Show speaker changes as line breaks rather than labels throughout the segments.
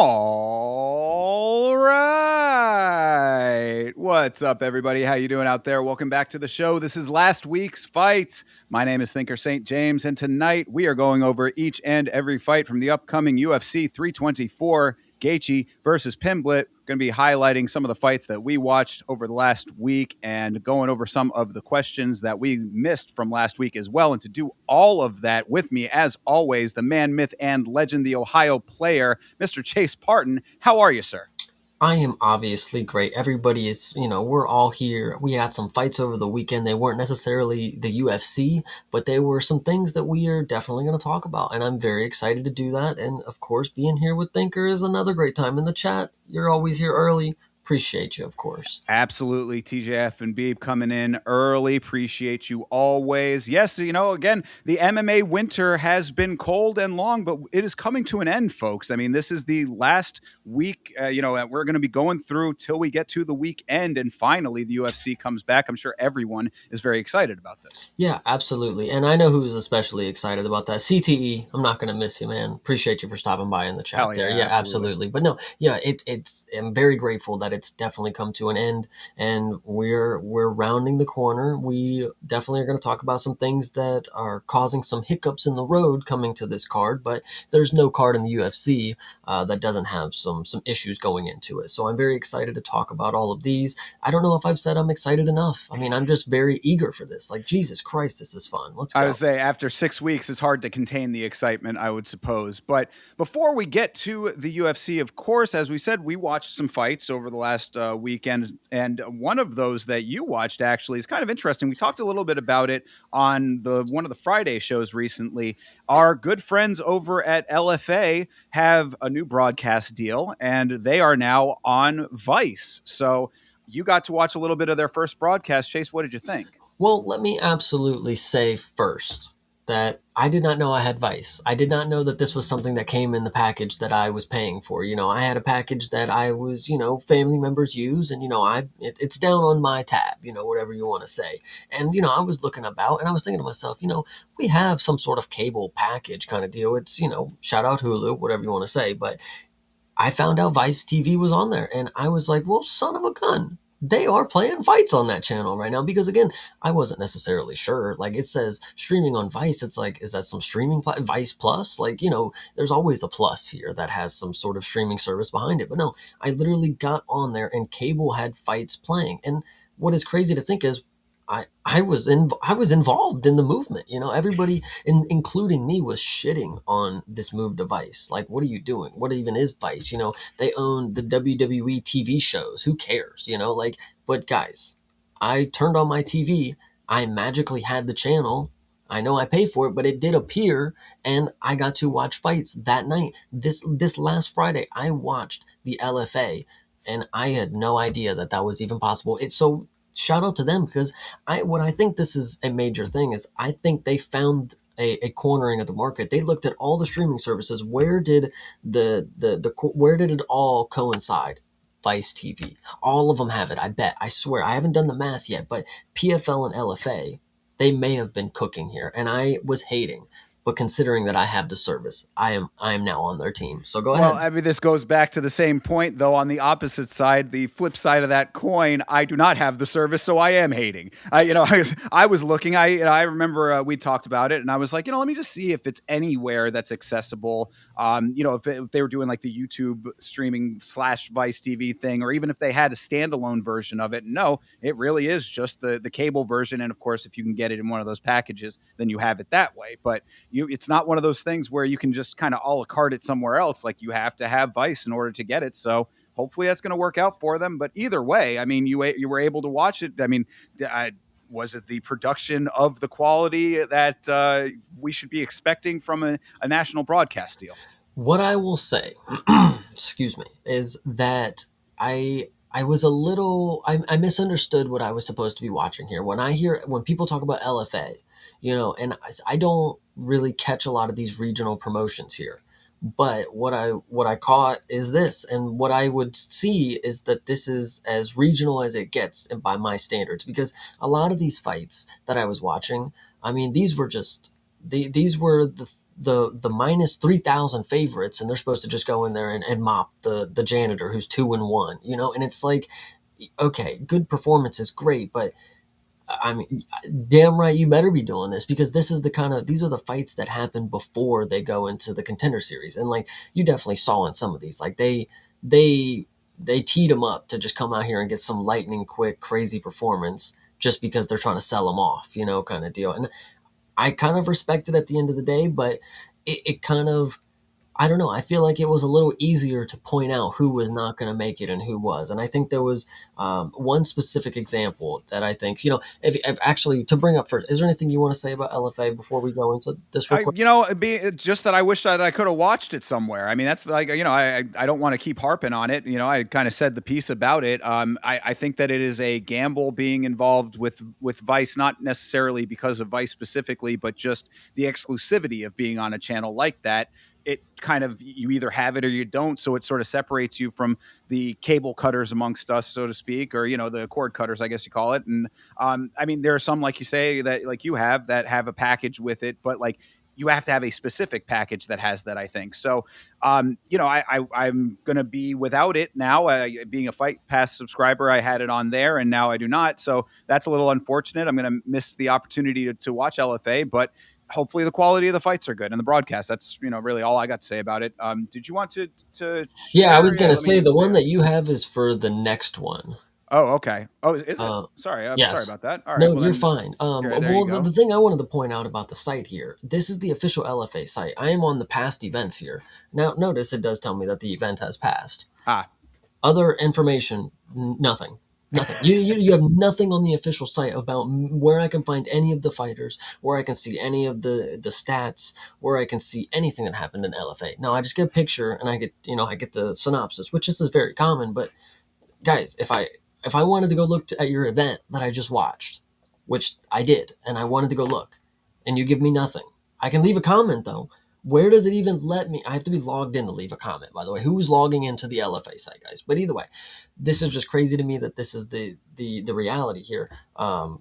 All right. What's up, everybody? How you doing out there? Welcome back to the show. This is last week's fight. My name is Thinker St. James, and tonight we are going over each and every fight from the upcoming UFC 324 Gaethje versus Pimblett. Going to be highlighting some of the fights that we watched over the last week and going over some of the questions that we missed from last week as well. And to do all of that with me, as always, the man, myth, and legend, the Ohio player, Mr. Chase Parton. How are you, sir?
I am obviously great. Everybody is, we're all here. We had some fights over the weekend. They weren't necessarily the UFC, but they were some things that we are definitely going to talk about. And I'm very excited to do that. And of course, being here with Thinker is another great time in the chat. You're always here early. Appreciate you, of course.
Absolutely. TJF and Beeb coming in early. Appreciate you always. Yes, again, the MMA winter has been cold and long, but it is coming to an end, folks. I mean, this is the last week, that we're going to be going through till we get to the weekend. And finally, the UFC comes back. I'm sure everyone is very excited about this.
Yeah, absolutely. And I know who's especially excited about that. CTE, I'm not going to miss you, man. Appreciate you for stopping by in the chat there. Yeah, absolutely. But no, yeah, I'm very grateful that it's definitely come to an end and we're rounding the corner. We definitely are going to talk about some things that are causing some hiccups in the road coming to this card, but there's no card in the UFC that doesn't have some issues going into it. So I'm very excited to talk about all of these. I don't know if I've said I'm excited enough. I mean, I'm just very eager for this. Like, Jesus Christ, this is fun. Let's go.
I would say after 6 weeks, it's hard to contain the excitement, I would suppose. But before we get to the UFC, of course, as we said, we watched some fights over the last weekend. And one of those that you watched actually is kind of interesting. We talked a little bit about it on one of the Friday shows recently. Our good friends over at LFA have a new broadcast deal, and they are now on Vice. So you got to watch a little bit of their first broadcast. Chase, what did you think?
Well, let me absolutely say first that I did not know I had Vice. I did not know that this was something that came in the package that I was paying for. I had a package that I was, family members use, and it's down on my tab, whatever you want to say. And I was looking about, and I was thinking to myself, we have some sort of cable package kind of deal. It's shout out Hulu, whatever you want to say, but I found out Vice TV was on there, and I was like, well, son of a gun. They are playing fights on that channel right now because, again, I wasn't necessarily sure. Like, it says streaming on Vice. It's like, is that some streaming Vice Plus? Like, there's always a plus here that has some sort of streaming service behind it. But no, I literally got on there and cable had fights playing. And what is crazy to think is I was involved in the movement. Everybody, including me, was shitting on this move to Vice. Like, what are you doing? What even is Vice? They own the WWE TV shows. Who cares? But guys, I turned on my TV. I magically had the channel. I know I pay for it, but it did appear, and I got to watch fights that night. This last Friday, I watched the LFA, and I had no idea that was even possible. It's so. Shout out to them because what I think this is a major thing is I think they found a cornering of the market. They looked at all the streaming services. Where did where did it all coincide? Vice TV. All of them have it. I bet. I swear. I haven't done the math yet, but PFL and LFA, they may have been cooking here, and I was hating. But considering that I have the service, I am now on their team. So go ahead.
Well, I mean, this goes back to the same point, though. On the opposite side, the flip side of that coin, I do not have the service, so I am hating. I was looking. I remember we talked about it, and I was like, let me just see if it's anywhere that's accessible. If they were doing like the YouTube streaming / Vice TV thing, or even if they had a standalone version of it. No, it really is just the cable version, and of course, if you can get it in one of those packages, then you have it that way. But it's not one of those things where you can just kind of a la carte it somewhere else. Like, you have to have Vice in order to get it. So hopefully that's going to work out for them. But either way, I mean, you were able to watch it. I mean, was it the production of the quality that we should be expecting from a national broadcast deal?
What I will say, excuse me, is that I was a little, I misunderstood what I was supposed to be watching here. When people talk about LFA, and I don't really catch a lot of these regional promotions here. But what I caught is this, and what I would see is that this is as regional as it gets by my standards, because a lot of these fights that I was watching, I mean, these were the minus 3,000 favorites, and they're supposed to just go in there and mop the janitor who's 2-1, and it's like, okay, good performance is great, but I mean, damn right, you better be doing this, because this is these are the fights that happen before they go into the Contender Series, and like you definitely saw in some of these, like they they teed them up to just come out here and get some lightning quick, crazy performance just because they're trying to sell them off, kind of deal. And I kind of respect it at the end of the day, but it kind of, I don't know. I feel like it was a little easier to point out who was not going to make it and who was. And I think there was one specific example that I think, if actually to bring up first, is there anything you want to say about LFA before we go into this real quick?
It's just that I wish that I could have watched it somewhere. I mean, that's like, I don't want to keep harping on it. I kind of said the piece about it. I think that it is a gamble being involved with Vice, not necessarily because of Vice specifically, but just the exclusivity of being on a channel like that. It kind of, you either have it or you don't. So it sort of separates you from the cable cutters amongst us, so to speak, or, the cord cutters, I guess you call it. And I mean, there are some, like you say, that like you have that have a package with it, but like you have to have a specific package that has that, I think. So, I'm going to be without it now. Being a Fight Pass subscriber, I had it on there and now I do not. So that's a little unfortunate. I'm going to miss the opportunity to watch LFA, but hopefully the quality of the fights are good and the broadcast. That's, really all I got to say about it. Did you want to
Yeah, I
share?
was
Yeah,
gonna
let
say
me.
the one
Yeah.
that you have is for the next one.
Oh, okay. Oh, is it?
Uh,
Sorry. I'm sorry
yes.
about that. All right.
No,
Well,
you're
then,
fine.
here, there you
Well, the
go.
thing I wanted to point out about the site here, this is the official LFA site. I am on the past events here. Now, notice it does tell me that the event has passed.
Ah,
Other information, nothing. Nothing. You have nothing on the official site about where I can find any of the fighters, where I can see any of the stats, where I can see anything that happened in LFA. Now I just get a picture and I get the synopsis, which is very common. But guys, if I wanted to go look at your event that I just watched, which I did, and I wanted to go look, and you give me nothing, I can leave a comment though. Where does it even let me? I have to be logged in to leave a comment, by the way. Who's logging into the LFA site, guys? But either way, this is just crazy to me that this is the reality here. But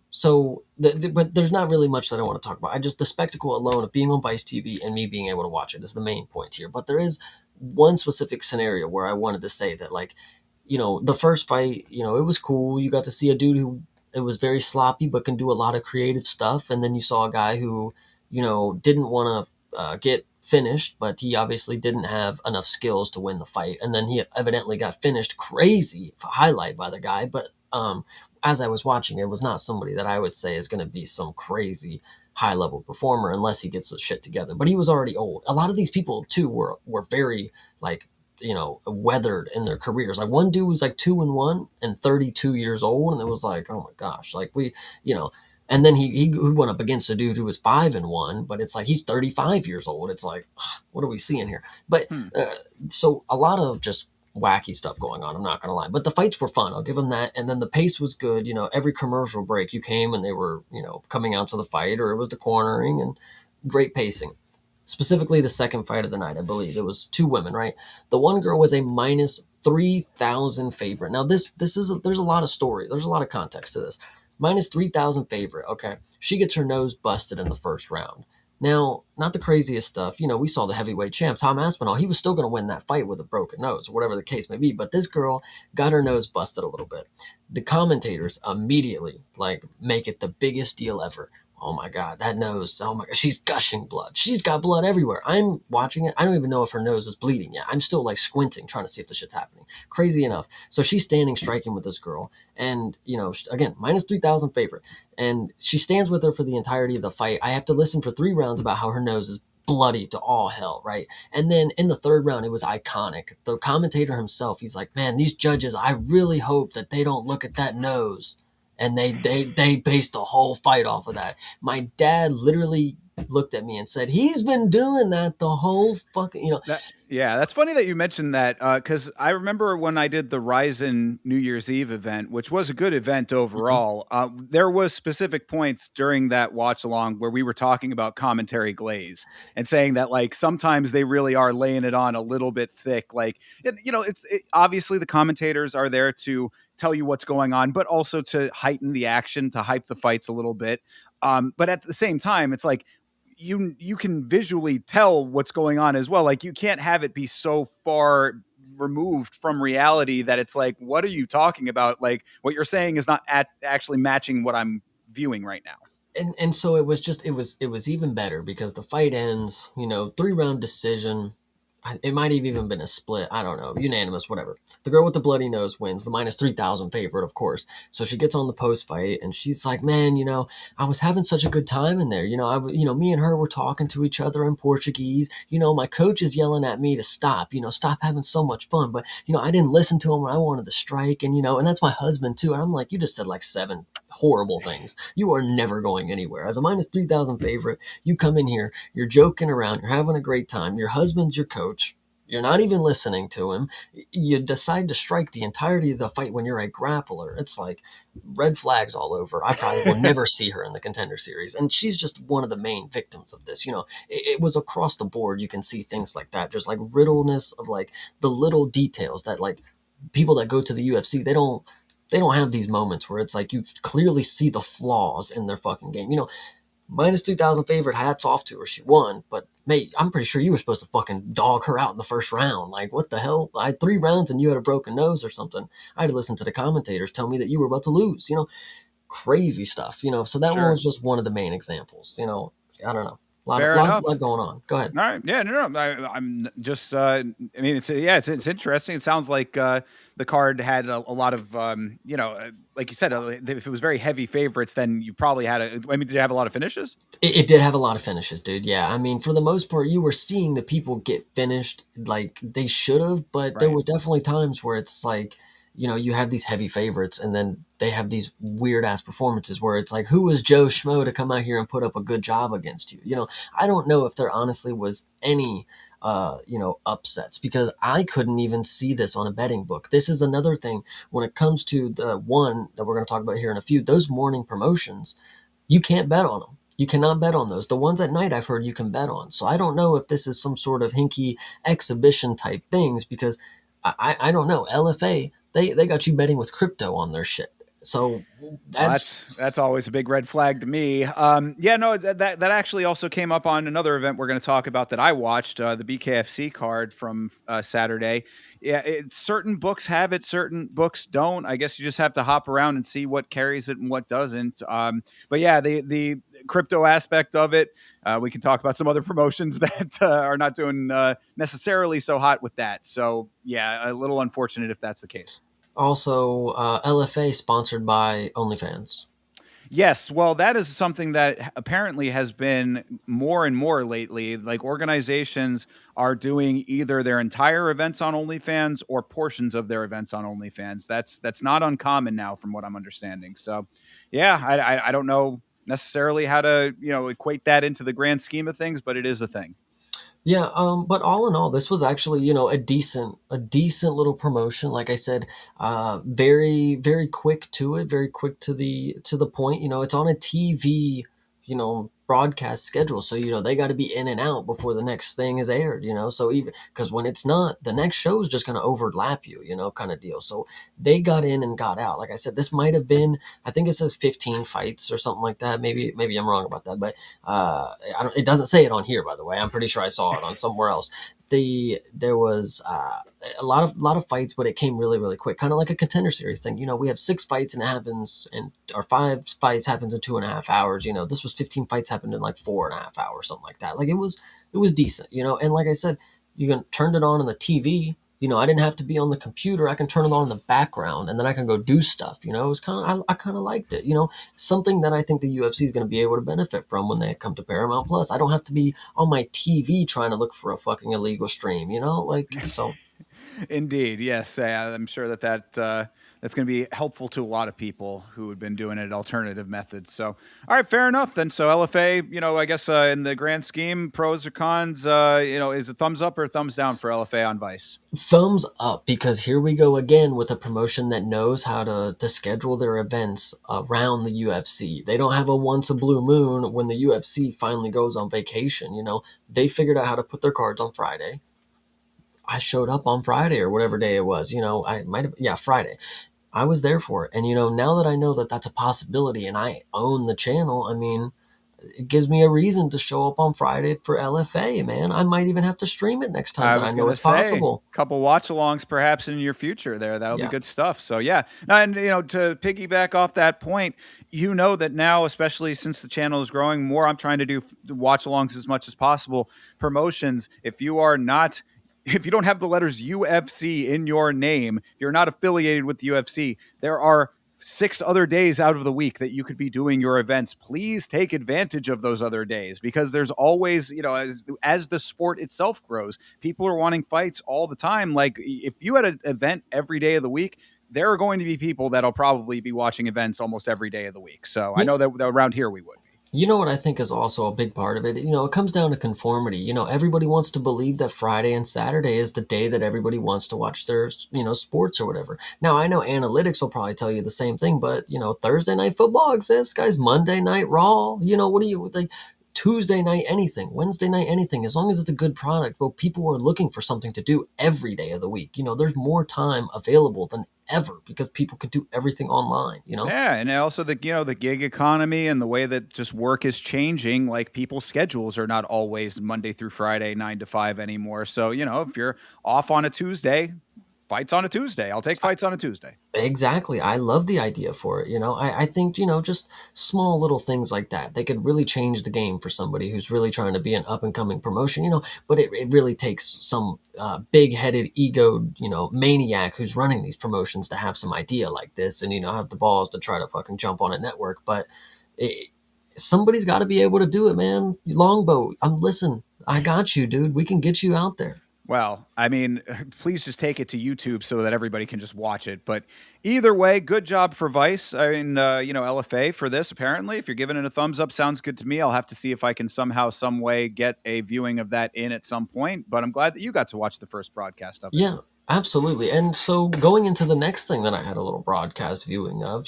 there's not really much that I want to talk about. I just, the spectacle alone of being on Vice TV and me being able to watch it is the main point here. But there is one specific scenario where I wanted to say that, like, the first fight, it was cool. You got to see a dude who, it was very sloppy but can do a lot of creative stuff, and then you saw a guy who, didn't want to get finished, but he obviously didn't have enough skills to win the fight, and then he evidently got finished crazy highlight by the guy. But as I was watching, it was not somebody that I would say is going to be some crazy high level performer unless he gets his shit together. But he was already old. A lot of these people too were very, like, weathered in their careers. Like, one dude was like 2-1 and 32 years old, and it was like, oh my gosh, like you know. And then he went up against a dude who was 5-1, but it's like he's 35 years old. It's like, what are we seeing here? But
hmm.
so a lot of just wacky stuff going on. I'm not gonna lie, but the fights were fun. I'll give them that. And then the pace was good. Every commercial break you came and they were coming out to the fight, or it was the cornering, and great pacing. Specifically, the second fight of the night, I believe it was two women, right? The one girl was a minus 3,000 favorite. Now there's a lot of story. There's a lot of context to this. Minus 3,000 favorite. Okay, she gets her nose busted in the first round. Now, not the craziest stuff. We saw the heavyweight champ, Tom Aspinall. He was still going to win that fight with a broken nose, or whatever the case may be. But this girl got her nose busted a little bit. The commentators immediately, like, make it the biggest deal ever. Oh my God, that nose. Oh my God, she's gushing blood. She's got blood everywhere. I'm watching it. I don't even know if her nose is bleeding yet. I'm still, like, squinting, trying to see if the shit's happening. Crazy enough. So she's standing, striking with this girl. And, again, minus 3,000 favorite. And she stands with her for the entirety of the fight. I have to listen for 3 rounds about how her nose is bloody to all hell, right? And then in the third round, it was iconic. The commentator himself, he's like, man, these judges, I really hope that they don't look at that nose. And they based the whole fight off of that. My dad literally looked at me and said, he's been doing that the whole fucking.
Yeah, that's funny that you mentioned that, because I remember when I did the Ryzen New Year's Eve event, which was a good event
Mhm.
overall. There was specific points during that watch along where we were talking about commentary glaze and saying that, like, sometimes they really are laying it on a little bit thick. Like, obviously the commentators are there to tell you what's going on, but also to heighten the action, to hype the fights a little bit. But at the same time, it's like, you can visually tell what's going on as well. Like you can't have it be so far removed from reality that it's like, what are you talking about? Like what you're saying is not actually matching what I'm viewing right now.
And so it was just it was even better because the fight ends, 3-round decision. It might have even been a split. I don't know, unanimous, whatever. The girl with the bloody nose wins, the minus 3,000 favorite, of course. So she gets on the post fight and she's like, "Man, I was having such a good time in there. Me and her were talking to each other in Portuguese. My coach is yelling at me to stop. Stop having so much fun. But I didn't listen to him when I wanted to strike. And that's my husband too. And I'm like, you just said like 7 horrible things. You are never going anywhere. As a minus 3,000 favorite, you come in here, you're joking around, you're having a great time. Your husband's your coach. You're not even listening to him. You decide to strike the entirety of the fight when you're a grappler. It's like red flags all over. I probably will never see her in the Contender Series. And she's just one of the main victims of this. It was across the board. You can see things like that, just like riddleness of like the little details that like people that go to the UFC, they don't have these moments where it's like you clearly see the flaws in their fucking game. Minus 2,000 favorite, hats off to her. She won, but mate, I'm pretty sure you were supposed to fucking dog her out in the first round. Like, what the hell? I had 3 rounds and you had a broken nose or something. I had to listen to the commentators tell me that you were about to lose. Crazy stuff. So that one
Sure.
was just one of the main examples. I don't know. A lot,
Fair
lot,
enough.
lot going on. Go ahead.
All right. Yeah. No. I'm just. I mean, it's interesting. It sounds like the card had a lot of, like you said, if it was very heavy favorites, then you probably had a. I mean, did you have a lot of finishes?
It did have a lot of finishes, dude. Yeah, I mean, for the most part, you were seeing the people get finished like they should have, but there
Right.
were definitely times where it's like, you have these heavy favorites, and then they have these weird ass performances where it's like, who is Joe Schmo to come out here and put up a good job against you? I don't know if there honestly was any, upsets because I couldn't even see this on a betting book. This is another thing when it comes to the one that we're going to talk about here in a few. Those morning promotions, you can't bet on them. You cannot bet on those. The ones at night I've heard you can bet on. So I don't know if this is some sort of hinky exhibition type things because I don't know. LFA, they got you betting with crypto on their shit. So
Well, that's
that's
always a big red flag to me. Yeah, no, that actually also came up on another event we're going to talk about that I watched, the BKFC card from Saturday. Yeah, certain books have it, certain books don't. I guess you just have to hop around and see what carries it and what doesn't. But yeah, the crypto aspect of it, we can talk about some other promotions that are not doing necessarily so hot with that. So yeah, a little unfortunate if that's the case.
also LFA sponsored by OnlyFans.
Yes, well, that is something that apparently has been more and more lately. Like organizations are doing either their entire events on OnlyFans or portions of their events on OnlyFans. That's not uncommon now, from what I'm understanding. So, yeah, I don't know necessarily how to equate that into the grand scheme of things, but it is a thing.
Yeah, but all in all, this was actually, a decent little promotion. Like I said, very, very quick to it, very quick to the point. It's on a TV, broadcast schedule, so they got to be in and out before the next thing is aired. So even because when it's not, the next show is just going to overlap you, kind of deal. So they got in and got out. Like I said, this might have been, I think it says 15 fights or something like that. Maybe I'm wrong about that, but it doesn't say it on here, by the way. I'm pretty sure I saw it on somewhere else. There was a lot of fights, but it came really really quick, kind of like a Contender Series thing. We have 6 fights and it happens, and or 5 fights happens in 2.5 hours. This was 15 fights happened in like 4.5 hours, something like that. Like it was decent. And like I said, you can turn it on the TV. I didn't have to be on the computer. I can turn it on in the background, and then I can go do stuff. It's kind of I kind of liked it. Something that I think the UFC is going to be able to benefit from when they come to Paramount Plus. I don't have to be on my TV trying to look for a fucking illegal stream. Like so.
Indeed, yes. I'm sure that's going to be helpful to a lot of people who had been doing it alternative methods. So, all right, fair enough then. So LFA, I guess in the grand scheme, pros or cons, is it thumbs up or thumbs down for LFA on Vice?
Thumbs up, because here we go again with a promotion that knows how to schedule their events around the UFC. They don't have a once a blue moon when the UFC finally goes on vacation. They figured out how to put their cards on Friday. I showed up on Friday or whatever day it was. I might have, yeah, Friday. I was there for it. And, now that I know that that's a possibility and I own the channel, I mean, it gives me a reason to show up on Friday for LFA, man. I might even have to stream it next time
I
that I
was
know
gonna
it's
say
possible.
a couple watch alongs perhaps in your future there. That'll be
Yeah.
good stuff. So yeah. Now, and to piggyback off that point, that now, especially since the channel is growing more, I'm trying to do watch alongs as much as possible. Promotions, if you don't have the letters UFC in your name, if you're not affiliated with the UFC, there are 6 other days out of the week that you could be doing your events. Please take advantage of those other days, because there's always, as the sport itself grows, people are wanting fights all the time. Like, if you had an event every day of the week, there are going to be people that'll probably be watching events almost every day of the week. So I know that around here we would be.
You know what I think is also a big part of it? It comes down to conformity. Everybody wants to believe that Friday and Saturday is the day that everybody wants to watch their, sports or whatever. Now, I know analytics will probably tell you the same thing, but, Thursday night football exists, guys. Monday night Raw, what do you like? Tuesday night anything, Wednesday night anything, as long as it's a good product. Well, people are looking for something to do every day of the week. There's more time available than ever because people could do everything online.
Yeah, and also the gig economy and the way that just work is changing. Like, people's schedules are not always Monday through Friday 9 to 5 anymore. So if you're off on a Tuesday, fights on a Tuesday. I'll take fights on a Tuesday.
Exactly. I love the idea for it. I think, just small little things like that, they could really change the game for somebody who's really trying to be an up and coming promotion, but it really takes some big headed egoed, maniac who's running these promotions to have some idea like this and, have the balls to try to fucking jump on a network. But it, somebody's got to be able to do it, man. Longbow, listen, I got you, dude. We can get you out there.
Well, I mean, please just take it to YouTube so that everybody can just watch it. But either way, good job for Vice. I mean, LFA for this, apparently. If you're giving it a thumbs up, sounds good to me. I'll have to see if I can somehow, some way get a viewing of that in at some point. But I'm glad that you got to watch the first broadcast of it.
Yeah, absolutely. And so going into the next thing that I had a little broadcast viewing of,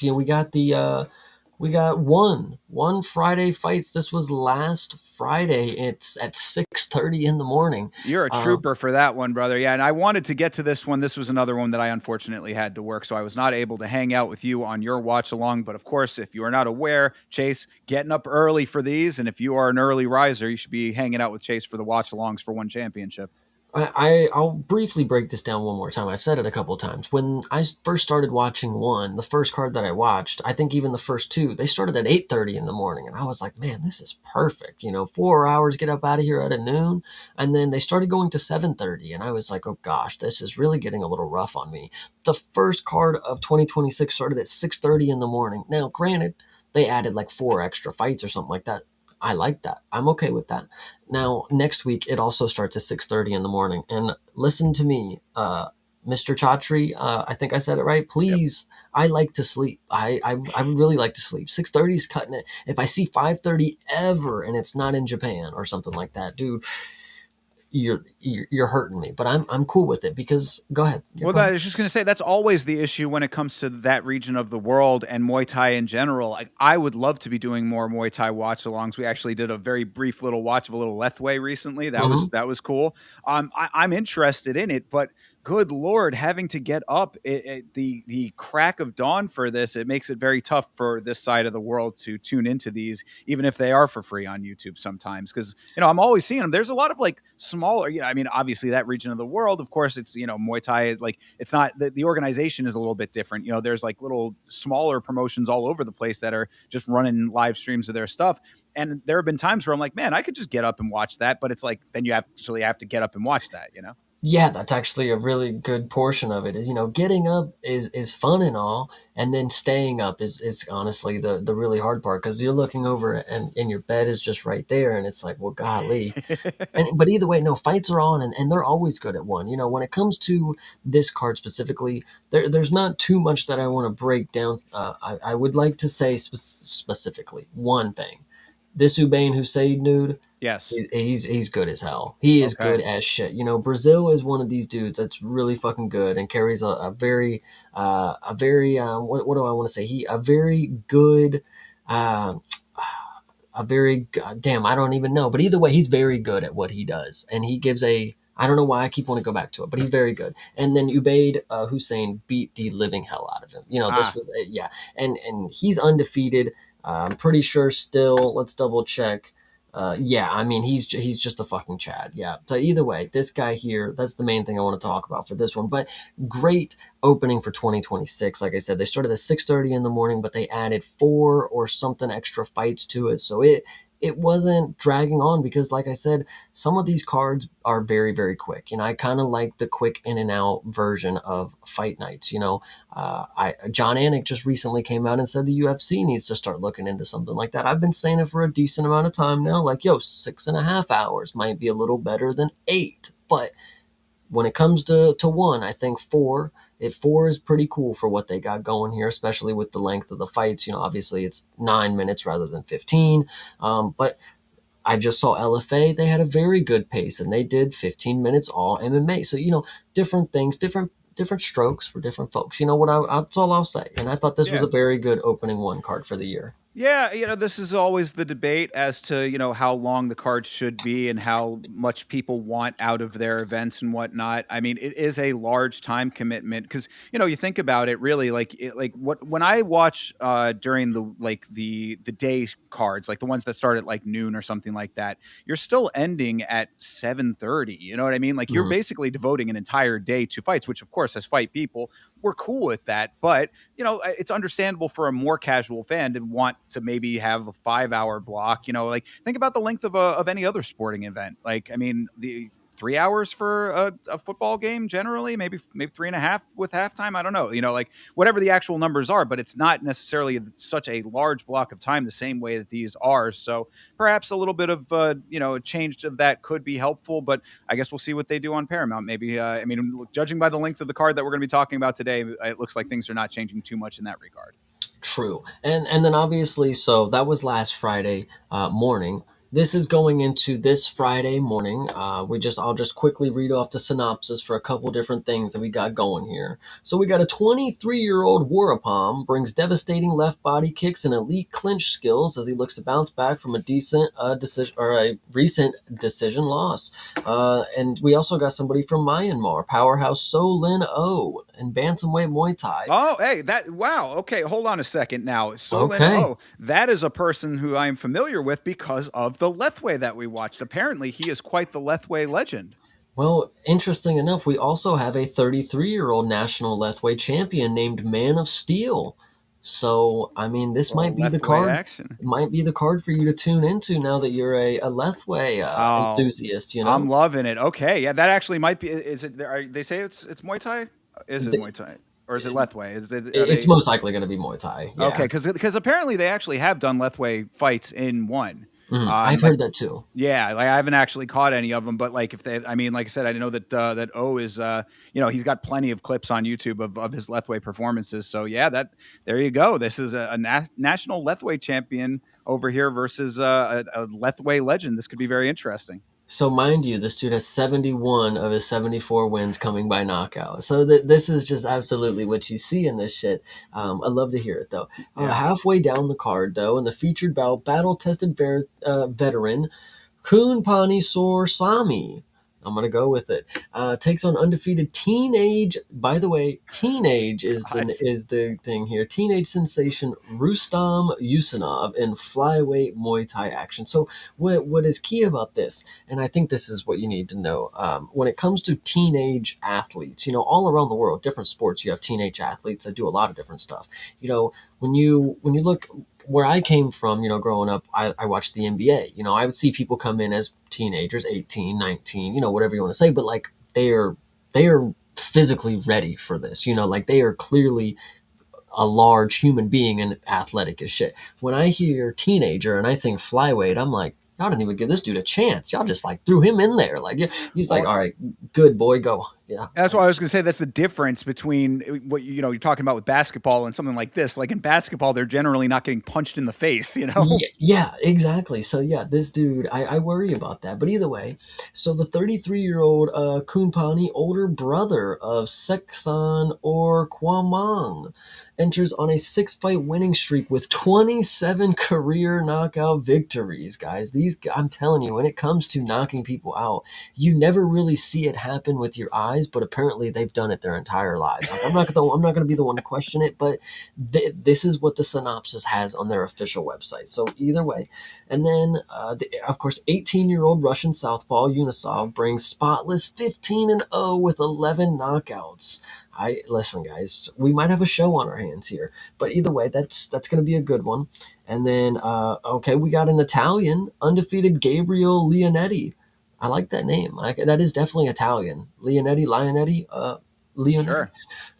we got one Friday fights. This was last Friday. It's at 6:30 in the morning.
You're a trooper for that one, brother. Yeah, and I wanted to get to this one. This was another one that I unfortunately had to work, so I was not able to hang out with you on your watch along. But of course, if you are not aware, Chase getting up early for these, and if you are an early riser, you should be hanging out with Chase for the watch alongs for one championship.
I'll briefly break this down one more time. I've said it a couple of times. When I first started watching the first card that I watched, I think even the first two, they started at 8:30 in the morning. And I was like, man, this is perfect. 4 hours, get up out of here at noon. And then they started going to 7:30. And I was like, oh gosh, this is really getting a little rough on me. The first card of 2026 started at 6:30 in the morning. Now, granted, they added like 4 extra fights or something like that. I like that. I'm okay with that. Now, next week, it also starts at 6:30 in the morning. And listen to me, Mr. Chatri, I think I said it right. Please, yep. I like to sleep. I really like to sleep. 6:30 is cutting it. If I see 5:30 ever and it's not in Japan or something like that, dude, you're hurting me, but I'm cool with it because go ahead.
I was just going to say that's always the issue when it comes to that region of the world and Muay Thai in general. I would love to be doing more Muay Thai watch alongs. We actually did a very brief little watch of a little Lethway recently. That was cool. I'm interested in it, but good Lord, having to get up the crack of dawn for this, it makes it very tough for this side of the world to tune into these, even if they are for free on YouTube sometimes. Because, I'm always seeing them. There's a lot of like smaller, I mean, obviously that region of the world, of course, it's, Muay Thai, like it's not, the organization is a little bit different. There's like little smaller promotions all over the place that are just running live streams of their stuff. And there have been times where I'm like, man, I could just get up and watch that. But it's like, then you actually have to get up and watch that,
Yeah, that's actually a really good portion of it is, getting up is fun and all. And then staying up is honestly the really hard part because you're looking over and your bed is just right there. And it's like, well, golly. But either way, no, fights are on and they're always good at one. When it comes to this card specifically, there's not too much that I want to break down. I would like to say specifically one thing. This Ubain Hussein dude.
Yes,
he's good as hell. He is good as shit. Brazil is one of these dudes that's really fucking good and carries a very what do I want to say? A very good, damn, I don't even know. But either way, he's very good at what he does, and he gives a I don't know why I keep wanting to go back to it, but he's very good. And then Ubaid Hussein beat the living hell out of him. This
Ah,
was yeah, and he's undefeated. I'm pretty sure still. Let's double check. Yeah, I mean he's just a fucking Chad. Yeah. So either way, this guy here, that's the main thing I want to talk about for this one. But great opening for 2026. Like I said, they started at 6:30 in the morning, but they added 4 or something extra fights to it. So it wasn't dragging on because, like I said, some of these cards are very, very quick. I kind of like the quick in and out version of fight nights. John Anik just recently came out and said the UFC needs to start looking into something like that. I've been saying it for a decent amount of time now. Like, yo, 6.5 hours might be a little better than 8, but when it comes to one, I think four is pretty cool for what they got going here, especially with the length of the fights. Obviously it's 9 minutes rather than 15. But I just saw LFA; they had a very good pace, and they did 15 minutes all MMA. So different things, different strokes for different folks. You know what? That's all I'll say. And I thought this was
yeah.
a very good opening one card for the year.
Yeah, this is always the debate as to, how long the cards should be and how much people want out of their events and whatnot. I mean, it is a large time commitment because, you think about it really when I watch during the day cards, like the ones that start at like noon or something like that, you're still ending at 7:30. You know what I mean? Like you're
Mhm.
basically devoting an entire day to fights, which of course as fight people, we're cool with that. But it's understandable for a more casual fan to want to maybe have a 5 hour block. Like think about the length of any other sporting event. Like, I mean, the 3 hours for a football game generally, maybe 3.5 with halftime. I don't know, like whatever the actual numbers are, but it's not necessarily such a large block of time the same way that these are. So perhaps a little bit of, a change of that could be helpful, but I guess we'll see what they do on Paramount. Maybe, I mean, judging by the length of the card that we're going to be talking about today, it looks like things are not changing too much in that regard.
True. And then obviously, so that was last Friday morning. This is going into this Friday morning. I'll just quickly read off the synopsis for a couple different things that we got going here. So we got a 23-year-old Warapom brings devastating left body kicks and elite clinch skills as he looks to bounce back from a decent decision or a recent decision loss. And we also got somebody from Myanmar, powerhouse Solin O in bantamweight Muay Thai.
Oh, hey, wow. Okay, hold on a second now. Solin
Okay.
Oh, that is a person who I am familiar with because of the Lethway that we watched. Apparently, he is quite the Lethway legend.
Well, interesting enough, we also have a 33-year-old national Lethway champion named Man of Steel. So, I mean, this
Little Lethway action.
might be the card for you to tune into now that you're a Lethway
Oh,
enthusiast,
I'm loving it. Okay, yeah, that actually might be. Is it? They say it's Muay Thai. Is it Muay Thai or is it Lethway? Are
It's
they
most likely going to be Muay Thai.
okay?
Yeah.
Because apparently they actually have done Lethway fights in one.
I've
Like
heard that too.
yeah, like I haven't actually caught any of them, but like if they, I mean, like I said, I know that O is, he's got plenty of clips on YouTube of his Lethway performances. So yeah, there you go. This is a national Lethway champion over here versus a Lethway legend. This could be very interesting.
So mind you, this dude has 71 of his 74 wins coming by knockout. So this is just absolutely what you see in this shit. I love to hear it though.
Yeah.
Halfway down the card though, in the featured bout, battle-tested veteran Kun Pani Sor Sami. I'm gonna go with it. Takes on undefeated teenage. By the way, teenage is the thing here. Teenage sensation Rustam Usanov in flyweight Muay Thai action. So what is key about this, and I think this is what you need to know, when it comes to teenage athletes, all around the world, different sports, you have teenage athletes that do a lot of different stuff. When you look where I came from, growing up, I watched the NBA. I would see people come in as teenagers, 18, 19, whatever you want to say, but like they are physically ready for this. Like they are clearly a large human being and athletic as shit. When I hear teenager and I think flyweight, I'm like, y'all didn't even give this dude a chance. Y'all just like threw him in there. Like, yeah, he's like,
Or
all right, good boy, go. Yeah.
That's why I was going to say that's the difference between what you're talking about with basketball and something like this. Like in basketball, they're generally not getting punched in the face, you know?
Yeah, yeah, exactly. So yeah, this dude, I worry about that. But either way, so the 33-year-old Kunpani, older brother of Seksan or Kwamang, enters on a 6-fight winning streak with 27 career knockout victories. Guys, I'm telling you, when it comes to knocking people out, you never really see it happen with your eyes, but apparently they've done it their entire lives. Like I'm not going to be the one to question it, but this is what the synopsis has on their official website. So either way, and then of course, 18-year-old Russian southpaw Unisov brings spotless 15-0 with 11 knockouts. I listen, guys. We might have a show on our hands here, but either way, that's going to be a good one. And then, okay, we got an Italian undefeated Gabriel Leonetti. I like that name. That is definitely Italian. Leonetti. Leonetti.
Sure.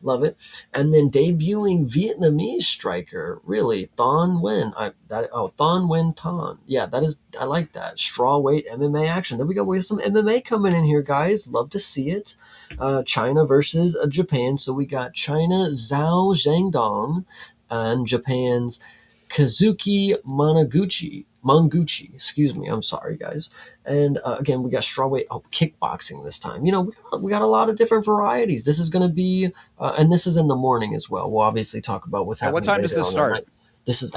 Love it. And then debuting Vietnamese striker, really, Thon Nguyen. Thon Nguyen Ton. Yeah, I like that. Strawweight MMA action. Then we have some MMA coming in here, guys. Love to see it. China versus Japan. So we got China Zhao Zhangdong and Japan's Kazuki Manguchi, excuse me. I'm sorry, guys. And again, we got strawweight kickboxing this time. We got a lot of different varieties. This is going to be, and this is in the morning as well. We'll obviously talk about what's
At what
happening
time does
later
this
on that
start?
night. This is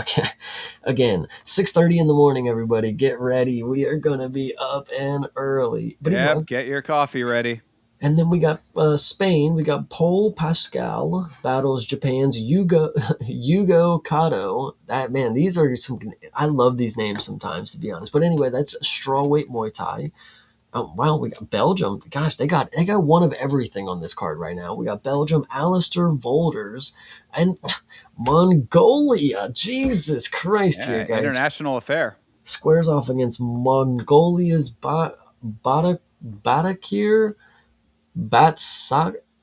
again 6:30 in the morning. Everybody, get ready. We are going to be up and early. But either way,
Yep. Get your coffee ready.
and then we got Spain. We got Paul Pascal battles Japan's Yugo Kato. That man, these are some. I love these names sometimes, to be honest. But anyway, that's strawweight Muay Thai. Oh wow, we got Belgium. Gosh, they got one of everything on this card right now. We got Belgium, Alistair Volders, and Mongolia. Jesus Christ, here,
Yeah,
guys.
international affair.
Squares off against Mongolia's Batakir.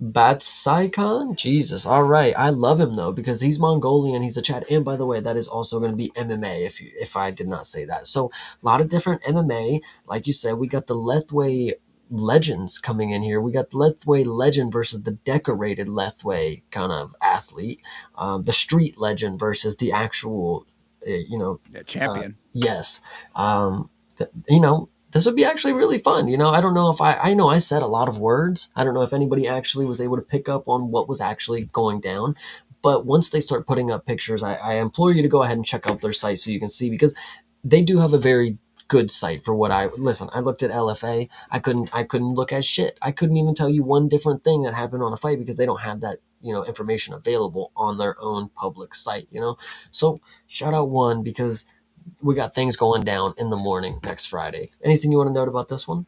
Batsaikon? Jesus. All right. I love him though because he's Mongolian. He's a Chad. And by the way, that is also going to be MMA if I did not say that. So a lot of different MMA. Like you said, we got the Lethway legends coming in here. We got the Lethway legend versus the decorated Lethway kind of athlete. The street legend versus the actual,
Yeah, champion.
yes. This would be actually really fun. I don't know if I know I said a lot of words. I don't know if anybody actually was able to pick up on what was actually going down. But once they start putting up pictures, I implore you to go ahead and check out their site so you can see because they do have a very good site for what I looked at LFA. I couldn't look at shit. I couldn't even tell you one different thing that happened on a fight because they don't have that information available on their own public site. So shout out one because we got things going down in the morning next Friday. Anything you want to note about this one?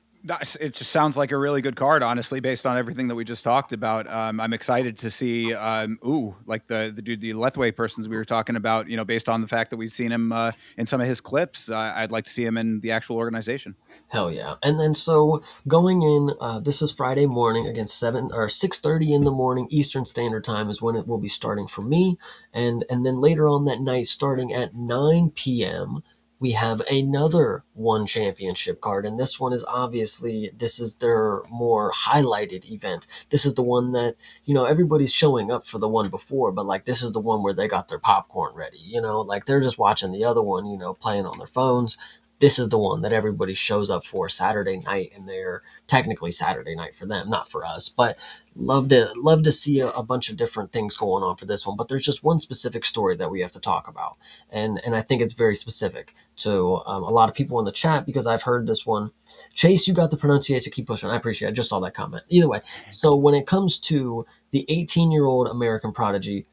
It just sounds like a really good card, honestly, based on everything that we just talked about. I'm excited to see, like the dude, the Lethway persons we were talking about, based on the fact that we've seen him in some of his clips. I'd like to see him in the actual organization.
Hell yeah! And then so going in, this is Friday morning again, 6:30 in the morning Eastern Standard Time is when it will be starting for me, and then later on that night, starting at 9 p.m. we have another one championship card, and this one is this is their more highlighted event. This is the one that everybody's showing up for the one before, but like this is the one where they got their popcorn ready. Like they're just watching the other one, playing on their phones. This is the one that everybody shows up for Saturday night, and they're technically Saturday night for them, not for us. But love to see a bunch of different things going on for this one. But there's just one specific story that we have to talk about, and I think it's very specific to a lot of people in the chat because I've heard this one. Chase, you got the pronunciation. Keep pushing. I appreciate it. I just saw that comment. Either way, so when it comes to the 18-year-old American prodigy,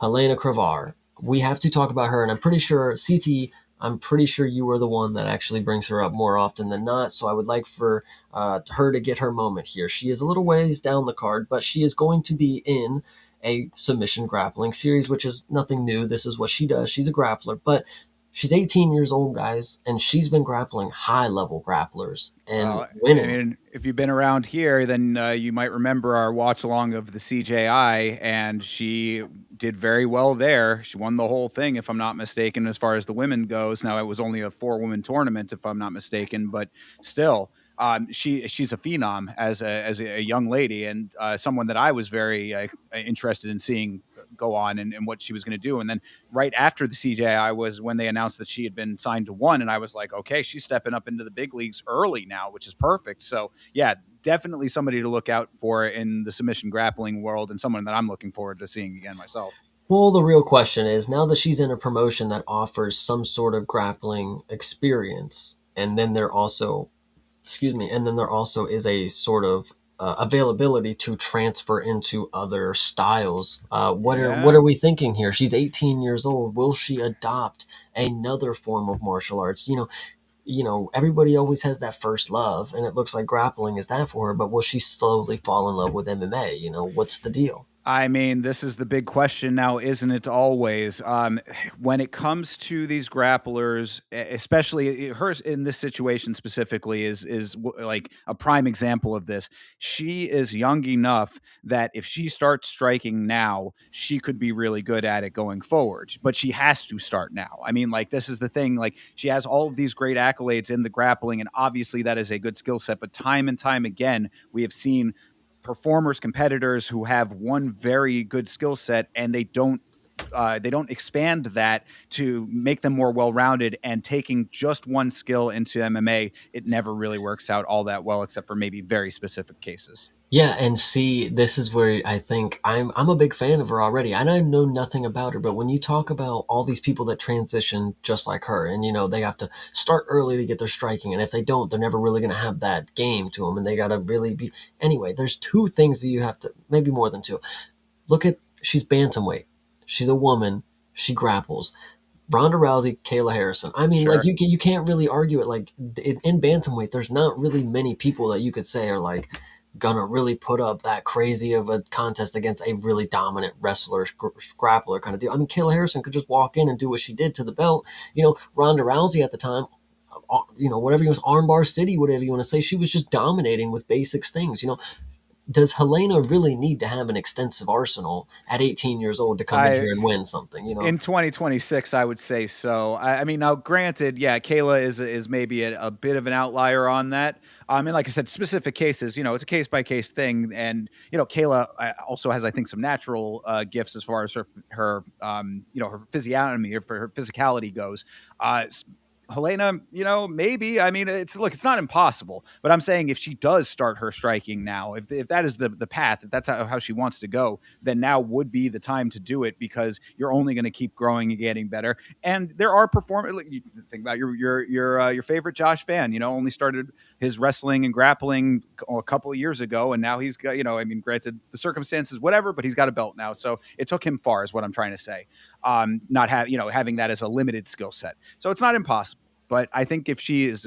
Helena Cravar, we have to talk about her, and I'm pretty sure you were the one that actually brings her up more often than not. So I would like for her to get her moment here. She is a little ways down the card, but she is going to be in a submission grappling series, which is nothing new. This is what she does. She's a grappler, but she's 18 years old, guys, and she's been grappling high-level grapplers and winning.
I mean, if you've been around here, then you might remember our watch-along of the CJI, and she did very well there. She won the whole thing, if I'm not mistaken, as far as the women goes. Now, it was only a 4-woman tournament, if I'm not mistaken, but still, she's a phenom as a young lady, and someone that I was very interested in seeing go on and what she was going to do. And then right after the CJI was when they announced that she had been signed to one, and I was like, okay, she's stepping up into the big leagues early now, which is perfect. So yeah, definitely somebody to look out for in the submission grappling world, and someone that I'm looking forward to seeing again myself.
Well, the real question is now that she's in a promotion that offers some sort of grappling experience, and then there also, excuse me, and then there also is a sort of availability to transfer into other styles. What
Yeah.
are we thinking here? She's 18 years old. Will she adopt another form of martial arts? Everybody always has that first love, and it looks like grappling is that for her. But will she slowly fall in love with MMA? What's the deal?
I mean, this is the big question now, isn't it always? When it comes to these grapplers, especially hers in this situation specifically, like a prime example of this. She is young enough that if she starts striking now, she could be really good at it going forward. But she has to start now. I mean, like this is the thing. Like she has all of these great accolades in the grappling, and obviously that is a good skill set. But time and time again, we have seen performers, competitors who have one very good skill set, and they don't expand that to make them more well-rounded. And taking just one skill into MMA, it never really works out all that well, except for maybe very specific cases.
Yeah, and see, this is where I think I'm a big fan of her already. And I know nothing about her, but when you talk about all these people that transition just like her, and they have to start early to get their striking, and if they don't, they're never really going to have that game to them, and they got to really be. Anyway, there's two things that you have to, maybe more than two. Look at she's bantamweight, she's a woman, she grapples. Ronda Rousey, Kayla Harrison. I mean, like
Sure.
you can't really argue it. Like in bantamweight, there's not really many people that you could say are like gonna really put up that crazy of a contest against a really dominant wrestler, grappler kind of deal. I mean, Kayla Harrison could just walk in and do what she did to the belt. Ronda Rousey at the time, whatever you want, armbar city, whatever you want to say, she was just dominating with basics things. Does Helena really need to have an extensive arsenal at 18 years old to come in
I
here and win something?
In 2026, I would say so. I mean, now granted, yeah, Kayla is maybe a bit of an outlier on that. And like I said, specific cases, it's a case by case thing. And Kayla also has, I think, some natural gifts as far as her physiognomy or for her physicality goes. Helena, maybe. I mean, it's not impossible, but I'm saying if she does start her striking now, if that is the path, if that's how she wants to go, then now would be the time to do it, because you're only going to keep growing and getting better. And there are performers. You think about your favorite Josh Fan. Only started his wrestling and grappling a couple of years ago, and now he's got. I mean, granted the circumstances, whatever, but he's got a belt now, so it took him far, is what I'm trying to say. Not having that as a limited skill set, so it's not impossible. But I think if she is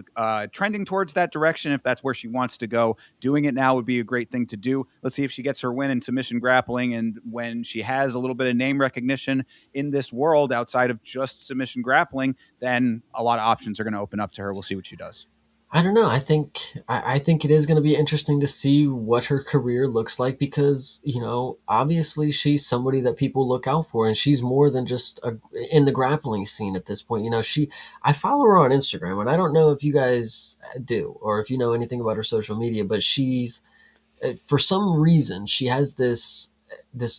trending towards that direction, if that's where she wants to go, doing it now would be a great thing to do. Let's see if she gets her win in submission grappling. And when she has a little bit of name recognition in this world outside of just submission grappling, then a lot of options are going to open up to her. We'll see what she does.
I don't know. I think it is going to be interesting to see what her career looks like because obviously she's somebody that people look out for, and she's more than just in the grappling scene at this point. I follow her on Instagram, and I don't know if you guys do or if you know anything about her social media, but she's for some reason she has this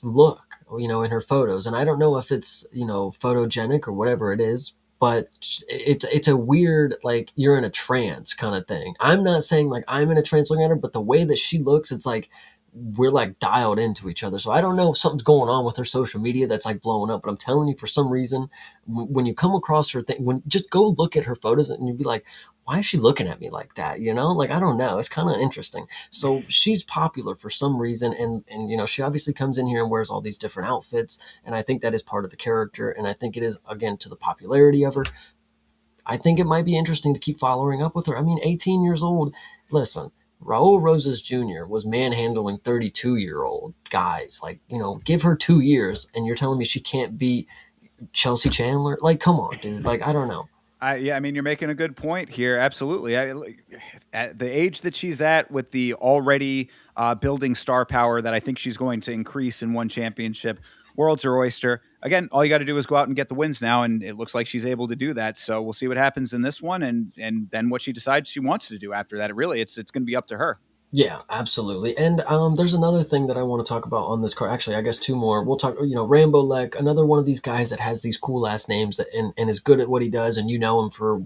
look in her photos, and I don't know if it's photogenic or whatever it is, but it's a weird, like, you're in a trance kind of thing. I'm not saying like I'm in a trance looking at her, but the way that she looks, it's like we're like dialed into each other. So I don't know if something's going on with her social media that's like blowing up, but I'm telling you, for some reason, when you come across her thing, when just go look at her photos and you'd be like, why is she looking at me like that? Like, I don't know. It's kind of interesting. So she's popular for some reason. And she obviously comes in here and wears all these different outfits. And I think that is part of the character. And I think it is, again, to the popularity of her. I think it might be interesting to keep following up with her. I mean, 18 years old. Listen, Raul Rosas Jr. was manhandling 32-year-old guys. Like, give her 2 years and you're telling me she can't beat Chelsea Chandler? Like, come on, dude. Like, I don't know.
Yeah, I mean, you're making a good point here. Absolutely. At the age that she's at, with the already building star power that I think she's going to increase in one championship, world's her oyster. Again, all you got to do is go out and get the wins now, and it looks like she's able to do that. So we'll see what happens in this one, and then what she decides she wants to do after that. Really, it's going to be up to her.
Yeah, absolutely. And there's another thing that I want to talk about on this card. Actually, I guess two more. We'll talk, Rambo Lek, another one of these guys that has these cool ass names and is good at what he does, and you know him for,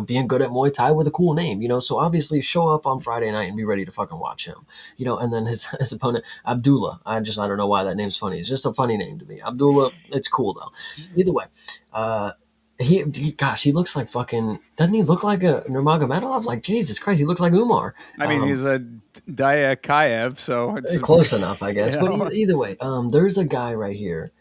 being good at Muay Thai with a cool name, So obviously show up on Friday night and be ready to fucking watch him, And then his opponent, Abdullah. I don't know why that name's funny. It's just a funny name to me. Abdullah, it's cool though. Either way, uh, gosh, he looks like fucking. Doesn't he look like a Nurmagomedov? Like Jesus Christ, he looks like Umar.
I mean, he's a Diakayev, so it's
Close enough, I guess.
you
But
know.
either way, there's a guy right here,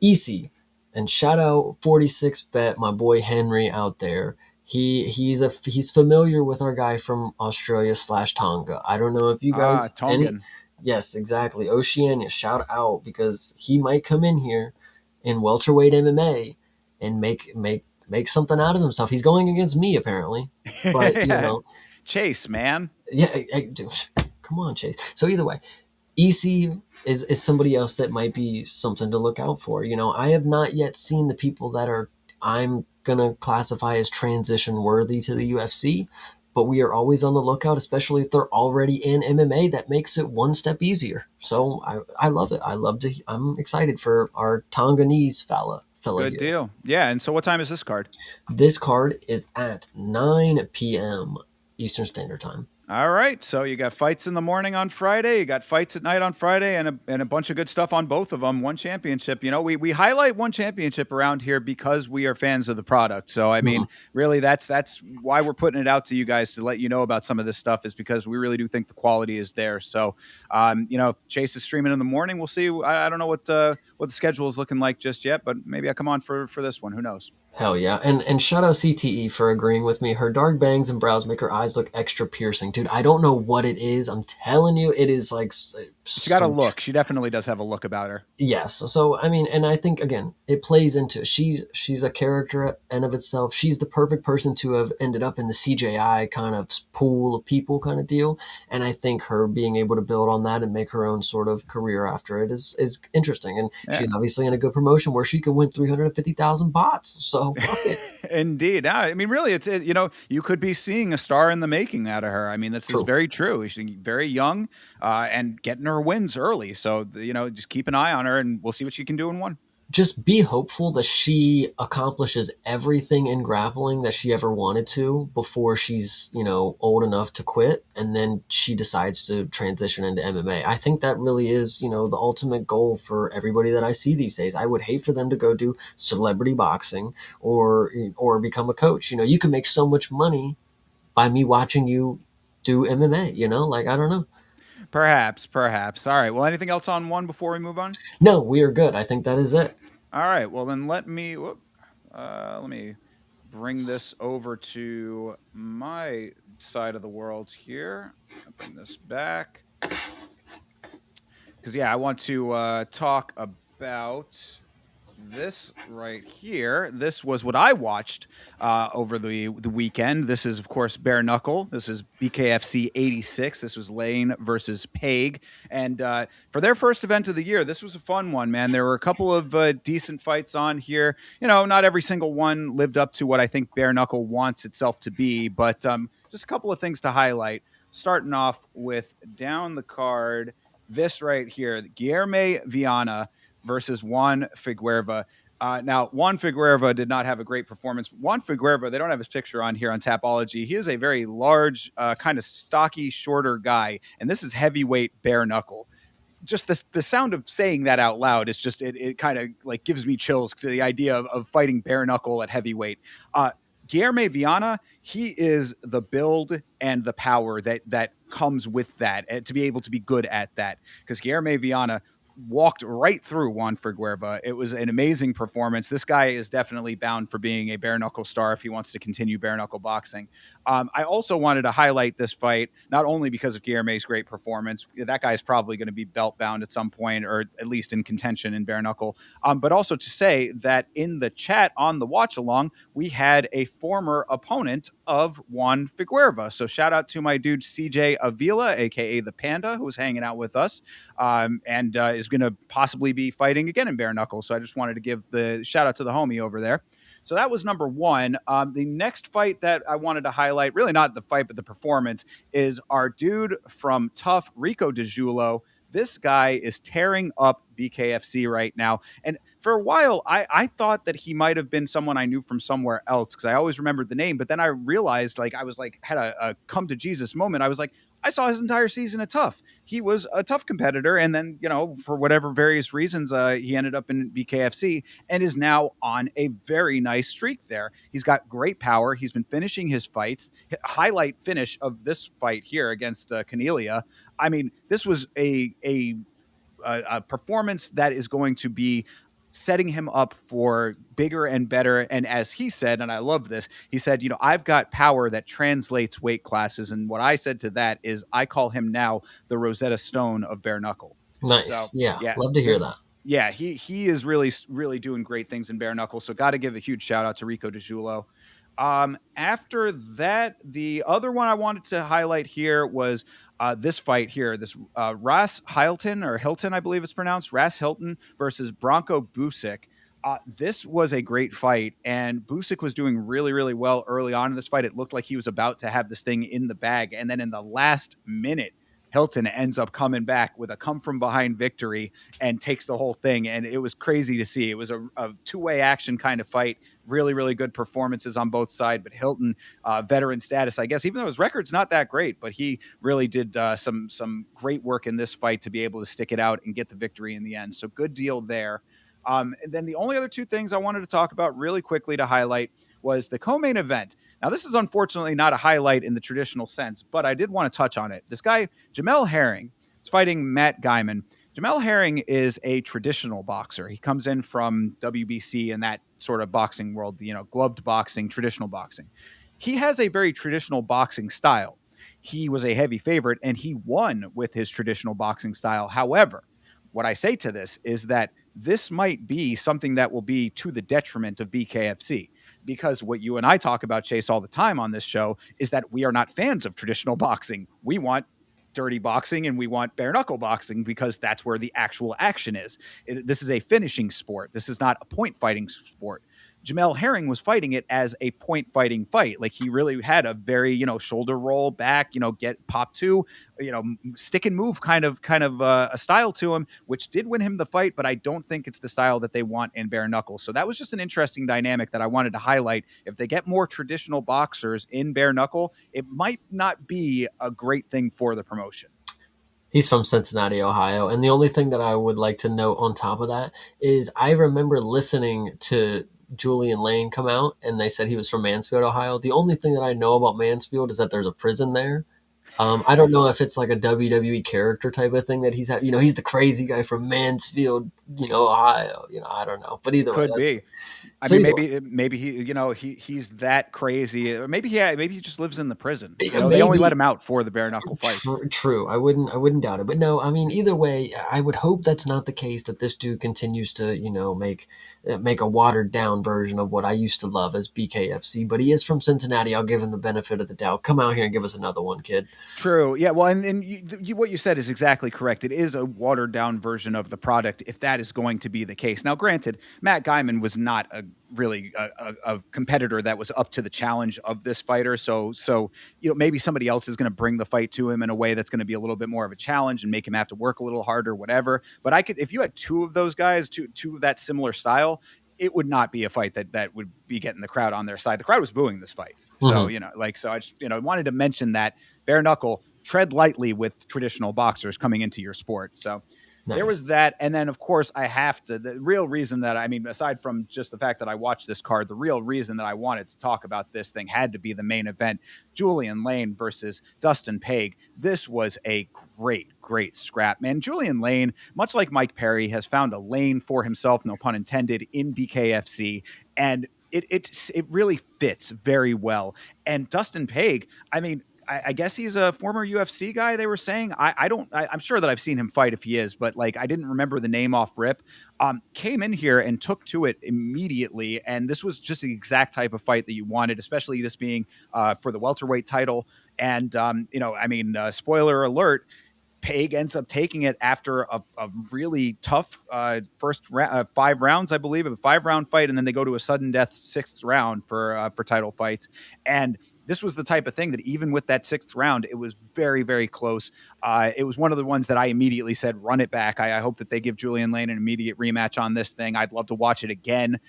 EC, and shout out 46 vet, my boy Henry out there. He's familiar with our guy from Australia / Tonga. I don't know if you guys
Tongan.
Yes, exactly. Oceania, shout out because he might come in here in welterweight MMA and make something out of himself. He's going against me apparently, but
Yeah. Chase, man.
yeah, come on, Chase. So either way, EC is somebody else that might be something to look out for. I have not yet seen the people that I'm gonna classify as transition worthy to the UFC, but we are always on the lookout, especially if they're already in MMA. That makes it one step easier. So I love it. I'm excited for our Tonganese fella
Good
here.
deal. Yeah. And so, what time is this card?
This card is at 9 p.m. Eastern Standard Time.
All right. So you got fights in the morning on Friday. You got fights at night on Friday, and a bunch of good stuff on both of them. One championship. We highlight one championship around here because we are fans of the product. So I mean, really, that's why we're putting it out to you guys to let you know about some of this stuff, is because we really do think the quality is there. So, if Chase is streaming in the morning, we'll see. I don't know what the schedule is looking like just yet, but maybe I come on for this one. Who knows?
Hell yeah. And shout out CTE for agreeing with me. Her dark bangs and brows make her eyes look extra piercing. Dude, I don't know what it is. I'm telling you, it is like...
She got a look. She definitely does have a look about her.
Yes. So, I mean, and I think, again, it plays into... She's a character in of itself. She's the perfect person to have ended up in the CJI kind of pool of people kind of deal. And I think her being able to build on that and make her own sort of career after it is interesting. And she's obviously in a good promotion where she can win 350,000 bots. So, fuck it.
Indeed. I mean, really, you could be seeing a star in the making out of her. I mean, this is very true. She's very young and getting her wins early. So, just keep an eye on her and we'll see what she can do in one.
Just be hopeful that she accomplishes everything in grappling that she ever wanted to before she's, old enough to quit. And then she decides to transition into MMA. I think that really is, the ultimate goal for everybody that I see these days. I would hate for them to go do celebrity boxing or become a coach. You can make so much money by me watching you do MMA, I don't know.
Perhaps. All right. Well, anything else on one before we move on?
No, we are good. I think that is it.
All right. Well, then let me bring this over to my side of the world here. I'll bring this back because I want to talk about this right here. This was what I watched over the weekend. This is, of course, Bare Knuckle. This is BKFC 86. This was Lane versus Paig. And for their first event of the year, this was a fun one, man. There were a couple of decent fights on here. Not every single one lived up to what I think Bare Knuckle wants itself to be, but just a couple of things to highlight. Starting off with down the card, this right here, Guilherme Viana versus Juan Figueroa. Now, Juan Figueroa did not have a great performance. Juan Figueroa, they don't have his picture on here on Tapology. He is a very large, kind of stocky, shorter guy, and this is heavyweight bare knuckle. Just the sound of saying that out loud is just, it kind of like gives me chills to the idea of fighting bare knuckle at heavyweight. Guilherme Viana, he is the build and the power that comes with that, to be able to be good at that. Because Guilherme Viana walked right through Juan Figueroa. It was an amazing performance. This guy is definitely bound for being a bare knuckle star if he wants to continue bare knuckle boxing. I also wanted to highlight this fight, not only because of Guilherme's great performance. That guy's probably going to be belt bound at some point, or at least in contention in bare knuckle. But also to say that in the chat on the watch along, we had a former opponent of Juan Figueroa. So shout out to my dude CJ Avila, aka the Panda, who was hanging out with us, and is is going to possibly be fighting again in bare knuckle. So I just wanted to give the shout out to the homie over there. So that was number one. The next fight that I wanted to highlight, really not the fight, but the performance, is our dude from Tough, Rico DeJulo. This guy is tearing up BKFC right now. And for a while, I thought that he might have been someone I knew from somewhere else because I always remembered the name. But then I realized, like, I was like, had a come to Jesus moment. I was like, I saw his entire season of Tough. He was a Tough competitor. And then, for whatever various reasons, he ended up in BKFC and is now on a very nice streak there. He's got great power. He's been finishing his fights. Highlight finish of this fight here against Cornelia. I mean, this was a performance that is going to be setting him up for bigger and better. And as he said, and I love this, he said, I've got power that translates weight classes. And what I said to that is I call him now the Rosetta Stone of bare knuckle.
Nice.
So,
yeah. Love to hear that.
Yeah, he is really, really doing great things in bare knuckle. So got to give a huge shout out to Rico DeJulo. After that, the other one I wanted to highlight here was this fight here, this Ras Hilton, I believe it's pronounced, Ras Hilton versus Bronco Busick. This was a great fight, and Busick was doing really, really well early on in this fight. It looked like he was about to have this thing in the bag, and then in the last minute, Hilton ends up coming back with a come-from-behind victory and takes the whole thing, and it was crazy to see. It was a two-way action kind of fight. Really, really good performances on both sides, but Hilton, veteran status, I guess, even though his record's not that great, but he really did some great work in this fight to be able to stick it out and get the victory in the end. So good deal there. And then the only other two things I wanted to talk about really quickly to highlight was the co-main event. Now, this is unfortunately not a highlight in the traditional sense, but I did want to touch on it. This guy, Jamel Herring, is fighting Matt Gaiman. Jamel Herring is a traditional boxer. He comes in from WBC and that sort of boxing world, gloved boxing, traditional boxing. He has a very traditional boxing style. He was a heavy favorite and he won with his traditional boxing style. However, what I say to this is that this might be something that will be to the detriment of BKFC. Because what you and I talk about, Chase, all the time on this show is that we are not fans of traditional boxing. We want dirty boxing and we want bare knuckle boxing because that's where the actual action is. This is a finishing sport. This is not a point fighting sport. Jamel Herring was fighting it as a point fighting fight. Like he really had a very, shoulder roll back, get pop two, stick and move kind of a style to him, which did win him the fight, but I don't think it's the style that they want in bare knuckle. So that was just an interesting dynamic that I wanted to highlight. If they get more traditional boxers in bare knuckle, it might not be a great thing for the promotion.
He's from Cincinnati, Ohio. And the only thing that I would like to note on top of that is I remember listening to Julian Lane come out and they said he was from Mansfield, Ohio. The only thing that I know about Mansfield is that there's a prison there. I don't know if it's like a WWE character type of thing that he's had. He's the crazy guy from Mansfield, Ohio. I don't know, but either way,
could be. I mean, maybe he he's that crazy. Or maybe he just lives in the prison. They only let him out for the bare knuckle fights.
True. I wouldn't doubt it. But no, I mean, either way, I would hope that's not the case. That this dude continues to make a watered down version of what I used to love as BKFC. But he is from Cincinnati. I'll give him the benefit of the doubt. Come out here and give us another one, kid.
True. Yeah. Well, and what you said is exactly correct. It is a watered down version of the product if that is going to be the case. Now, granted, Matt Gaiman was not really a competitor that was up to the challenge of this fighter. So maybe somebody else is going to bring the fight to him in a way that's going to be a little bit more of a challenge and make him have to work a little harder, whatever. But if you had two of those guys, two of that similar style, it would not be a fight that would be getting the crowd on their side. The crowd was booing this fight. Mm-hmm. So I just, wanted to mention that bare knuckle, tread lightly with traditional boxers coming into your sport. So nice. There was that. And then, of course, the real reason that, aside from just the fact that I watched this card, the real reason that I wanted to talk about this thing had to be the main event, Julian Lane versus Dustin Paige. This was a great scrap, man. Julian Lane, much like Mike Perry, has found a lane for himself, no pun intended, in BKFC. And it really fits very well. And Dustin Paige, I guess he's a former UFC guy, they were saying. I'm sure that I've seen him fight if he is, but I didn't remember the name off rip. Came in here and took to it immediately. And this was just the exact type of fight that you wanted, especially this being for the welterweight title. And, spoiler alert, Paige ends up taking it after a really tough first 5 rounds, I believe, a 5 round fight, and then they go to a sudden death sixth round for title fights. And this was the type of thing that even with that sixth round, it was very, very close. It was one of the ones that I immediately said, run it back. I hope that they give Julian Lane an immediate rematch on this thing. I'd love to watch it again.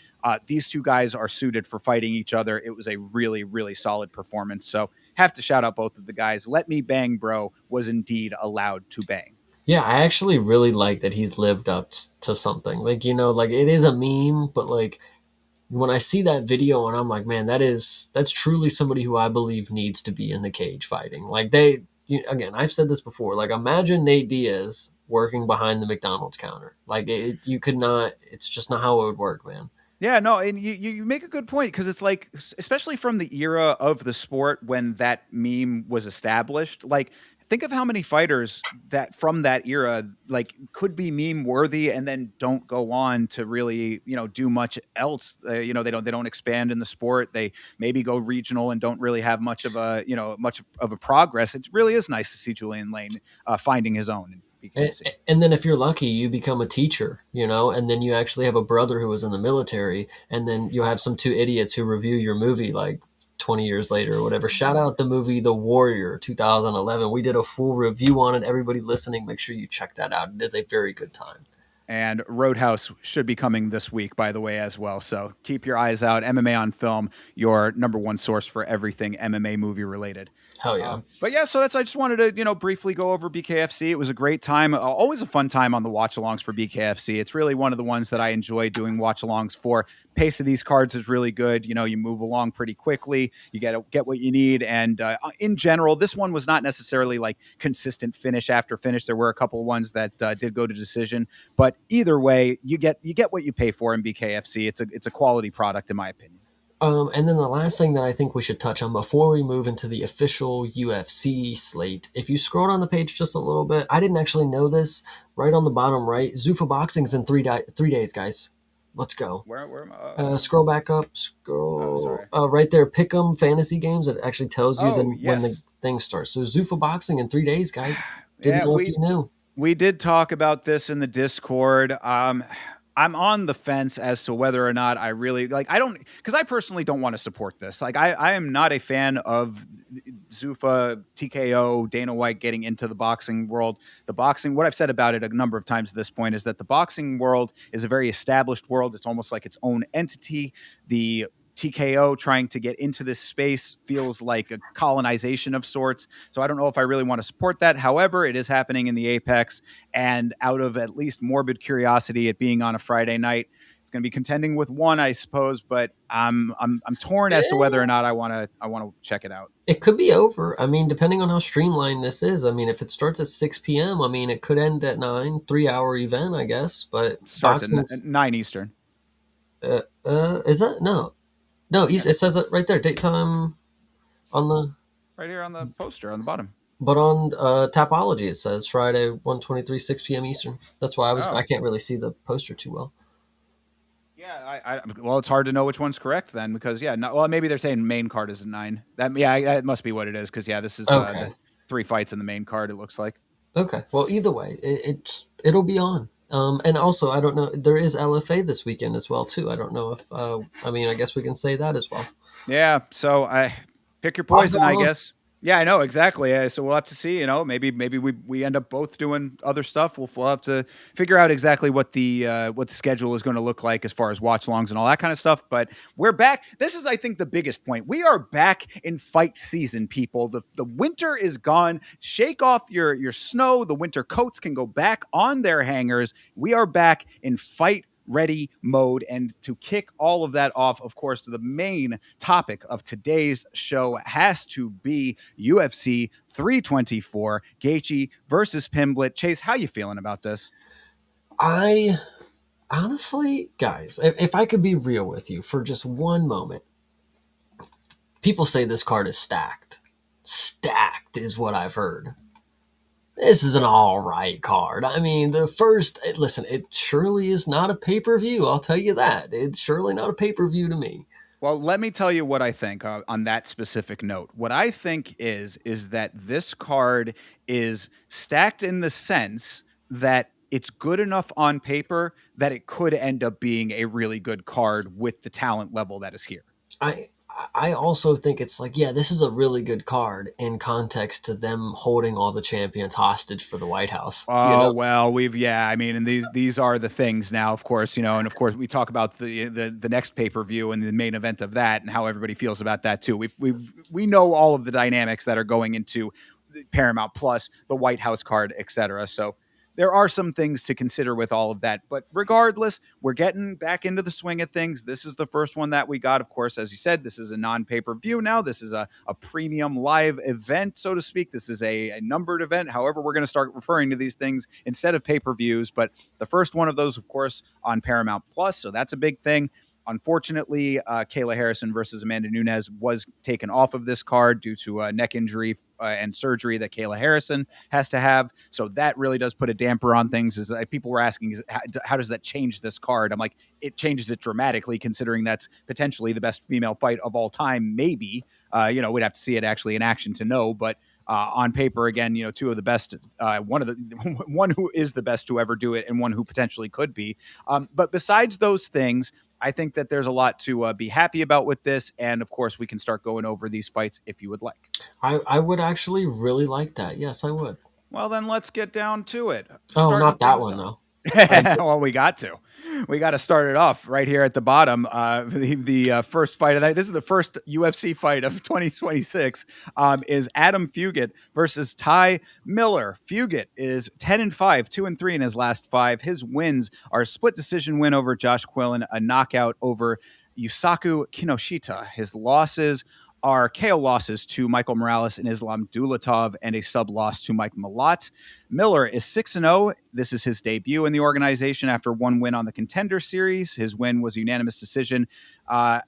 These two guys are suited for fighting each other. It was a really, really solid performance. So have to shout out both of the guys. Let Me Bang Bro was indeed allowed to bang.
Yeah, I actually really like that he's lived up to something. Like, like it is a meme, but like when I see that video and I'm like, man, that's truly somebody who I believe needs to be in the cage fighting. Like again, I've said this before, like imagine Nate Diaz working behind the McDonald's counter. Like you could not, it's just not how it would work, man.
Yeah, no, and you make a good point because it's like, especially from the era of the sport when that meme was established, like think of how many fighters that from that era like could be meme worthy and then don't go on to really do much else. They don't expand in the sport. They maybe go regional and don't really have much of a much of a progress. It really is nice to see Julian Lane finding his own in BKFC.
And then if you're lucky, you become a teacher, and then you actually have a brother who was in the military, and then you have some two idiots who review your movie like 20 years later or whatever. Shout out the movie The Warrior 2011. We did a full review on it. Everybody listening, make sure you check that out. It is a very good time.
And Roadhouse should be coming this week, by the way, as well. So keep your eyes out. MMA on Film, your number one source for everything MMA movie related.
Hell yeah.
But yeah, so I just wanted to, briefly go over BKFC. It was a great time. Always a fun time on the watch-alongs for BKFC. It's really one of the ones that I enjoy doing watch-alongs for. Pace of these cards is really good. You move along pretty quickly. You get what you need. And in general, this one was not necessarily like consistent finish after finish. There were a couple of ones that did go to decision. But either way, you get what you pay for in BKFC. It's a quality product, in my opinion.
And then the last thing that I think we should touch on before we move into the official UFC slate, if you scroll down the page just a little bit, I didn't actually know this. Right on the bottom right, Zuffa Boxing's in 3 days, guys. Let's go.
Where am I?
Scroll back up. Right there, Pick'em Fantasy Games. It actually tells you when the thing starts. So Zuffa Boxing in 3 days, guys. Didn't know if you knew.
We did talk about this in the Discord. I'm on the fence as to whether or not I really because I personally don't want to support this. Like, I am not a fan of Zuffa, TKO, Dana White getting into the boxing world. What I've said about it a number of times at this point is that the boxing world is a very established world. It's almost like its own entity. The TKO trying to get into this space feels like a colonization of sorts. So I don't know if I really want to support that. However, it is happening in the Apex, and out of at least morbid curiosity, it being on a Friday night, it's going to be contending with one, I suppose. But I'm torn as to whether or not I want to check it out.
It could be over. I mean, depending on how streamlined this is. I mean, if it starts at 6 p.m., I mean, it could end at 9, 3-hour event, I guess. But
starts at 9 Eastern.
Is that no? It says it right there. Date time on the
right here on the poster on the bottom.
But on Tapology, it says Friday, 1:23, 6 p.m. Eastern. That's why I can't really see the poster too well.
Yeah, well, it's hard to know which one's correct then because maybe they're saying main card is at 9. That must be what it is because this is
okay.
3 fights in the main card. It looks like.
Okay, well, either way, it'll be on. And also, I don't know, there is LFA this weekend as well, too. I don't know if, I guess we can say that as well.
Yeah, so I pick your poison, I guess. Yeah, I know, exactly. So we'll have to see, maybe we end up both doing other stuff. We'll have to figure out exactly what the schedule is going to look like as far as watch-alongs and all that kind of stuff. But we're back. This is, I think, the biggest point. We are back in fight season, people. The winter is gone. Shake off your snow. The winter coats can go back on their hangers. We are back in fight ready mode. And to kick all of that off, of course, the main topic of today's show has to be UFC 324, Gaethje versus Pimblett. Chase, how you feeling about this?
I honestly, guys, if I could be real with you for just one moment, people say this card is stacked. Stacked is what I've heard. This is an all right card. I mean, it surely is not a pay-per-view. I'll tell you that. It's surely not a pay-per-view to me.
Well, let me tell you what I think on that specific note. What I think is that this card is stacked in the sense that it's good enough on paper that it could end up being a really good card with the talent level that is here.
I I also think it's like, yeah, this is a really good card in context to them holding all the champions hostage for the White House. You
Oh
know,
well, yeah. I mean, and these are the things now, of course, and of course we talk about the next pay per view and the main event of that and how everybody feels about that too. We know all of the dynamics that are going into Paramount Plus, the White House card, etc. So there are some things to consider with all of that. But regardless, we're getting back into the swing of things. This is the first one that we got. Of course, as you said, this is a non-pay-per-view now. This is a premium live event, so to speak. This is a numbered event. However, we're going to start referring to these things instead of pay-per-views. But the first one of those, of course, on Paramount Plus. So that's a big thing. Unfortunately, Kayla Harrison versus Amanda Nunes was taken off of this card due to a neck injury and surgery that Kayla Harrison has to have. So that really does put a damper on things. People were asking, how does that change this card? I'm like, it changes it dramatically, considering that's potentially the best female fight of all time. Maybe, we'd have to see it actually in action to know, but on paper, again, two of the best, one who is the best to ever do it and one who potentially could be. But besides those things, I think that there's a lot to be happy about with this. And of course, we can start going over these fights if you would like.
I would actually really like that. Yes, I would.
Well, then let's get down to it.
Oh,
Starting
not that
things
one
off.
though. I,
Well, we got to. We got to start it off right here at the bottom. The first fight of that. This is the first UFC fight of 2026. Is Adam Fugit versus Ty Miller. Fugit is 10-5, 2-3 in his last five. His wins are a split decision win over Josh Quillen, a knockout over Yusaku Kinoshita. His losses are KO losses to Michael Morales and Islam Dulatov and a sub loss to Mike Malott. Miller is 6-0. This is his debut in the organization after one win on the Contender Series. His win was a unanimous decision.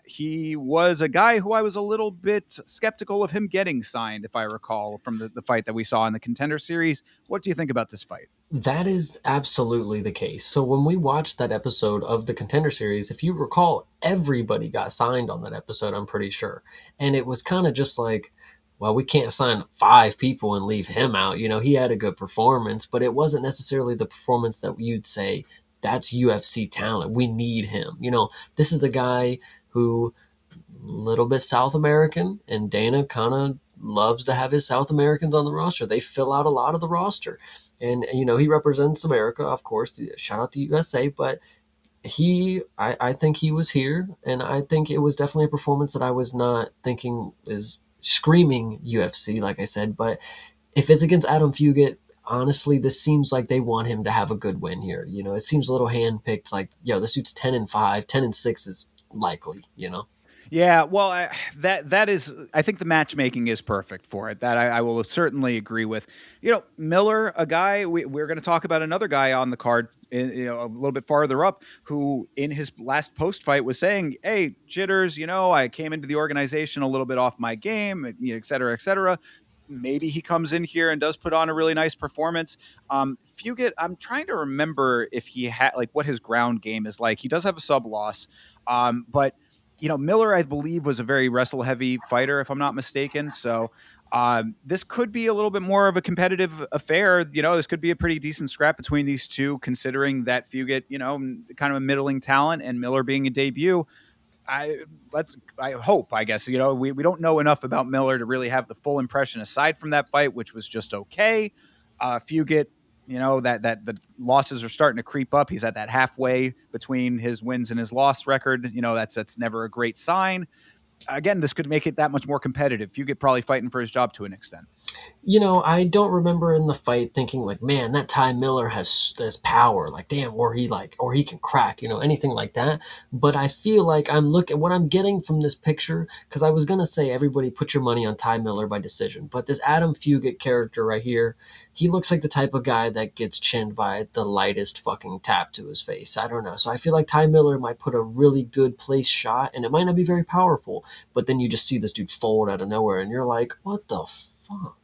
He was a guy who I was a little bit skeptical of him getting signed, if I recall, from the fight that we saw in the Contender Series. What do you think about this fight?
that is absolutely the case. So when we watched that episode of the Contender Series, if you recall, everybody got signed on that episode, I'm pretty sure. And it was kind of just like, well, we can't sign five people and leave him out. He had a good performance, but it wasn't necessarily the performance that you'd say that's UFC talent. We need him. This is a guy who little bit South American, and Dana kind of loves to have his South Americans on the roster. They fill out a lot of the roster. And, he represents America, of course. Shout out to USA, but I think he was here, and I think it was definitely a performance that I was not thinking is screaming UFC, like I said. But if it's against Adam Fugit, honestly, this seems like they want him to have a good win here. It seems a little handpicked. Like, this dude's 10-5, 10-6 is likely.
Yeah, well, that is. I think the matchmaking is perfect for it. That I will certainly agree with. Miller, a guy we're going to talk about another guy on the card, a little bit farther up, who in his last post fight was saying, "Hey, jitters, I came into the organization a little bit off my game, et cetera, et cetera." Maybe he comes in here and does put on a really nice performance. Fugit, I'm trying to remember if he had what his ground game is like. He does have a sub loss, but Miller, I believe, was a very wrestle heavy fighter, if I'm not mistaken. So this could be a little bit more of a competitive affair. This could be a pretty decent scrap between these two, considering that Fugit, kind of a middling talent, and Miller being a debut. I hope, I guess, we don't know enough about Miller to really have the full impression aside from that fight, which was just okay. Fugit, that the losses are starting to creep up. He's at that halfway between his wins and his loss record. That's never a great sign. Again, this could make it that much more competitive. Fugit probably fighting for his job to an extent.
I don't remember in the fight thinking like, man, that Ty Miller has power, like damn, or he can crack, anything like that. But I feel like I'm looking what I'm getting from this picture, because I was gonna say everybody put your money on Ty Miller by decision, but this Adam Fugit character right here, he looks like the type of guy that gets chinned by the lightest fucking tap to his face. I don't know. So I feel like Ty Miller might put a really good place shot, and it might not be very powerful, but then you just see this dude fold out of nowhere, and you're like, what the fuck?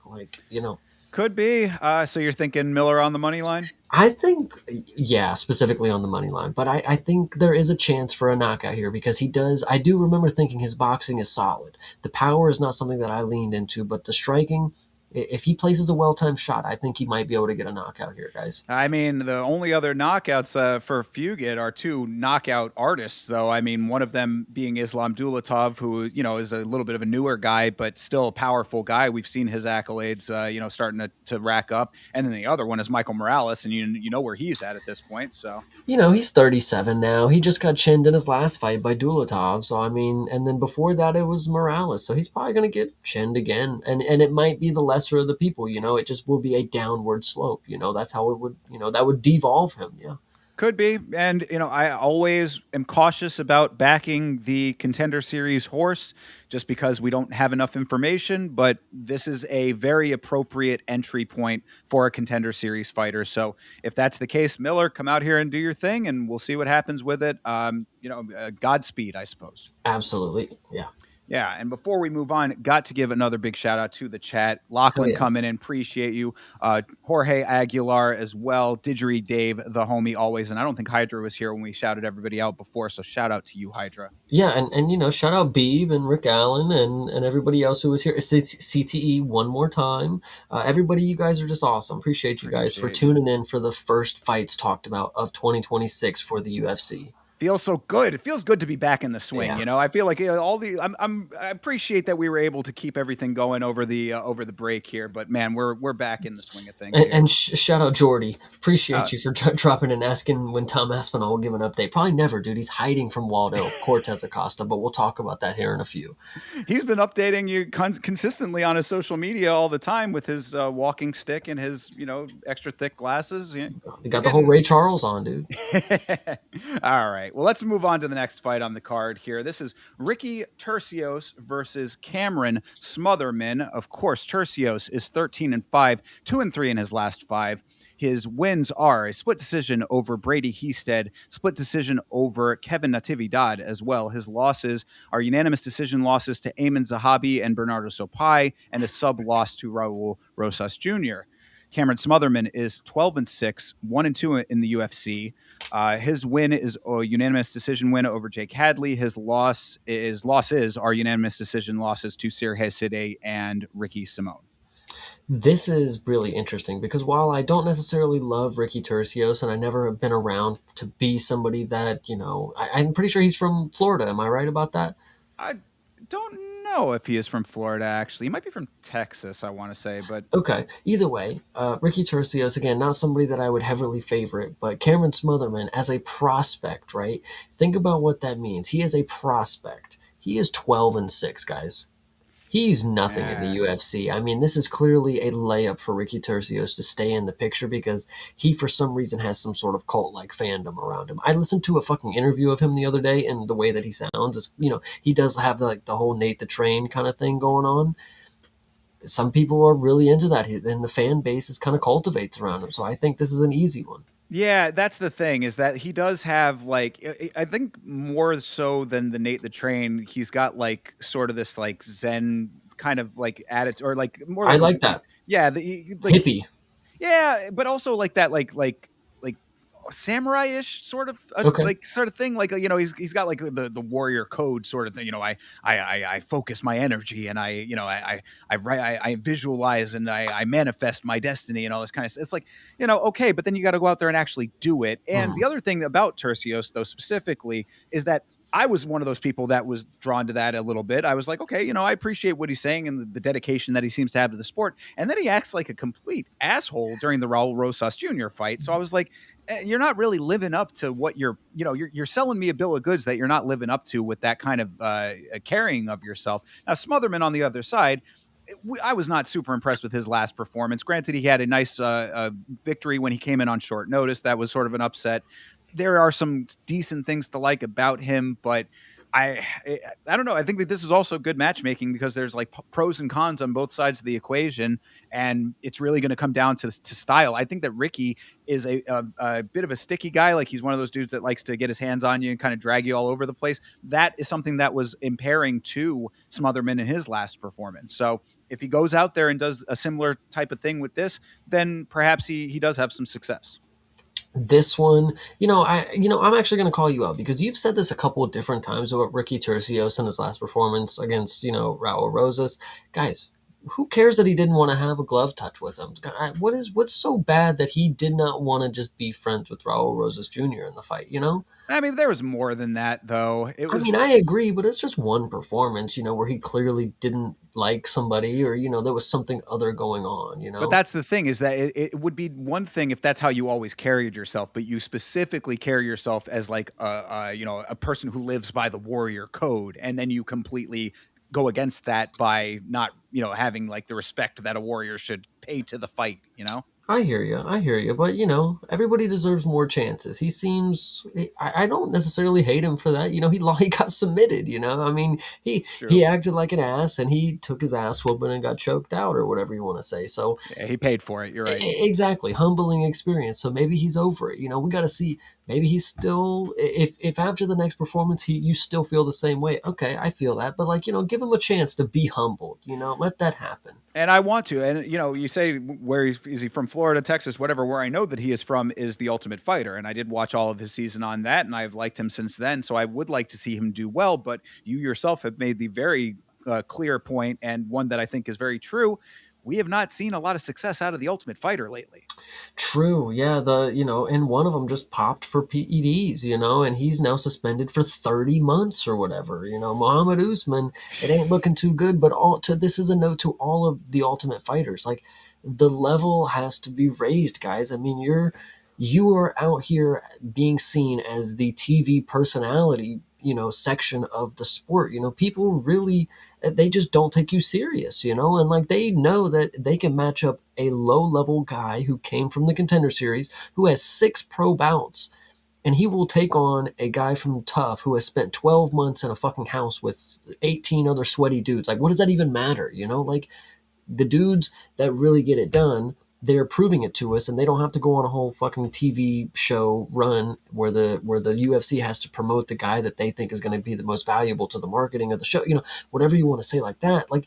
Could be. So you're thinking Miller on the money line?
I think, yeah, specifically on the money line, but I think there is a chance for a knockout here because he does. I do remember thinking his boxing is solid. The power is not something that I leaned into, but the striking, if he places a well timed shot, I think he might be able to get a knockout here, guys.
I mean, the only other knockouts for Fugit are two knockout artists, though. I mean, one of them being Islam Dulatov, who, is a little bit of a newer guy, but still a powerful guy. We've seen his accolades, starting to rack up. And then the other one is Michael Morales, and you know where he's at this point. So
He's 37 now. He just got chinned in his last fight by Dulatov. So, I mean, and then before that, it was Morales. So he's probably going to get chinned again. And it might be the lesser of the people, it just will be a downward slope. That's how it would, that would devolve him. Yeah.
could be. And, I always am cautious about backing the Contender Series horse just because we don't have enough information. But this is a very appropriate entry point for a Contender Series fighter. So if that's the case, Miller, come out here and do your thing, and we'll see what happens with it. Godspeed, I suppose.
Absolutely. Yeah.
Yeah, and before we move on, got to give another big shout out to the chat. Lachlan
yeah.
coming in, appreciate you. Jorge Aguilar as well. Didgery Dave, the homie, always. And I don't think Hydra was here when we shouted everybody out before, so shout out to you, Hydra.
Yeah, and shout out Beeb and Rick Allen and everybody else who was here. CTE one more time. Everybody, you guys are just awesome. Appreciate you guys for tuning in for the first fights talked about of 2026 for the UFC.
Feels so good. It feels good to be back in the swing.
Yeah.
I feel like I appreciate that we were able to keep everything going over the break here. But man, we're back in the swing of things.
And shout out Jordy. Appreciate you for dropping and asking when Tom Aspinall will give an update. Probably never, dude. He's hiding from Waldo Cortez Acosta, but we'll talk about that here in a few.
He's been updating you consistently on his social media all the time with his walking stick and his extra thick glasses.
They got the whole Ray Charles on, dude.
All right. Well, let's move on to the next fight on the card here. This is Ricky Turcios versus Cameron Smotherman. Of course, Turcios is 13-5, 2-3 in his last 5. His wins are a split decision over Brady Heasted, split decision over Kevin Natividad as well. His losses are unanimous decision losses to Eamon Zahabi and Bernardo Sopai, and a sub loss to Raul Rosas Jr. Cameron Smotherman is 12-6, 1-2 in the UFC. His win is a unanimous decision win over Jake Hadley. His losses are unanimous decision losses to Sergey Sidey and Ricky Simone.
This is really interesting because while I don't necessarily love Ricky Turcios and I never have been around to be somebody that, I'm pretty sure he's from Florida. Am I right about that?
I don't know if he is from Florida, actually. He might be from Texas, I want to say, but...
Okay. Either way, Ricky Turcios, again, not somebody that I would heavily favorite, but Cameron Smotherman as a prospect, right? Think about what that means. He is a prospect. He is 12-6, guys. He's nothing in the UFC. I mean, this is clearly a layup for Ricky Turcios to stay in the picture because he, for some reason, has some sort of cult-like fandom around him. I listened to a fucking interview of him the other day, and the way that he sounds is, he does have the whole Nate the Train kind of thing going on. Some people are really into that, and the fan base is kind of cultivates around him. So I think this is an easy one.
Yeah, that's the thing, is that he does have, I think more so than the Nate the Train, he's got sort of this Zen kind of attitude, or more.
I like that.
Yeah,
hippie.
Yeah, but also that samurai-ish sort of sort of thing. He's got the warrior code sort of thing. I focus my energy, and I visualize, and I manifest my destiny and all this kind of stuff. It's okay, but then you got to go out there and actually do it. And the other thing about Turcios, though, specifically, is that I was one of those people that was drawn to that a little bit. I was like, okay, I appreciate what he's saying and the dedication that he seems to have to the sport. And then he acts like a complete asshole during the Raul Rosas Jr. fight. So I was like, you're not really living up to what you're selling me a bill of goods that you're not living up to with that kind of carrying of yourself. Now, Smotherman on the other side, I was not super impressed with his last performance. Granted, he had a nice victory when he came in on short notice. That was sort of an upset. There are some decent things to like about him, but I don't know. I think that this is also good matchmaking because there's pros and cons on both sides of the equation, and it's really going to come down to style. I think that Ricky is a bit of a sticky guy. He's one of those dudes that likes to get his hands on you and kind of drag you all over the place. That is something that was impairing to Smotherman in his last performance. So if he goes out there and does a similar type of thing with this, then perhaps he does have some success.
This one, I'm actually going to call you out because you've said this a couple of different times about Ricky Turcios in his last performance against, Raul Rosas. Guys, who cares that he didn't want to have a glove touch with him? What's so bad that he did not want to just be friends with Raul Rosas Jr. in the fight,
I mean, there was more than that, though. It
I
was
mean, I agree, but it's just one performance, where he clearly didn't like somebody or, there was something other going on.
But that's the thing, is that it would be one thing if that's how you always carried yourself, but you specifically carry yourself as like a person who lives by the warrior code, and then you completely go against that by not having like the respect that a warrior should pay to the fight.
I hear you. I hear you. But, everybody deserves more chances. He seems, I don't necessarily hate him for that. He got submitted, I mean, he acted like an ass and he took his ass whooping and got choked out or whatever you want to say. So
yeah, he paid for it. You're right.
Exactly. Humbling experience. So maybe he's over it. We got to see, maybe he's still, if after the next performance, you still feel the same way. Okay. I feel that, but give him a chance to be humbled, let that happen.
And I want to. And, you say, where is he from? Florida, Texas, whatever. Where I know that he is from is The Ultimate Fighter. And I did watch all of his season on that, and I've liked him since then. So I would like to see him do well. But you yourself have made the very clear point, and one that I think is very true. We have not seen a lot of success out of The Ultimate Fighter lately.
True. Yeah. And one of them just popped for PEDs, and he's now suspended for 30 months or whatever. Muhammad Usman, it ain't looking too good, but this is a note to all of the Ultimate Fighters. Like, the level has to be raised, guys. I mean, you are out here being seen as the TV personality, section of the sport. People really, they just don't take you serious, and like they know that they can match up a low level guy who came from the Contender Series, who has 6 pro bouts, and he will take on a guy from Tough who has spent 12 months in a fucking house with 18 other sweaty dudes. Like, what does that even matter? Like, the dudes that really get it done, they're proving it to us, and they don't have to go on a whole fucking TV show run where the UFC has to promote the guy that they think is going to be the most valuable to the marketing of the show. Whatever you want to say like that. Like,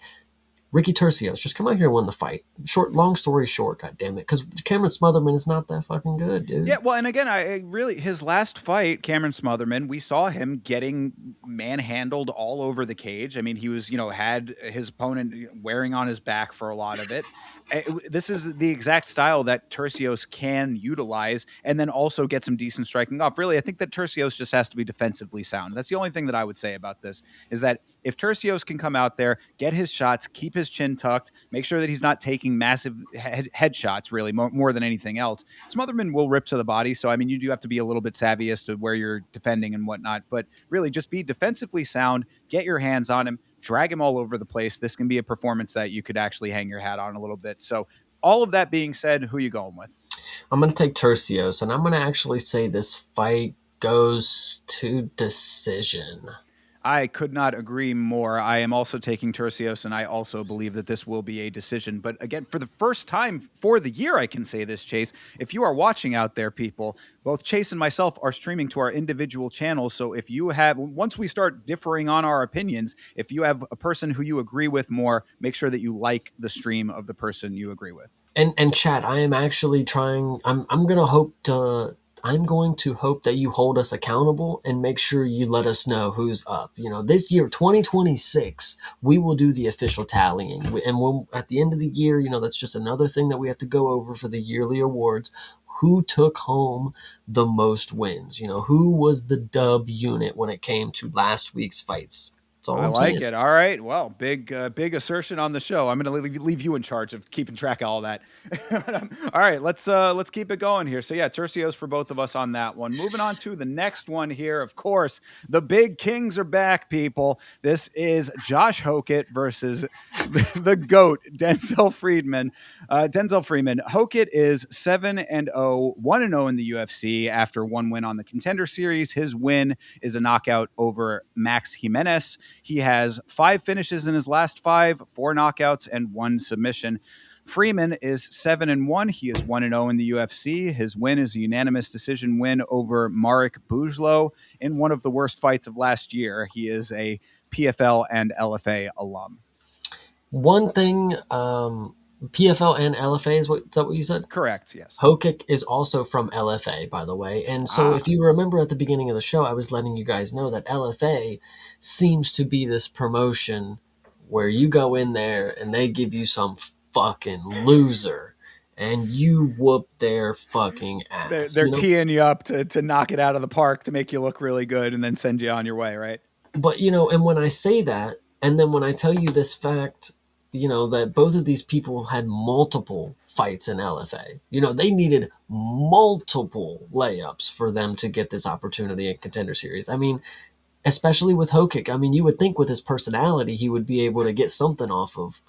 Ricky Turcios, just come out here and win the fight. Long story short, God damn it, because Cameron Smotherman is not that fucking good, dude.
Yeah, well, and again, his last fight, Cameron Smotherman, we saw him getting manhandled all over the cage. I mean, he was, had his opponent wearing on his back for a lot of it. This is the exact style that Turcios can utilize, and then also get some decent striking off. Really, I think that Turcios just has to be defensively sound. That's the only thing that I would say about this, is that if Turcios can come out there, get his shots, keep his chin tucked, make sure that he's not taking massive head shots, really, more than anything else, Smotherman will rip to the body. So, I mean, you do have to be a little bit savvy as to where you're defending and whatnot. But really, just be defensively sound, get your hands on him, drag him all over the place. This can be a performance that you could actually hang your hat on a little bit. So, all of that being said, who are you going with?
I'm going to take Turcios, and I'm going to actually say this fight goes to decision.
I could not agree more. I am also taking Turcios, and I also believe that this will be a decision. But again, for the first time for the year, I can say this, Chase. If you are watching out there, people, both Chase and myself are streaming to our individual channels. So if you have, once we start differing on our opinions, if you have a person who you agree with more, make sure that you like the stream of the person you agree with.
And chat, I am actually trying, I'm going to hope that you hold us accountable and make sure you let us know who's up. This year, 2026, we will do the official tallying. And we'll, at the end of the year, that's just another thing that we have to go over for the yearly awards. Who took home the most wins? Who was the dub unit when it came to last week's fights?
I like it. All right. Well, big assertion on the show. I'm going to leave you in charge of keeping track of all that. All right, let's keep it going here. So yeah, Turcios for both of us on that one. Moving on to the next one here. Of course, the big kings are back, people. This is Josh Hokett versus the GOAT, Denzel Freedman. Hokett is 7-0, 1-0 in the UFC after one win on the Contender Series. His win is a knockout over Max Jimenez. He has 5 finishes in his last 5, 4 knockouts, and 1 submission. Freeman is 7-1. He is 1-0 in the UFC. His win is a unanimous decision win over Marek Bujlo in one of the worst fights of last year. He is a PFL and LFA alum.
One thing, PFL and LFA is that what you said?
Correct. Yes.
Hokick is also from LFA, by the way. And so,
Ah,
if you remember at the beginning of the show, I was letting you guys know that LFA seems to be this promotion where you go in there and they give you some fucking loser and you whoop their fucking
they're
ass,
they're teeing you up to knock it out of the park to make you look really good and then send you on your way, right?
But, and when I say that, and then when I tell you this fact, that both of these people had multiple fights in LFA, they needed multiple layups for them to get this opportunity in Contender Series. I mean, especially with Hokick, I mean, you would think with his personality, he would be able to get something off of,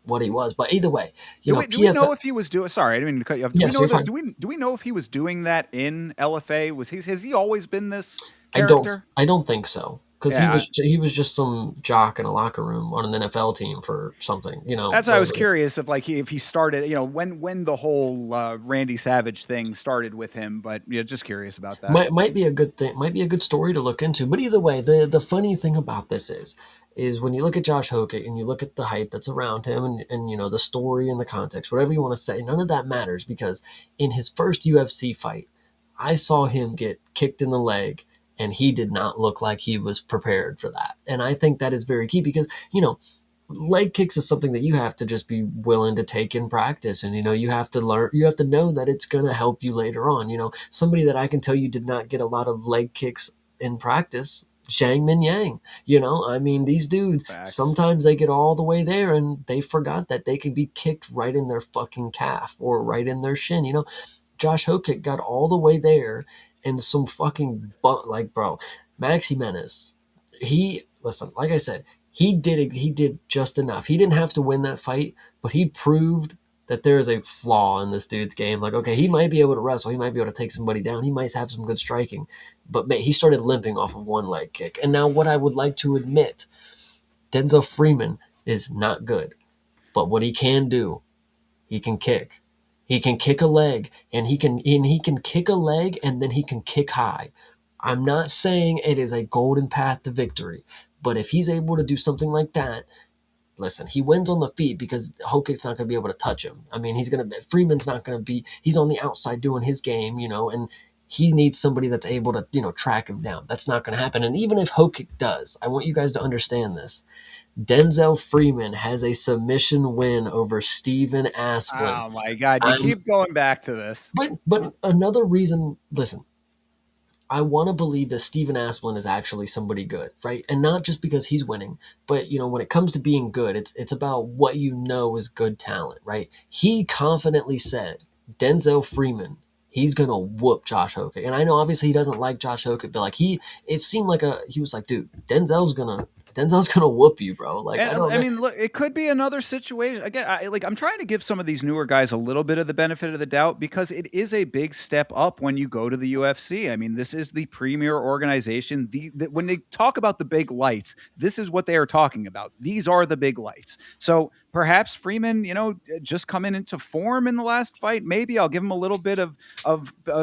what he was. But either way,
Do we know if he was doing? Sorry, I didn't mean to cut you off. Do we
yes,
know
you're
that?
fine.
Do we know if he was doing that in LFA? Has he always been this
I don't
character?
I don't think so because he
Yeah,
was he was just some jock in a locker room on an NFL team for something,
that's why I was
whatever.
curious if if he started, when the whole Randy Savage thing started with him. But yeah, just curious about that.
Might be a good thing, might be a good story to look into. But either way, the funny thing about this is when you look at Josh Hokick and you look at the hype that's around him and the story and the context, whatever you want to say, none of that matters because in his first UFC fight, I saw him get kicked in the leg and he did not look like he was prepared for that. And I think that is very key because, leg kicks is something that you have to just be willing to take in practice, and you have to learn, you have to know that it's going to help you later on. Somebody that I can tell you did not get a lot of leg kicks in practice, Zhang Min Yang. I mean, these dudes
Facts.
sometimes they get all the way there and they forgot that they can be kicked right in their fucking calf or right in their shin. Josh Hokick got all the way there and some fucking like, bro, Maxi Menace, he listen, like I said, he did just enough. He didn't have to win that fight, but he proved that there is a flaw in this dude's game. Like, okay, he might be able to wrestle, he might be able to take somebody down, he might have some good striking, but man, he started limping off of one leg kick. And now what I would like to admit, Denzel Freeman is not good, but what he can do, he can kick. He can kick a leg, and he can kick a leg, and then he can kick high. I'm not saying it is a golden path to victory, but if he's able to do something like that, listen, he wins on the feet because Hokick's not going to be able to touch him. I mean, Freeman's not going to be, he's on the outside doing his game, and he needs somebody that's able to, track him down. That's not going to happen. And even if Hokick does, I want you guys to understand this. Denzel Freeman has a submission win over Steven Asplin.
Oh my God, you
I'm
keep going back to this.
but another reason, listen, I want to believe that Steven Asplin is actually somebody good, right? And not just because he's winning, but when it comes to being good, it's about what is good talent, right? He confidently said, Denzel Freeman, he's gonna whoop Josh Hokick. And I know obviously he doesn't like Josh Hokick, but like it seemed like he was like, dude, Denzel's gonna whoop you, bro. Like I
And
don't
I
know.
mean, look, it could be another situation. Again, I'm trying to give some of these newer guys a little bit of the benefit of the doubt because it is a big step up when you go to the UFC. I mean, this is the premier organization. When they talk about the big lights, this is what they are talking about. These are the big lights. So perhaps Freeman, just coming into form in the last fight. Maybe I'll give him a little bit of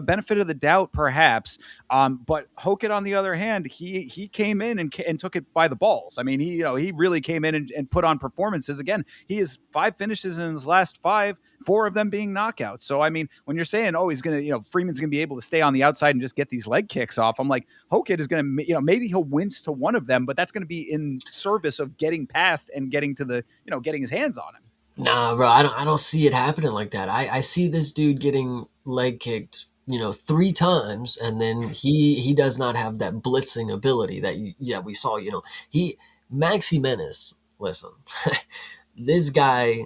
benefit of the doubt, perhaps. But Hokitt, on the other hand, he came in and took it by the balls. I mean, he really came in and put on performances. Again, he has 5 finishes in his last 5, 4 of them being knockouts. So I mean, when you're saying, oh, he's gonna, Freeman's gonna be able to stay on the outside and just get these leg kicks off, I'm like, Hokitt is gonna, maybe he'll wince to one of them, but that's gonna be in service of getting past and getting to the, getting his hands on him.
Nah, bro, I don't see it happening like that. I see this dude getting leg kicked, 3 times, and then he does not have that blitzing ability that we saw. He Maxi Menace. Listen, this guy.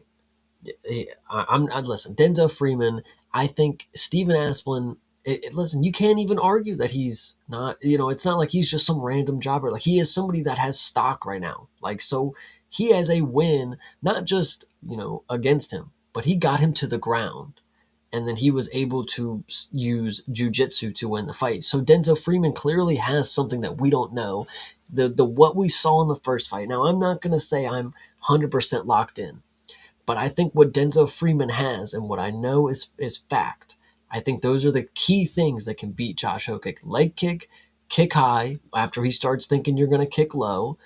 I listen. Denzel Freeman. I think Steven Asplin. Listen, you can't even argue that he's not. It's not like he's just some random jobber. Like he is somebody that has stock right now. Like so, he has a win, not just against him, but he got him to the ground, and then he was able to use jujitsu to win the fight. So Denzel Freeman clearly has something that we don't know. The what we saw in the first fight. Now I'm not gonna say I'm 100% locked in, but I think what Denzel Freeman has and what I know is fact. I think those are the key things that can beat Josh Hokick. Leg kick, kick high after he starts thinking you're going to kick low,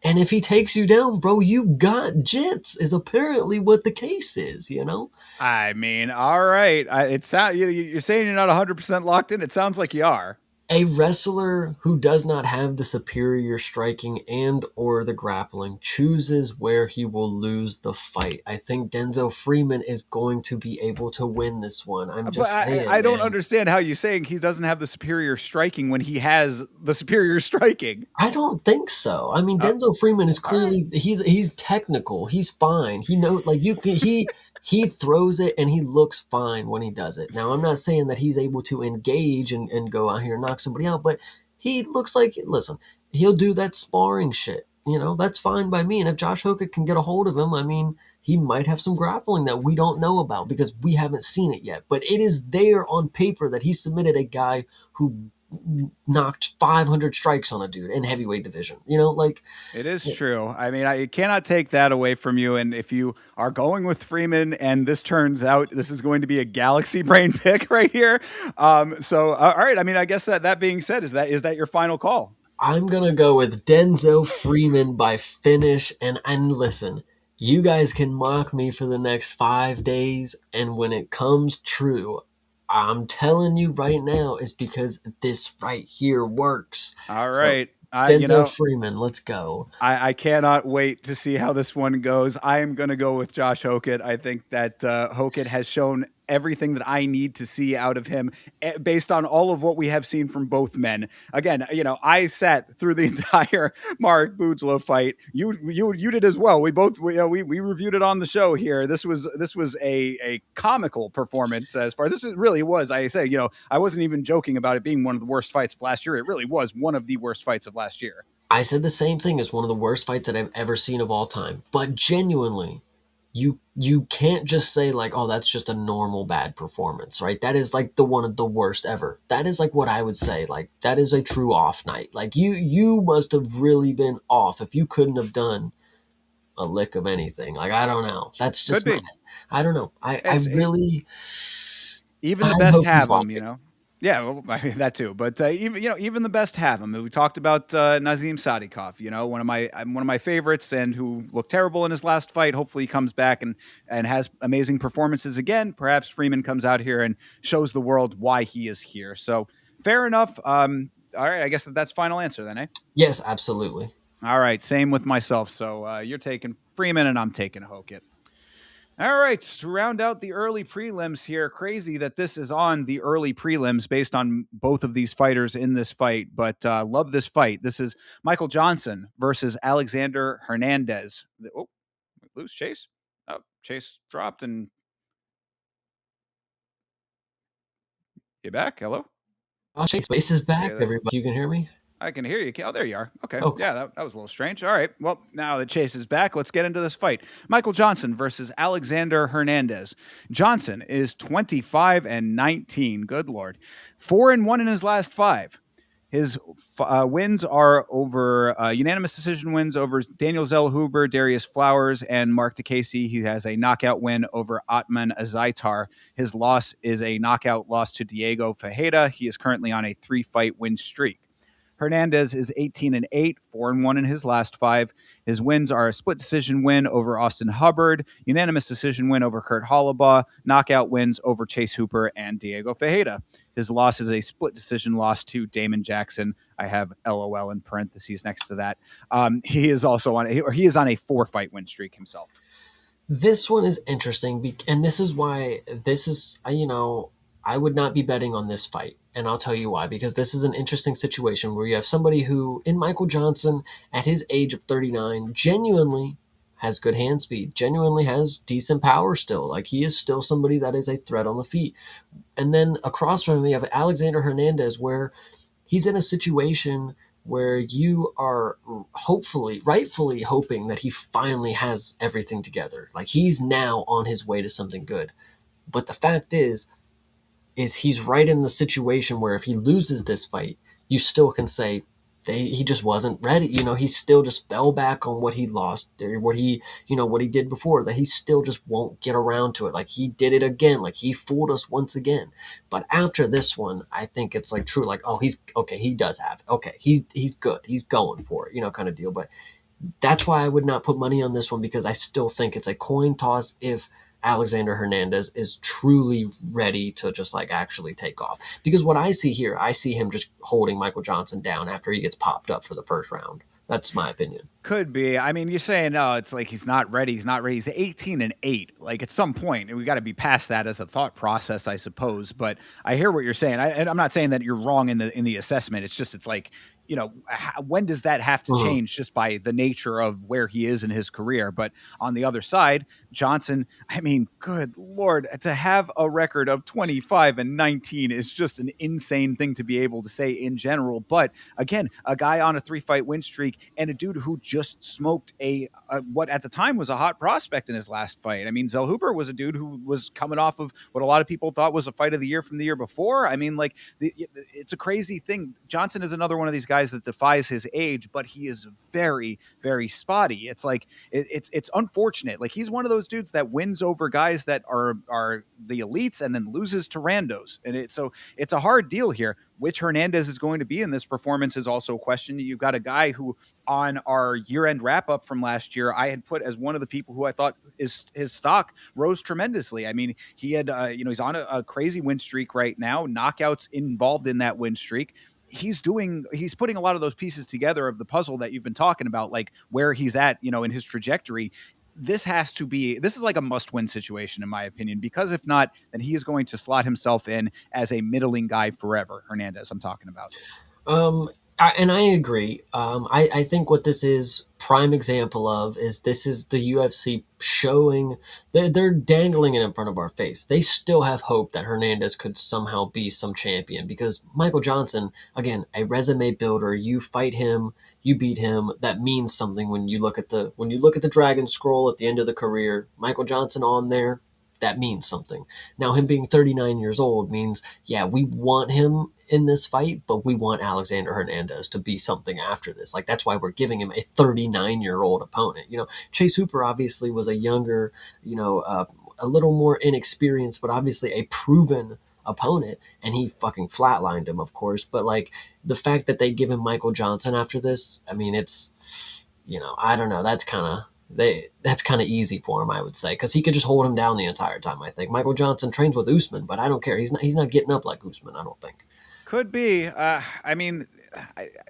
And if he takes you down, bro, you got jits, is apparently what the case is, you know?
I mean, all right. It sound you're saying you're not 100% locked in. It sounds like you are.
A wrestler who does not have the superior striking and or the grappling chooses where he will lose the fight. I think Denzel Freeman is going to be able to win this one. I'm
But
just saying,
I don't
man.
understand how you're saying he doesn't have the superior striking when he has the superior striking.
I don't think so. I mean,
Uh,
Denzel Freeman is
all right.
clearly he's technical. He's fine. He knows like you can he throws it and he looks fine when he does it. Now, I'm not saying that he's able to engage and go out here and knock somebody out, but he looks like listen, he'll do that sparring shit. You know, that's fine by me. And if Josh Hoka can get a hold of him, I mean, he might have some grappling that we don't know about because we haven't seen it yet. But it is there on paper that he submitted a guy who knocked 500 strikes on a dude in heavyweight division. You know, like
It is true. I mean, I cannot take that away from you. And if you are going with Freeman, and this turns out this is going to be a galaxy brain pick right here. So, all right. I mean, I guess that being said, is that your final call?
I'm gonna go with Denzel Freeman by finish. And listen, you guys can mock me for the next 5 days, and when it comes true, I'm telling you right now, it's because this right here works.
All
So
right.
Denzel Freeman, let's go.
I cannot wait to see how this one goes. I am going to go with Josh Hokett. I think that Hokett has shown everything that I need to see out of him based on all of what we have seen from both men. Again, I sat through the entire Mark Boudreaux fight. You did as well. We both we reviewed it on the show here. This was a comical performance as far this really was. I say, I wasn't even joking about it being one of the worst fights of last year. It really was one of the worst fights of last year.
I said the same thing as one of the worst fights that I've ever seen of all time. But genuinely, you can't just say like, oh, that's just a normal bad performance, right? That is like the one of the worst ever. That is like what I would say. Like that is a true off night. Like you must have really been off if you couldn't have done a lick of anything. Like I don't know. That's
Could
just my
be.
I don't know. I
It's
really
even the
I
best
hope he's
have them,
watching.
Yeah, well, I mean, that too. But even the best have them. We talked about Nazim Sadikov. One of my favorites, and who looked terrible in his last fight. Hopefully, he comes back and has amazing performances again. Perhaps Freeman comes out here and shows the world why he is here. So fair enough. All right, I guess that's final answer then, eh?
Yes, absolutely.
All right, same with myself. So you're taking Freeman, and I'm taking Hokett. All right, to round out the early prelims here, crazy that this is on the early prelims based on both of these fighters in this fight, but love this fight. This is Michael Johnson versus Alexander Hernandez. Oh, lose Chase. Oh, Chase dropped, and you back? Hello.
Oh, Chase Space is back,
Okay,
everybody. You can hear me?
I can hear you. Oh, there you are. Okay.
Okay.
Yeah, that was a little strange. All right. Well, now that Chase is back, let's get into this fight. Michael Johnson versus Alexander Hernandez. Johnson is 25-19. Good Lord. 4-1 in his last five. His wins are over unanimous decision wins over Daniel Zellhuber, Darius Flowers, and Mark DeCasey. He has a knockout win over Atman Azaitar. His loss is a knockout loss to Diego Fajeda. He is currently on a 3-fight win streak. Hernandez is 18-8, 4-1 in his last five. His wins are a split decision win over Austin Hubbard, unanimous decision win over Kurt Hollabaugh, knockout wins over Chase Hooper and Diego Fajeda. His loss is a split decision loss to Damon Jackson. I have LOL in parentheses next to that. He is also on a 4-fight win streak himself.
This one is interesting, and this is why I would not be betting on this fight. And I'll tell you why, because this is an interesting situation where you have somebody who, in Michael Johnson, at his age of 39, genuinely has good hand speed, genuinely has decent power still. Like, he is still somebody that is a threat on the feet. And then across from him, you have Alexander Hernandez, where he's in a situation where you are hopefully, rightfully hoping that he finally has everything together. Like, he's now on his way to something good. But the fact is he's right in the situation where if he loses this fight, you still can say he just wasn't ready. He still just fell back on what he lost or what he did before, that he still just won't get around to it. Like, he did it again. Like, he fooled us once again. But after this one, I think it's like true. Like, oh, he's okay. He does have it. Okay. He's good. He's going for it, kind of deal. But That's why I would not put money on this one, because I still think it's a coin toss if Alexander Hernandez is truly ready to just like actually take off. Because what I see here, I see him just holding Michael Johnson down after he gets popped up for the first round. That's my opinion.
Could be. I mean, you're saying, oh, it's like he's not ready. He's not ready. He's 18-8. Like at some point, we got to be past that as a thought process, I suppose. But I hear what you're saying. And I'm not saying that you're wrong in the assessment. It's just, it's like, when does that have to
Mhm.
change just by the nature of where he is in his career? But on the other side, Johnson, I mean, good Lord, to have a record of 25-19 is just an insane thing to be able to say in general. But again, a guy on a 3-fight win streak and a dude who just smoked what at the time was a hot prospect in his last fight. I mean, Zell Hooper was a dude who was coming off of what a lot of people thought was a fight of the year from the year before. I mean, like it's a crazy thing. Johnson is another one of these guys that defies his age, but he is very, very spotty. It's like it's unfortunate. Like he's one of those dudes that wins over guys that are the elites and then loses to randos, and it's a hard deal here. Which Hernandez is going to be in this performance is also a question. You've got a guy who, on our year-end wrap-up from last year, I had put as one of the people who I thought his stock rose tremendously. I mean, he had, he's on a crazy win streak right now, knockouts involved in that win streak. He's putting a lot of those pieces together of the puzzle that you've been talking about, like where he's at, in his trajectory. This is like a must-win situation in my opinion, because if not, then he is going to slot himself in as a middling guy forever. Hernandez, I'm talking about.
Um, and I agree. I think what this is prime example of is this is the UFC showing they're dangling it in front of our face. They still have hope that Hernandez could somehow be some champion, because Michael Johnson, again, a resume builder. You fight him, you beat him. That means something when you look at the Dragon Scroll at the end of the career. Michael Johnson on there. That means something. Now, him being 39 years old means, yeah, we want him in this fight, but we want Alexander Hernandez to be something after this. Like, that's why we're giving him a 39-year-old opponent. Chase Hooper obviously was a younger, a little more inexperienced, but obviously a proven opponent, and he fucking flatlined him, of course. But like the fact that they give him Michael Johnson after this, I mean, it's, I don't know. That's kind of easy for him, I would say, because he could just hold him down the entire time. I think Michael Johnson trains with Usman, but I don't care. He's not getting up like Usman. I don't think.
Could be. I mean,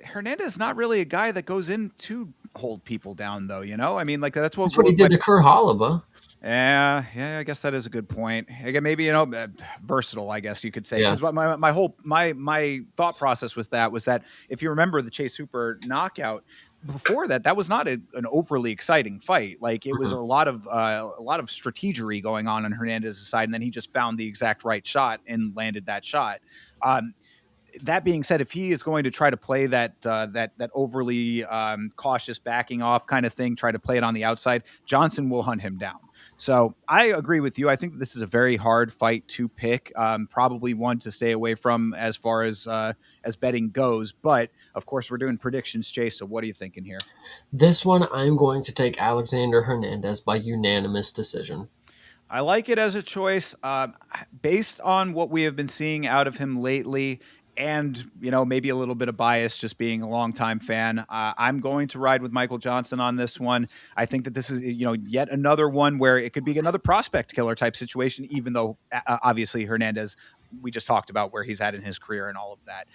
Hernandez is not really a guy that goes in to hold people down, though. I mean, like that's
That's what he did to Kerr Holloway.
Yeah, I guess that is a good point. Again, maybe versatile, I guess you could say.
Yeah.
Because my whole my thought process with that was that if you remember the Chase Hooper knockout before that was not an overly exciting fight. Like it was
Mhm.
a lot of strategery going on Hernandez's side, and then he just found the exact right shot and landed that shot. Um, that being said, if he is going to try to play that overly cautious backing off kind of thing, try to play it on the outside, Johnson will hunt him down. So I agree with you. I think this is a very hard fight to pick, probably one to stay away from as far as betting goes. But of course, we're doing predictions, Chase. So what are you thinking here?
This one, I'm going to take Alexander Hernandez by unanimous decision.
I like it as a choice based on what we have been seeing out of him lately. And, maybe a little bit of bias just being a longtime fan. I'm going to ride with Michael Johnson on this one. I think that this is, yet another one where it could be another prospect killer type situation, even though obviously Hernandez, we just talked about where he's at in his career and all of that.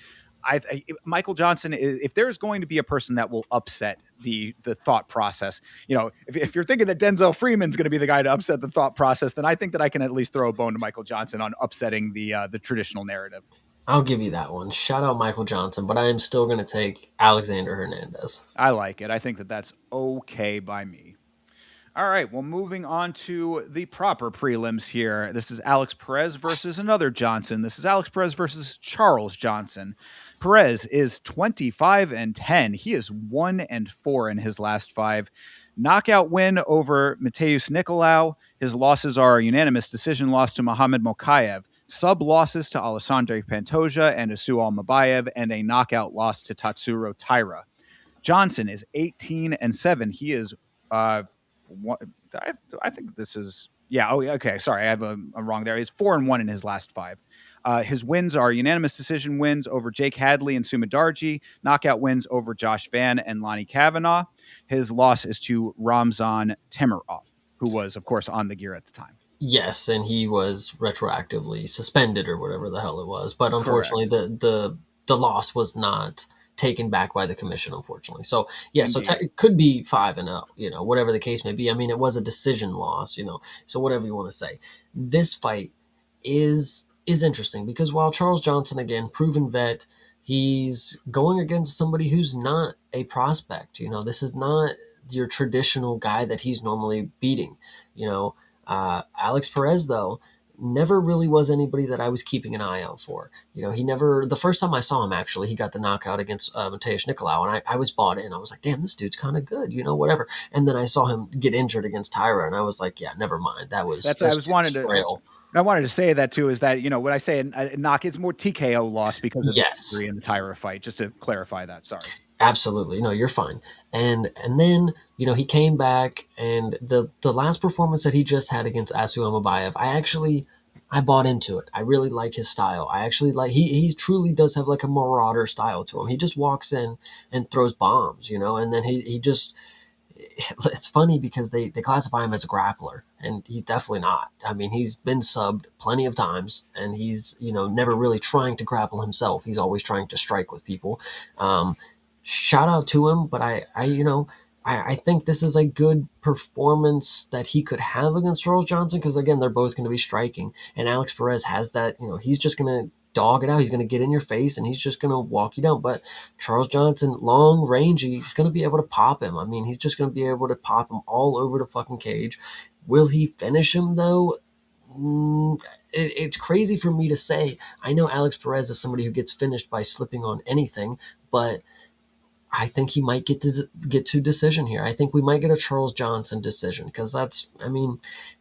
Michael Johnson, if there's going to be a person that will upset the thought process, if you're thinking that Denzel Freeman's going to be the guy to upset the thought process, then I think that I can at least throw a bone to Michael Johnson on upsetting the traditional narrative.
I'll give you that one. Shout out Michael Johnson, but I am still going to take Alexander Hernandez.
I like it. I think that that's okay by me. All right. Well, moving on to the proper prelims here. This is Alex Perez versus another Johnson. This is Alex Perez versus Charles Johnson. Perez is 25-10. He is 1-4 in his last 5. Knockout win over Mateus Nicolau. His losses are a unanimous decision loss to Muhammad Mokaev, sub losses to Alessandro Pantoja and Asu Almabayev, and a knockout loss to Tatsuro Taira. Johnson is 18-7. He is I think this is, yeah. Oh, okay. Sorry, I have a wrong there. He's 4-1 in his last 5. His wins are unanimous decision wins over Jake Hadley and Sumidarji, knockout wins over Josh Van and Lonnie Kavanaugh. His loss is to Ramzan Temirov, who was, of course, on the gear at the time.
Yes, and he was retroactively suspended or whatever the hell it was. But unfortunately,
Correct.
the loss was not taken back by the commission, unfortunately. So yeah, so
Indeed.
it could be 5-0, whatever the case may be. I mean, it was a decision loss, so whatever you want to say. This fight is interesting because while Charles Johnson, again, proven vet, he's going against somebody who's not a prospect. This is not your traditional guy that he's normally beating. You know, Alex Perez, though, never really was anybody that I was keeping an eye out for. He never, the first time I saw him, actually, he got the knockout against Mateusz Nicolau, and I was bought in. I was like, damn, this dude's kind of good, whatever. And then I saw him get injured against Tyra, and I was like, yeah, never mind.
That's I
This
was
dude was
wanted to.
frail.
I wanted to say that too. Is that when I say a knock, it's more TKO loss because of the
Yes.
injury in the Tyra fight. Just to clarify that. Sorry.
Absolutely. No, you're fine. And then, he came back, and the last performance that he just had against Asu Amabayev, I bought into it. I really like his style. I actually like he truly does have like a marauder style to him. He just walks in and throws bombs, and then he just it's funny because they classify him as a grappler, and he's definitely not. I mean, he's been subbed plenty of times, and he's never really trying to grapple himself. He's always trying to strike with people. Shout out to him, but I think this is a good performance that he could have against Charles Johnson because, again, they're both going to be striking. And Alex Perez has that, he's just going to dog it out. He's going to get in your face and he's just going to walk you down. But Charles Johnson, long range, he's going to be able to pop him. I mean, he's just going to be able to pop him all over the fucking cage. Will he finish him, though? It's crazy for me to say. I know Alex Perez is somebody who gets finished by slipping on anything, but I think he might get to decision here. I think we might get a Charles Johnson decision because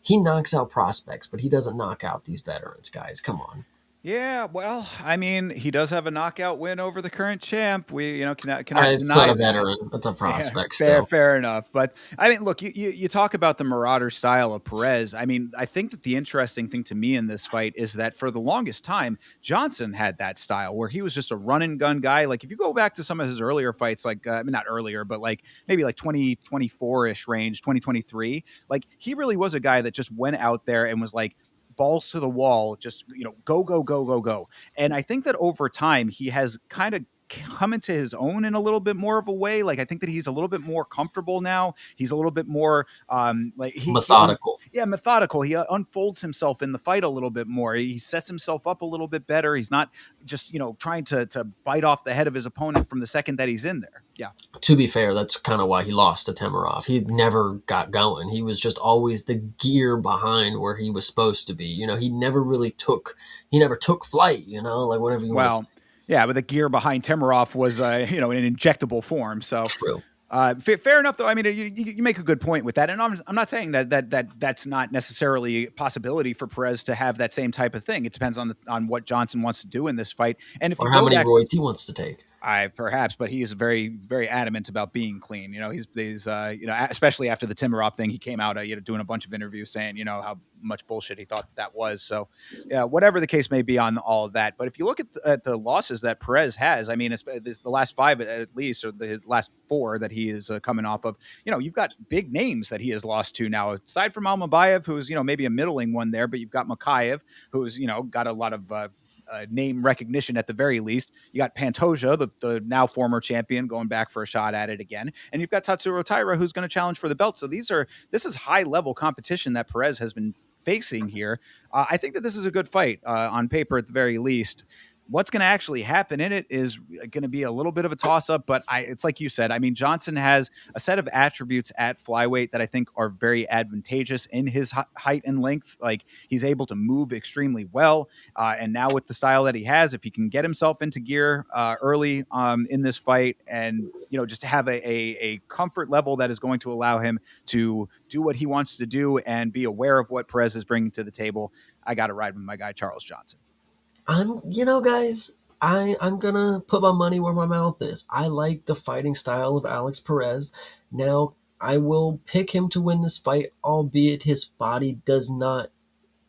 he knocks out prospects, but he doesn't knock out these veterans, guys. Come on.
Yeah, well, I mean, he does have a knockout win over the current champ. We, cannot
It's not
deny
a
that.
veteran. It's a
Yeah,
prospect
fair,
still.
fair enough. But I mean, look, you talk about the marauder style of Perez. I mean, I think that the interesting thing to me in this fight is that for the longest time, Johnson had that style where he was just a run and gun guy. Like if you go back to some of his earlier fights, like I mean, not earlier, but like maybe like 2024 ish range, 2023, like he really was a guy that just went out there and was like, balls to the wall, just go go go go go. And I think that over time he has kind of come into his own in a little bit more of a way. Like I think that he's a little bit more comfortable now. He's a little bit more like
Methodical.
yeah, methodical. He unfolds himself in the fight a little bit more. He sets himself up a little bit better. He's not just trying to bite off the head of his opponent from the second that he's in there. Yeah.
To be fair, that's kind of why he lost to Temirov. He never got going. He was just always the gear behind where he was supposed to be. He never took flight, like whatever you want to say.
Well, yeah, but the gear behind Temirov was an injectable form. So
True.
fair enough, though. I mean, you make a good point with that, and I'm not saying that's not necessarily a possibility for Perez to have that same type of thing. It depends on what Johnson wants to do in this fight, and if
Or
you
how
go
many
back
roids he wants to take.
perhaps, but he is very, very adamant about being clean. He's especially after the Timirov thing, he came out, doing a bunch of interviews saying, how much bullshit he thought that was. So, yeah, whatever the case may be on all of that. But if you look at the losses that Perez has, I mean, it's the last five at least, or the last four that he is coming off of, you've got big names that he has lost to now, aside from Almabayev, who's, maybe a middling one there, but you've got Makayev, who's, got a lot of, name recognition at the very least. You got Pantoja, the now former champion, going back for a shot at it again, and you've got Tatsuro Taira, who's going to challenge for the belt. So this is high level competition that Perez has been facing here. I think that this is a good fight on paper at the very least. What's going to actually happen in it is going to be a little bit of a toss-up, but it's like you said. I mean, Johnson has a set of attributes at flyweight that I think are very advantageous in his height and length. Like he's able to move extremely well, and now with the style that he has, if he can get himself into gear early in this fight, and just have a comfort level that is going to allow him to do what he wants to do and be aware of what Perez is bringing to the table, I got to ride with my guy Charles Johnson.
Guys, I'm gonna put my money where my mouth is. I like the fighting style of Alex Perez. Now, I will pick him to win this fight, albeit his body does not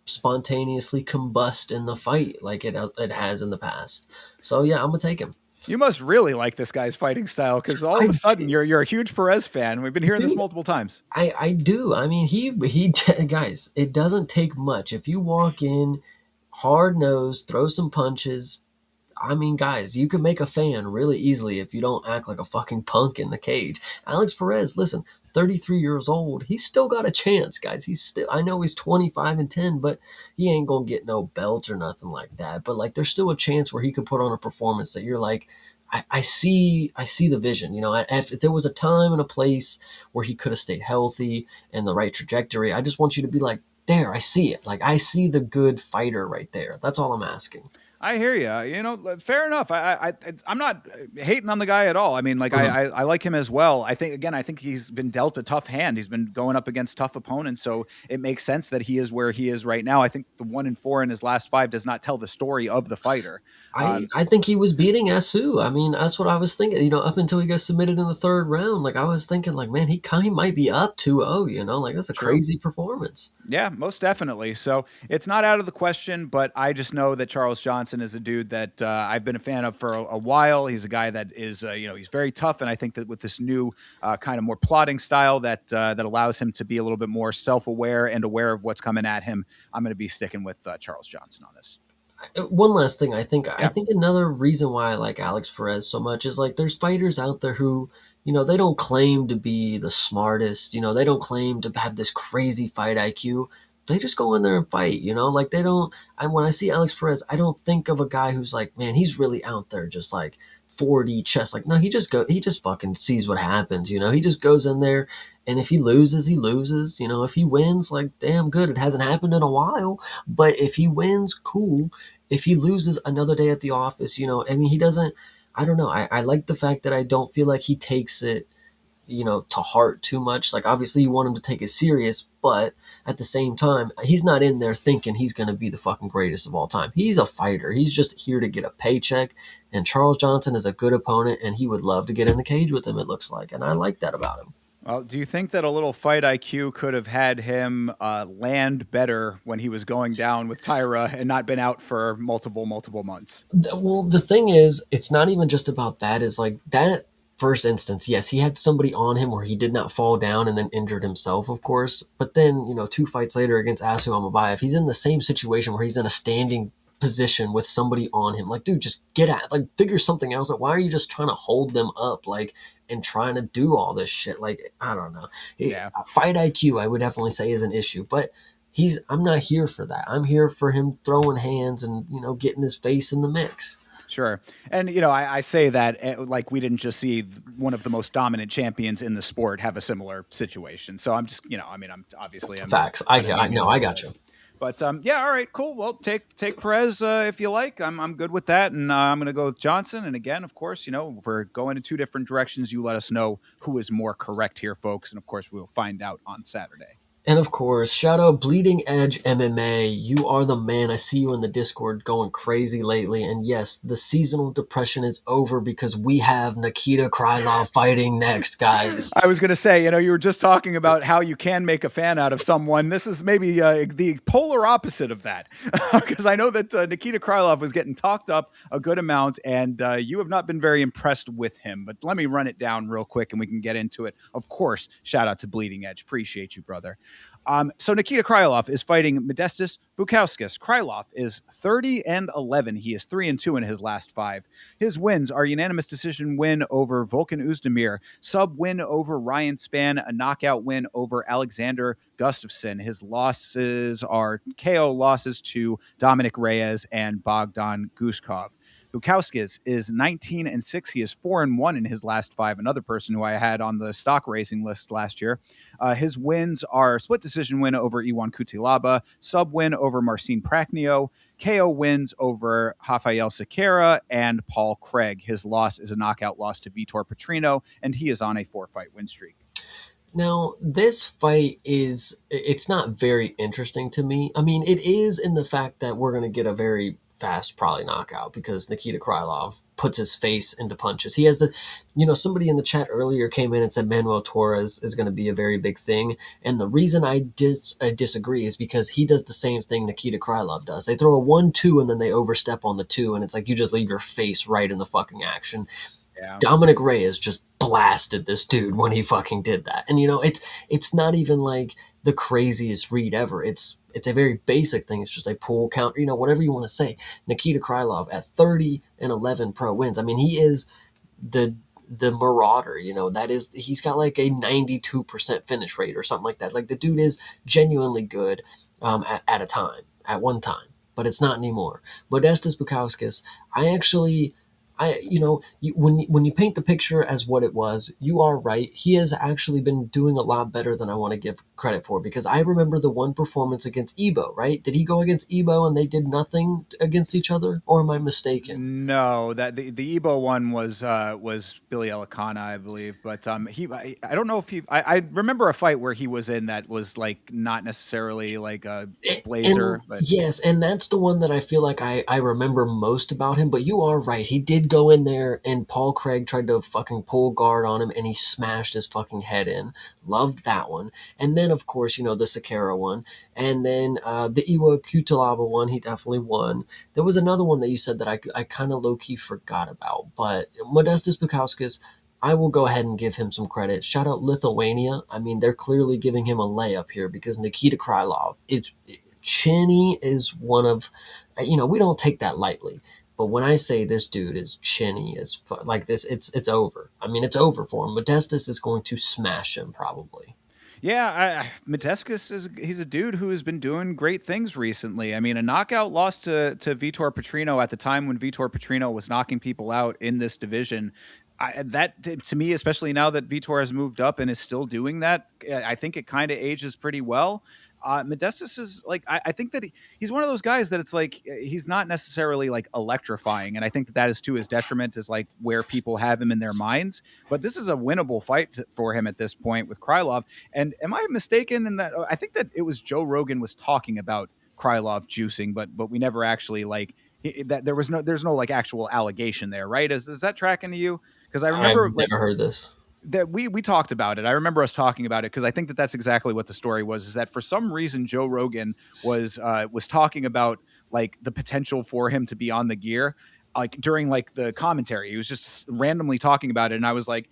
spontaneously combust in the fight like it has in the past. So yeah, I'm gonna take him.
You must really like this guy's fighting style because all of
I
a sudden
do,
you're a huge Perez fan. We've been hearing this
dude.
multiple times.
I do. I mean, he guys. It doesn't take much if you walk in hard nosed, throw some punches. I mean, guys, you can make a fan really easily if you don't act like a fucking punk in the cage. Alex Perez, listen, 33 years old, he's still got a chance, guys. He's still, I know he's 25-10, but he ain't gonna get no belt or nothing like that. But like, there's still a chance where he could put on a performance that you're like, I see the vision. You know, if there was a time and a place where he could have stayed healthy and the right trajectory, I just want you to be like, there, I see it. Like, I see the good fighter right there. That's all I'm asking.
I hear you. You know, fair enough. I'm not hating on the guy at all. I mean, like
Mhm.
I like him as well. I think again, I think he's been dealt a tough hand. He's been going up against tough opponents, so it makes sense that he is where he is right now. I think the 1-4 in his last five does not tell the story of the fighter.
I think he was beating Asu. I mean, that's what I was thinking. You know, up until he got submitted in the third round, like I was thinking, like, man, he might be up 2-0. You know, like that's a
True.
crazy performance.
Yeah, most definitely. So it's not out of the question, but I just know that Charles Johnson is a dude that I've been a fan of for a while. He's a guy that is, he's very tough, and I think that with this new kind of more plotting style that allows him to be a little bit more self-aware and aware of what's coming at him, I'm going to be sticking with Charles Johnson on this.
One last thing, I
Yeah,
think another reason why I like Alex Perez so much is like there's fighters out there who, you know, they don't claim to be the smartest, you know, they don't claim to have this crazy fight IQ. They just go in there and fight, you know, like they don't. When I see Alex Perez, I don't think of a guy who's like, man, he's really out there just like 4D chess. Like, no, he just fucking sees what happens, you know, he just goes in there, and if he loses, he loses, you know, if he wins, like, damn good. It hasn't happened in a while, but if he wins, cool. If he loses, another day at the office, you know, I mean, he doesn't, I don't know. I like the fact that I don't feel like he takes it, you know, to heart too much. Like, obviously, you want him to take it serious, but at the same time, he's not in there thinking he's going to be the fucking greatest of all time. He's a fighter. He's just here to get a paycheck. And Charles Johnson is a good opponent, and he would love to get in the cage with him, it looks like. And I like that about him.
well, do you think that a little fight IQ could have had him land better when he was going down with Tyra and not been out for multiple months?
Well, the thing is, it's not even just about that. Is like that first instance, yes, he had somebody on him where he did not fall down and then injured himself, of course. But then, you know, two fights later against Asu Amabayev, he's in the same situation where he's in a standing position with somebody on him. Like, dude, just get at, like, figure something else out. Why are you just trying to hold them up, like, and trying to do all this shit? Like, I don't know.
Yeah.
Fight IQ, I would definitely say, is an issue, but I'm not here for that. I'm here for him throwing hands and, you know, getting his face in the mix.
Sure. And, I say that like we didn't just see one of the most dominant champions in the sport have a similar situation. So I'm just, I mean, I'm
Facts. I know. I got you.
But yeah, all right, cool. Well, take Perez if you like. I'm good with that, and I'm going to go with Johnson. And again, of course, if we're going in two different directions, you let us know who is more correct here, folks. And of course, we'll find out on Saturday.
And of course, shout out Bleeding Edge MMA. You are the man. I see you in the Discord going crazy lately. And yes, the seasonal depression is over because we have Nikita Krylov fighting next, guys.
I was going to say, you were just talking about how you can make a fan out of someone. This is maybe the polar opposite of that, because I know that Nikita Krylov was getting talked up a good amount, and you have not been very impressed with him. But let me run it down real quick, and we can get into it. Of course, shout out to Bleeding Edge. Appreciate you, brother. So Nikita Krylov is fighting Modestas Bukauskas. Krylov is 30-11. He is 3-2 in his last five. His wins are unanimous decision win over Volkan Uzdemir, sub win over Ryan Spann, a knockout win over Alexander Gustafsson. His losses are KO losses to Dominic Reyes and Bogdan Gushkov. Bukowskis is 19-6. He is 4-1 in his last five. Another person who I had on the stock raising list last year. His wins are split decision win over Iwan Kutilaba, sub win over Marcin Prachnio, KO wins over Rafael Sequeira, and Paul Craig. His loss is a knockout loss to Vitor Petrino, and he is on a 4-fight win streak.
Now, this fight it's not very interesting to me. I mean, it is in the fact that we're going to get a very fast, probably knockout, because Nikita Krylov puts his face into punches. He has the, somebody in the chat earlier came in and said Manuel Torres is going to be a very big thing. And the reason I disagree is because he does the same thing Nikita Krylov does. They throw a 1-2 and then they overstep on the 2. And it's like you just leave your face right in the fucking action.
Yeah.
Dominic Reyes just blasted this dude when he fucking did that. And it's not even like the craziest read ever. It's a very basic thing. It's just a pull counter, whatever you want to say. Nikita Krylov at 30-11 pro wins. I mean, he is the marauder, that is, he's got like a 92% finish rate or something like that. Like, the dude is genuinely good at one time, but it's not anymore. Modestas Bukauskas, when you paint the picture as what it was, you are right. He has actually been doing a lot better than I want to give credit for, because I remember the one performance against Ebo, right? Did he go against Ebo and they did nothing against each other, or am I mistaken?
No, that the Ebo one was Billy Elikana, I believe, but I don't know if I remember a fight where he was in that was like not necessarily like a blazer, but
yes, and that's the one that I feel like I remember most about him. But you are right. He did go in there and Paul Craig tried to fucking pull guard on him and he smashed his fucking head in. Loved that one. And then, of course, the Sakara one. And then the Iwa Kutalaba one, he definitely won. There was another one that you said that I kind of low-key forgot about. But Modestas Bukauskas, I will go ahead and give him some credit. Shout out Lithuania. I mean, they're clearly giving him a layup here, because Nikita Krylov, chinny is one of, we don't take that lightly. But when I say this dude is chinny like this, it's over. I mean, it's over for him. Modestas is going to smash him probably.
yeah, Mateskis he's a dude who has been doing great things recently. I mean, a knockout loss to Vitor Petrino at the time when Vitor Petrino was knocking people out in this division. That to me, especially now that Vitor has moved up and is still doing that, I think it kind of ages pretty well. Modestas is like, I think that he's one of those guys that it's like he's not necessarily like electrifying, and I think that is to his detriment, is like where people have him in their minds. But this is a winnable fight for him at this point with Krylov. And am I mistaken in that? I think that it was Joe Rogan was talking about Krylov juicing, but we never actually like that. There's no like actual allegation there, right? Is that tracking to you? Because I remember
I've never heard this.
that we talked about it. I remember us talking about it because I think that that's exactly what the story was. Is that for some reason Joe Rogan was talking about like the potential for him to be on the gear, like during like the commentary. He was just randomly talking about it, and I was like,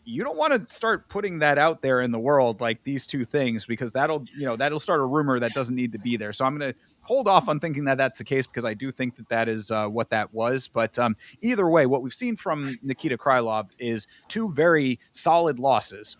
you don't want to start putting that out there in the world, like these two things, because that'll start a rumor that doesn't need to be there. So I'm going to hold off on thinking that that's the case, because I do think that is what that was. But either way, what we've seen from Nikita Krylov is two very solid losses,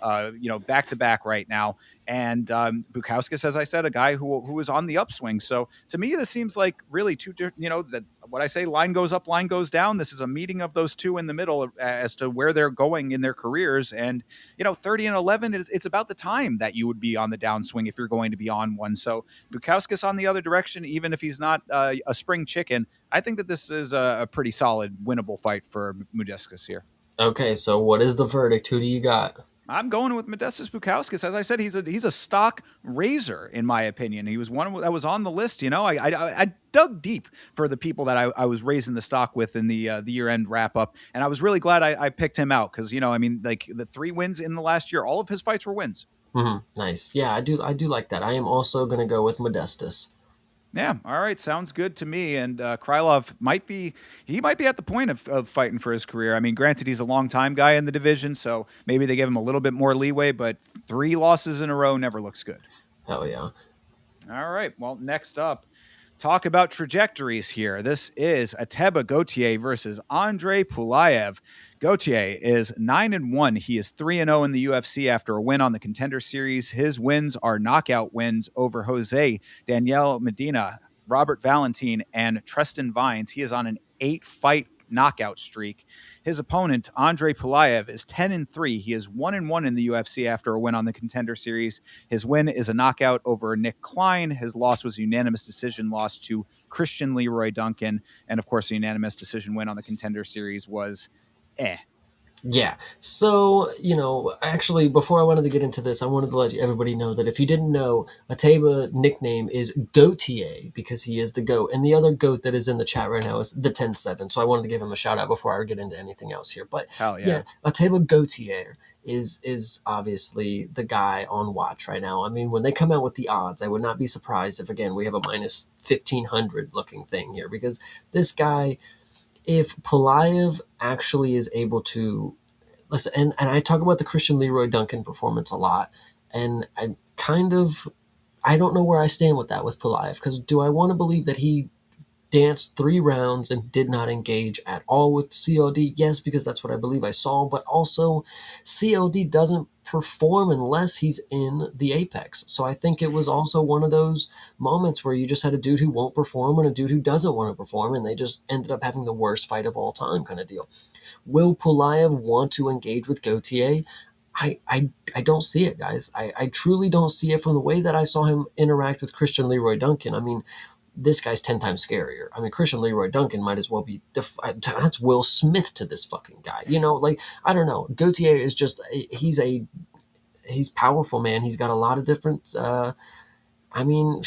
back to back right now. And Bukauskas, as I said, a guy who is on the upswing. So to me, this seems like really two, that what I say, line goes up, line goes down. This is a meeting of those two in the middle as to where they're going in their careers. And, 30-11, it's about the time that you would be on the downswing if you're going to be on one. So Bukauskas on the other direction, even if he's not a spring chicken, I think that this is a pretty solid, winnable fight for Modestas here.
Okay, so what is the verdict? Who do you got?
I'm going with Modestas Bukauskas. As I said, he's a stock raiser, in my opinion. He was one that was on the list. I dug deep for the people that I was raising the stock with in the year-end wrap-up, and I was really glad I picked him out because, like the 3 wins in the last year, all of his fights were wins.
Mm-hmm. Nice. Yeah, I do like that. I am also going to go with Modestas.
Yeah, all right, sounds good to me. And Krylov might be at the point of fighting for his career. I mean, granted, he's a long-time guy in the division, so maybe they give him a little bit more leeway, but 3 losses in a row never looks good.
Hell yeah.
All right, well, next up, talk about trajectories here. This is Ateba Gaethje versus Andre Pulaev. Gaethje is 9-1. He is 3-0 in the UFC after a win on the Contender Series. His wins are knockout wins over Jose Daniel Medina, Robert Valentin, and Tristan Vines. He is on an 8-fight knockout streak. His opponent, Andre Pulaev, is 10-3. He is 1-1 in the UFC after a win on the Contender Series. His win is a knockout over Nick Klein. His loss was a unanimous decision loss to Christian Leroy Duncan. And of course, the unanimous decision win on the Contender Series was
Yeah. So, actually, before I wanted to get into this, I wanted to let everybody know that if you didn't know, Ateba nickname is Gautier because he is the GOAT. And the other GOAT that is in the chat right now is the 10-7. So I wanted to give him a shout out before I get into anything else here. But
Hell
yeah,
yeah.
Ateba Gautier is obviously the guy on watch right now. I mean, when they come out with the odds, I would not be surprised if, again, we have a minus 1,500 looking thing here because this guy, if Pulayev actually is able to listen, and I talk about the Christian Leroy Duncan performance a lot, and I don't know where I stand with that with Pulayev because do I want to believe that he danced 3 rounds and did not engage at all with COD? Yes, because that's what I believe I saw, but also COD doesn't perform unless he's in the apex. So I think it was also one of those moments where you just had a dude who won't perform and a dude who doesn't want to perform, and they just ended up having the worst fight of all time kind of deal. Will Pulayev want to engage with Gautier? I don't see it, guys. I truly don't see it from the way that I saw him interact with Christian Leroy Duncan. I mean, this guy's 10 times scarier. I mean, Christian Leroy Duncan might as well be, that's Will Smith to this fucking guy. Like, I don't know. Gautier is just, he's powerful, man. He's got a lot of different, I mean,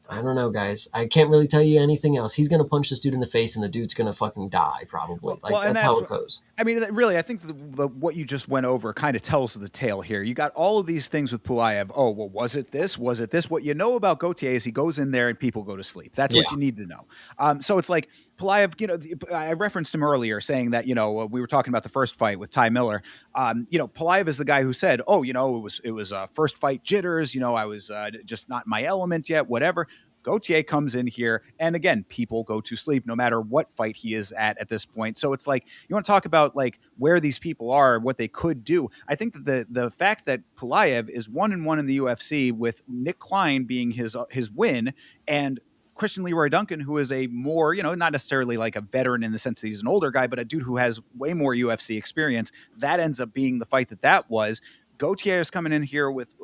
I don't know, guys. I can't really tell you anything else. He's gonna punch this dude in the face, and the dude's gonna fucking die, probably. Like
And
that's how
that's
it goes.
I mean, really, I think what you just went over kind of tells the tale here. You got all of these things with Pulayev. Oh, well, was it this? Was it this? What you know about Gautier is he goes in there and people go to sleep. That's
Yeah,
what you need to know. So it's like Pulayev, I referenced him earlier saying that, we were talking about the first fight with Ty Miller. Pulayev is the guy who said, oh, it was first fight jitters. I was just not in my element yet, whatever. Gautier comes in here, and again, people go to sleep no matter what fight he is at this point. So it's like you want to talk about like where these people are, what they could do. I think that the fact that Pulayev is 1-1 in the UFC with Nick Klein being his win, and Christian Leroy Duncan, who is a more, not necessarily like a veteran in the sense that he's an older guy, but a dude who has way more UFC experience, that ends up being the fight that was. Gautier is coming in here with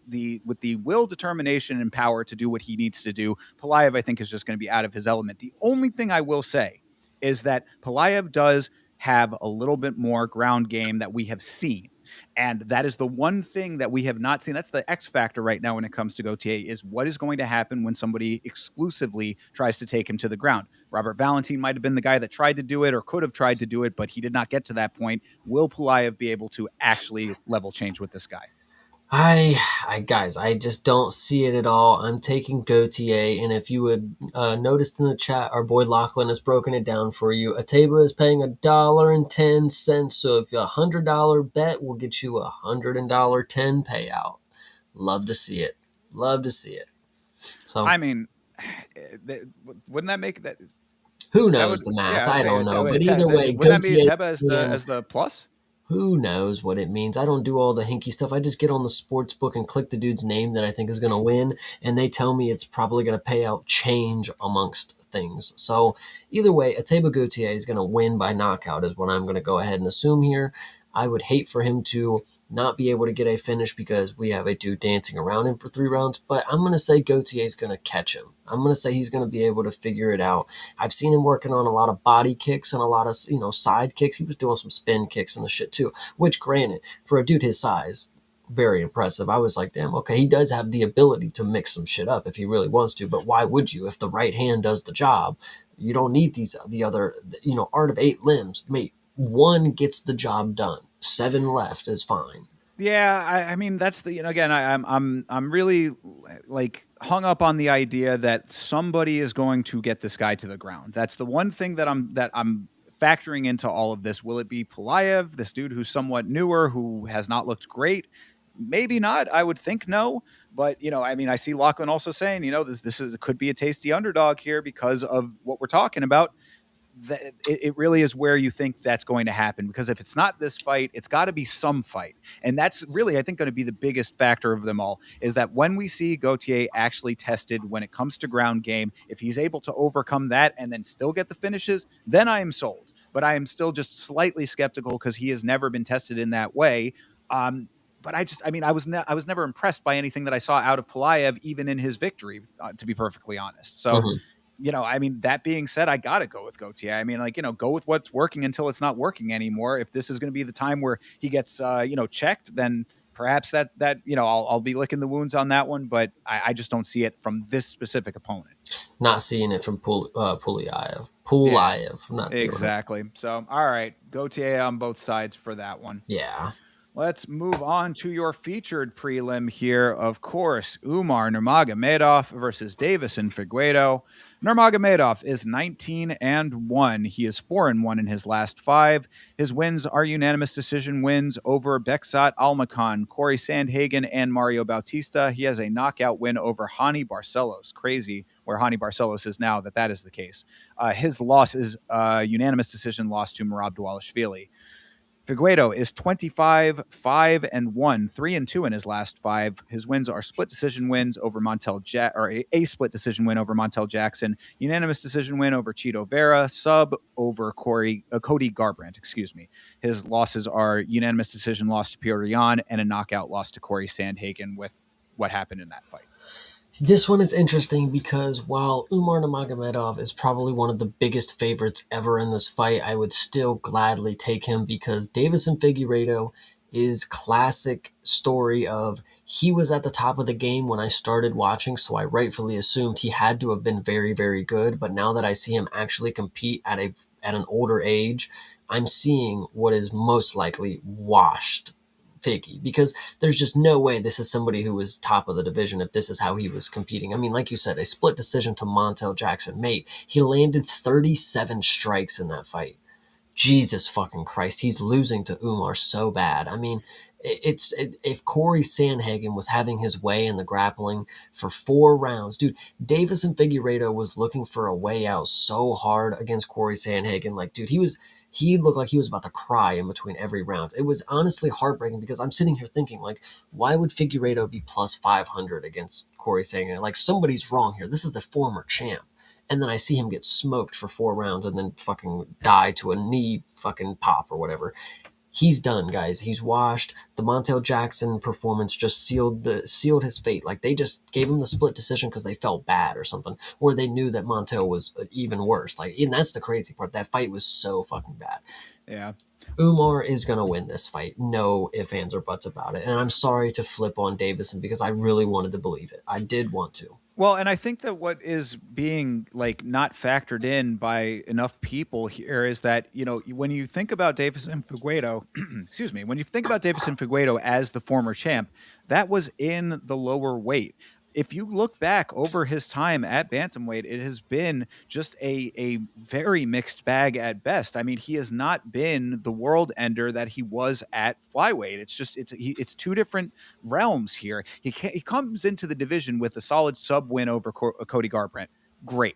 the will, determination, and power to do what he needs to do. Pulayev, I think, is just going to be out of his element. The only thing I will say is that Pulayev does have a little bit more ground game that we have seen. And that is the one thing that we have not seen. That's the X factor right now when it comes to Gautier is what is going to happen when somebody exclusively tries to take him to the ground. Robert Valentin might have been the guy that tried to do it or could have tried to do it, but he did not get to that point. Will Pulayev be able to actually level change with this guy?
guys, I just don't see it at all. I'm taking Gautier, and if you would noticed in the chat, our boy Lachlan has broken it down for you. Ateba is paying $1.10, so if $100 bet will get you $100.10 payout. Love to see it. Love to see it. So
I mean, wouldn't that make that?
who
That
knows
would,
the math?
yeah, I'd
I
say
don't know, but either way,
wouldn't that be
Gautier.
Teba as the plus?
Who knows what it means? I don't do all the hinky stuff. I just get on the sports book and click the dude's name that I think is going to win, and they tell me it's probably going to pay out change amongst things. So either way, Ateba Gautier is going to win by knockout is what I'm going to go ahead and assume here. I would hate for him to not be able to get a finish because we have a dude dancing around him for 3 rounds, but I'm going to say Gautier is going to catch him. I'm going to say he's going to be able to figure it out. I've seen him working on a lot of body kicks and a lot of, side kicks. He was doing some spin kicks and the shit too, which granted, for a dude his size, very impressive. I was like, damn, okay, he does have the ability to mix some shit up if he really wants to, but why would you? If the right hand does the job, you don't need the other, art of 8 limbs. Mate, one gets the job done. 7 left is fine.
Yeah, I mean that's the again I'm really like hung up on the idea that somebody is going to get this guy to the ground. That's the one thing that I'm factoring into all of this. Will it be Pulayev, this dude who's somewhat newer, who has not looked great? Maybe not. I would think no. But I mean, I see Lachlan also saying, this could be a tasty underdog here because of what we're talking about. It really is where you think that's going to happen, because if it's not this fight, it's got to be some fight. And that's really, I think, going to be the biggest factor of them all, is that when we see Gautier actually tested when it comes to ground game, if he's able to overcome that and then still get the finishes, then I am sold. But I am still just slightly skeptical because he has never been tested in that way. But I was never impressed by anything that I saw out of Pulayev, even in his victory, to be perfectly honest. So
Mhm.
I mean, that being said, I got to go with Gauthier. I mean, like, go with what's working until it's not working anymore. If this is going to be the time where he gets, checked, then perhaps I'll be licking the wounds on that one. But I just don't see it from this specific opponent.
Not seeing it from Pulayev.
Yeah,
I'm not doing it.
exactly. So, all right, Gauthier on both sides for that one.
Yeah.
Let's move on to your featured prelim here. Of course, Umar Nurmagomedov versus Davison Figueiredo. Nurmagomedov is 19-1. He is 4-1 in his last 5. His wins are unanimous decision wins over Beksat Almakan, Corey Sandhagen, and Mario Bautista. He has a knockout win over Hani Barcelos. Crazy where Hani Barcelos is now that is the case. His loss is unanimous decision loss to Merab Dvalishvili. Figueiredo is 25-5-1, 3-2 in his last 5. His wins are split decision wins over a split decision win over Montel Jackson, unanimous decision win over Chito Vera, sub over Cody Garbrandt. Excuse me. His losses are unanimous decision loss to Petr Yan and a knockout loss to Corey Sandhagen with what happened in that fight.
This one is interesting because while Umar Nurmagomedov is probably one of the biggest favorites ever in this fight, I would still gladly take him because Davison Figueiredo is classic story of he was at the top of the game when I started watching, so I rightfully assumed he had to have been very, very good. But now that I see him actually compete at an older age, I'm seeing what is most likely washed Figgy, because there's just no way this is somebody who was top of the division if this is how he was competing. I mean, like you said, a split decision to Montel Jackson. Mate, he landed 37 strikes in that fight. Jesus fucking Christ, he's losing to Umar so bad. I mean, if Corey Sandhagen was having his way in the grappling for 4 rounds, dude, Davison Figueiredo was looking for a way out so hard against Corey Sandhagen. Like, dude, he looked like he was about to cry in between every round. It was honestly heartbreaking because I'm sitting here thinking, like, why would Figueiredo be plus 500 against Corey Sandhagen? Like, somebody's wrong here. This is the former champ. And then I see him get smoked for 4 rounds and then fucking die to a knee fucking pop or whatever. He's done, guys. He's washed. The Montel Jackson performance just sealed his fate. Like, they just gave him the split decision because they felt bad or something, or they knew that Montel was even worse. Like, and that's the crazy part. That fight was so fucking bad.
Yeah.
Umar is going to win this fight. No ifs, ands, or buts about it. And I'm sorry to flip on Davison because I really wanted to believe it. I did want to.
Well, and I think that what is being like not factored in by enough people here is that, when you think about Davison Figueiredo, excuse me, when you think about Davison Figueiredo as the former champ, that was in the lower weight. If you look back over his time at bantamweight, it has been just a very mixed bag at best. I mean, he has not been the world ender that he was at flyweight. It's 2 different realms here. He comes into the division with a solid sub win over Cody Garbrandt. Great.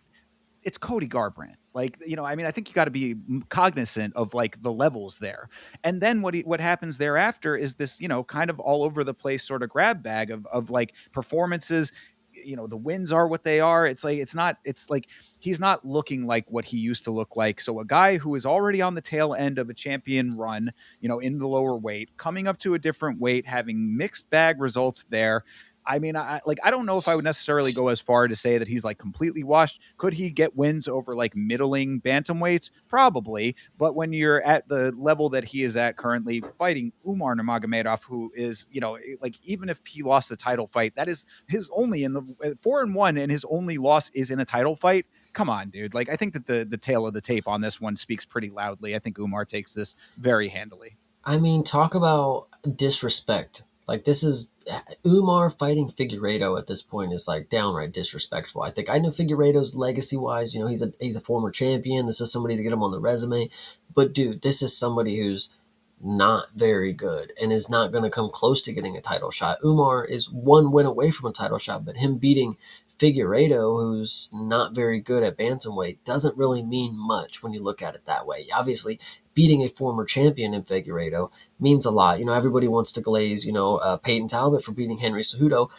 It's Cody Garbrandt. Like, I mean, I think you got to be cognizant of like the levels there. And then what happens thereafter is this, kind of all over the place sort of grab bag of like performances. The wins are what they are. It's like he's not looking like what he used to look like. So a guy who is already on the tail end of a champion run, in the lower weight, coming up to a different weight, having mixed bag results there. I mean, I don't know if I would necessarily go as far to say that he's like completely washed. Could he get wins over like middling bantamweights? Probably. But when you're at the level that he is at currently fighting Umar Nurmagomedov, who is, like even if he lost the title fight, that is his only in the 4-1 and his only loss is in a title fight. Come on, dude. Like, I think that the tail of the tape on this one speaks pretty loudly. I think Umar takes this very handily.
I mean, talk about disrespect. Like, this is Umar fighting Figueiredo at this point is like downright disrespectful. I think I know Figueiredo's legacy wise, he's a former champion. This is somebody to get him on the resume. But dude, this is somebody who's not very good and is not going to come close to getting a title shot. Umar is 1 win away from a title shot, but him beating Figueiredo, who's not very good at bantamweight, doesn't really mean much when you look at it that way. Obviously, beating a former champion in Figueiredo means a lot. Everybody wants to glaze, Peyton Talbot for beating Henry Cejudo.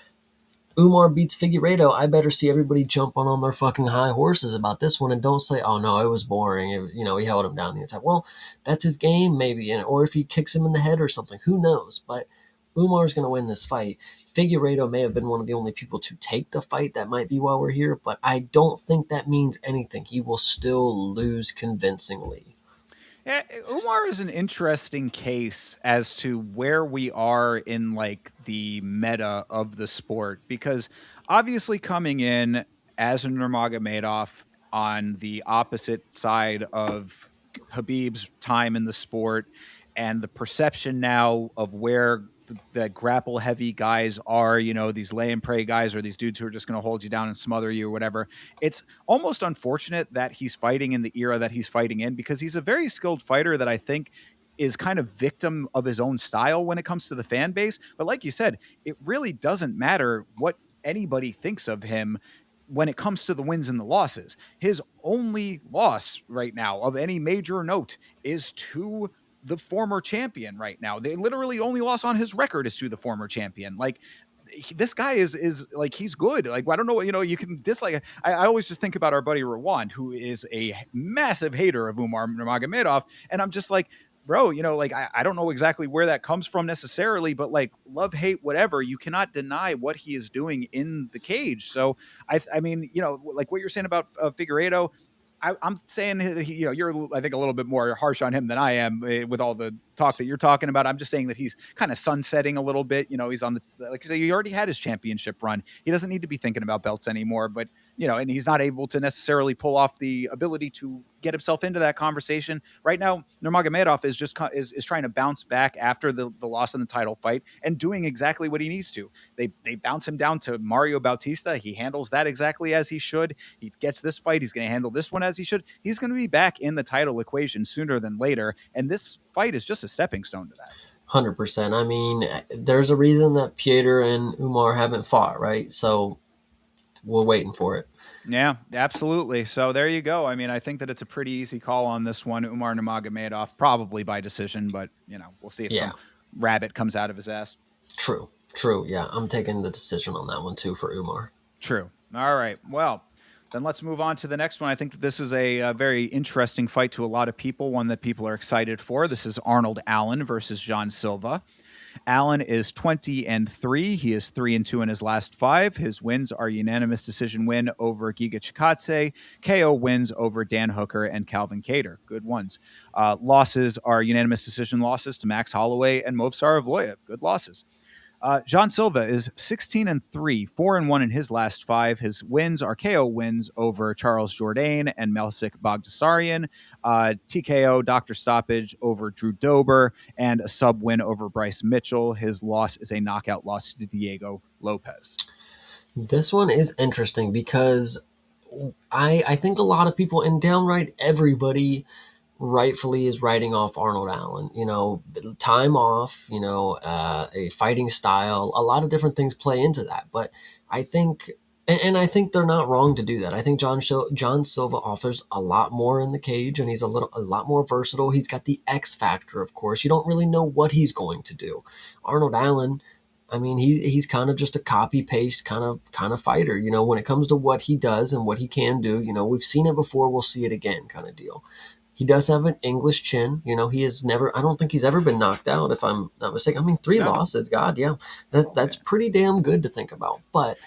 Umar beats Figueiredo. I better see everybody jumping on their fucking high horses about this one and don't say, oh no, it was boring. He held him down the entire. Well, that's his game maybe, or if he kicks him in the head or something, who knows? But Umar's going to win this fight. Figueiredo may have been one of the only people to take the fight. That might be why we're here, but I don't think that means anything. He will still lose convincingly.
Yeah, Umar is an interesting case as to where we are in like the meta of the sport because obviously coming in as a Nurmagomedov on the opposite side of Habib's time in the sport and the perception now of where the grapple heavy guys are, you know, these lay and pray guys or these dudes who are just going to hold you down and smother you or whatever. It's almost unfortunate that he's fighting in the era that he's fighting in because he's a very skilled fighter that I think is kind of victim of his own style when it comes to the fan base. But like you said, it really doesn't matter what anybody thinks of him when it comes to the wins and the losses. His only loss right now of any major note is to the former champion right now. They literally only loss on his record is to the former champion. Like this guy is like he's good. Like I don't know, you know, you can dislike. I always just think about our buddy Rwand, who is a massive hater of Umar Nurmagomedov, and I'm just like, bro, you know, like I don't know exactly where that comes from necessarily, but like love, hate, whatever, you cannot deny what he is doing in the cage. So I mean, you know, like what you're saying about Figueiredo. I'm saying that he, you know, you're I think a little bit more harsh on him than I am with all the talk that you're talking about. I'm just saying that he's kind of sunsetting a little bit. You know, he's on the like I say, he already had his championship run. He doesn't need to be thinking about belts anymore. But you know, and he's not able to necessarily pull off the ability to get himself into that conversation right now. Nurmagomedov is just is trying to bounce back after the loss in the title fight and doing exactly what he needs to. They bounce him down to Mario Bautista. He handles that exactly as he should. He gets this fight. He's going to handle this one as he should. He's going to be back in the title equation sooner than later. And this fight is just a stepping stone to that.
100%. I mean, there's a reason that Pieter and Umar haven't fought, right? So we're waiting for it.
Yeah, absolutely. So there you go. I mean, I think that it's a pretty easy call on this one. Umar Nurmagomedov, probably by decision, but you know, we'll see if some rabbit comes out of his ass.
True. Yeah, I'm taking the decision on that one too for Umar.
True. All right. Well, then let's move on to the next one. I think that this is a very interesting fight to a lot of people, one that people are excited for. This is Arnold Allen versus John Silva. Allen is 20-3. He is 3-2 in his last 5. His wins are unanimous decision win over Giga Chikadze, KO wins over Dan Hooker and Calvin Kattar. Good ones. Losses are unanimous decision losses to Max Holloway and Movsar Evloev. Good losses. John Silva is 16-3, 4-1 in his last 5. His wins are KO wins over Charles Jourdain and Melsik Bagdasaryan, TKO doctor stoppage over Drew Dober, and a sub win over Bryce Mitchell. His loss is a knockout loss to Diego Lopez.
This one is interesting because I think a lot of people, and downright everybody, rightfully is writing off Arnold Allen. You know, time off, you know, a fighting style, a lot of different things play into that. But I think, and I think they're not wrong to do that. I think John Silva offers a lot more in the cage, and he's a lot more versatile. He's got the X factor, of course. You don't really know what he's going to do. Arnold Allen, I mean, he's kind of just a copy paste kind of fighter. You know, when it comes to what he does and what he can do, you know, we've seen it before, we'll see it again, kind of deal. He does have an English chin. You know, he has never, I don't think he's ever been knocked out, if I'm not mistaken. I mean, 3 losses, God, yeah. That's pretty damn good to think about. But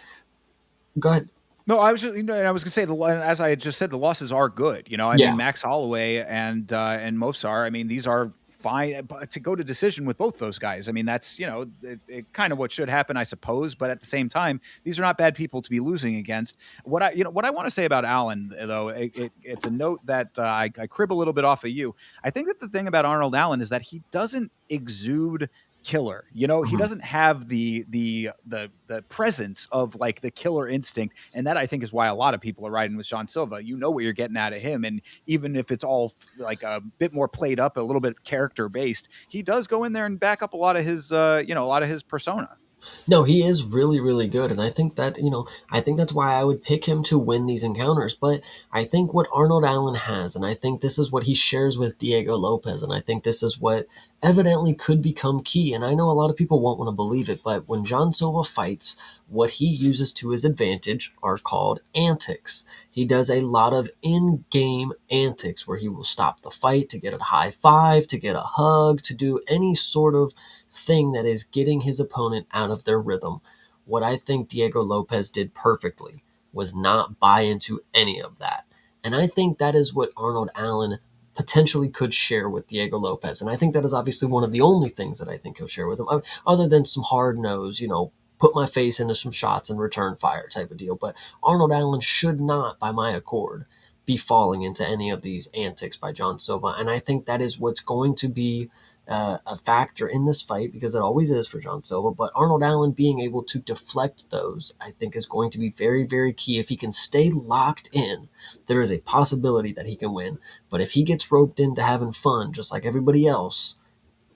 go ahead.
No, I was just, you know, I was going to say, as I had just said, the losses are good. You know, I mean, Max Holloway and Movsar, I mean, these are fine. But to go to decision with both those guys, I mean, that's, you know, it kind of what should happen, I suppose. But at the same time, these are not bad people to be losing against. What I want to say about Allen, though, it's a note that I crib a little bit off of you. I think that the thing about Arnold Allen is that he doesn't exude killer. You know, he doesn't have the presence of like the killer instinct, and that I think is why a lot of people are riding with John Silva. You know what you're getting out of him, and even if it's all like a bit more played up, a little bit character based, he does go in there and back up a lot of his a lot of his persona.
No, he is really, really good. And I think that, you know, I think that's why I would pick him to win these encounters. But I think what Arnold Allen has, and I think this is what he shares with Diego Lopez, and I think this is what evidently could become key. And I know a lot of people won't want to believe it, but when John Silva fights, what he uses to his advantage are called antics. He does a lot of in-game antics where he will stop the fight to get a high five, to get a hug, to do any sort of thing that is getting his opponent out of their rhythm. What I think Diego Lopez did perfectly was not buy into any of that. And I think that is what Arnold Allen potentially could share with Diego Lopez. And I think that is obviously one of the only things that I think he'll share with him, other than some hard nose, put my face into some shots and return fire type of deal. But Arnold Allen should not, by my accord, be falling into any of these antics by John Silva. And I think that is what's going to be a factor in this fight, because it always is for John Silva. But Arnold Allen being able to deflect those, I think, is going to be very, very key. If he can stay locked in, there is a possibility that he can win. But if he gets roped into having fun, just like everybody else,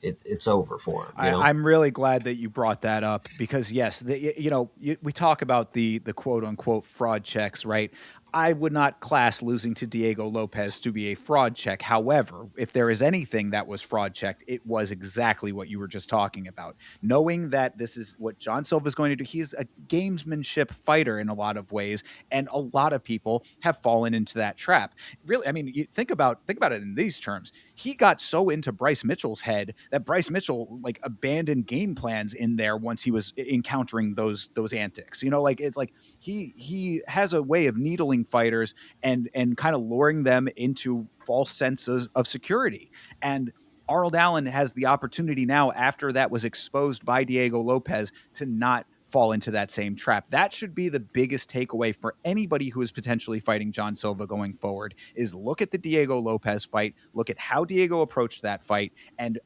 it's over for him.
I'm really glad that you brought that up, because yes, we talk about the quote unquote fraud checks, right? I would not class losing to Diego Lopez to be a fraud check. However, if there is anything that was fraud checked, it was exactly what you were just talking about. Knowing that this is what John Silva is going to do, he's a gamesmanship fighter in a lot of ways, and a lot of people have fallen into that trap. Really, I mean, you think about it in these terms. He got so into Bryce Mitchell's head that Bryce Mitchell like abandoned game plans in there once he was encountering those antics. It's like he has a way of needling fighters and kind of luring them into false senses of security. And Arnold Allen has the opportunity now, after that was exposed by Diego Lopez, to not fall into that same trap. That should be the biggest takeaway for anybody who is potentially fighting John Silva going forward, is look at the Diego Lopez fight, look at how Diego approached that fight, and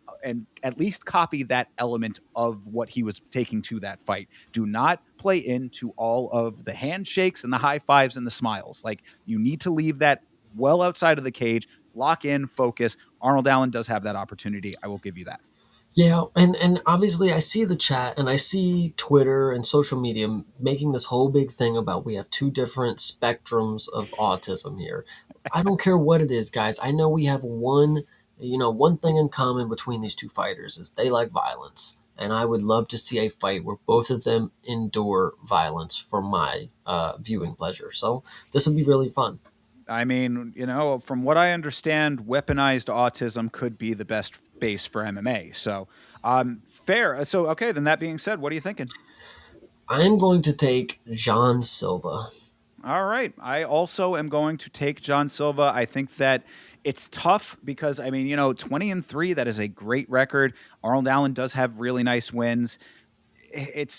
at least copy that element of what he was taking to that fight. Do not play into all of the handshakes and the high fives and the smiles. Like, you need to leave that well outside of the cage, lock in, focus. Arnold Allen does have that opportunity. I will give you that.
Yeah, and obviously I see the chat and I see Twitter and social media making this whole big thing about we have two different spectrums of autism here. I don't care what it is, guys. I know we have one thing in common between these two fighters is they like violence. And I would love to see a fight where both of them endure violence for my viewing pleasure. So this would be really fun.
I mean, from what I understand, weaponized autism could be the best base for MMA. So, fair. So, okay, then that being said, what are you thinking?
I'm going to take John Silva.
All right. I also am going to take John Silva. I think that it's tough because, 20-3, that is a great record. Arnold Allen does have really nice wins.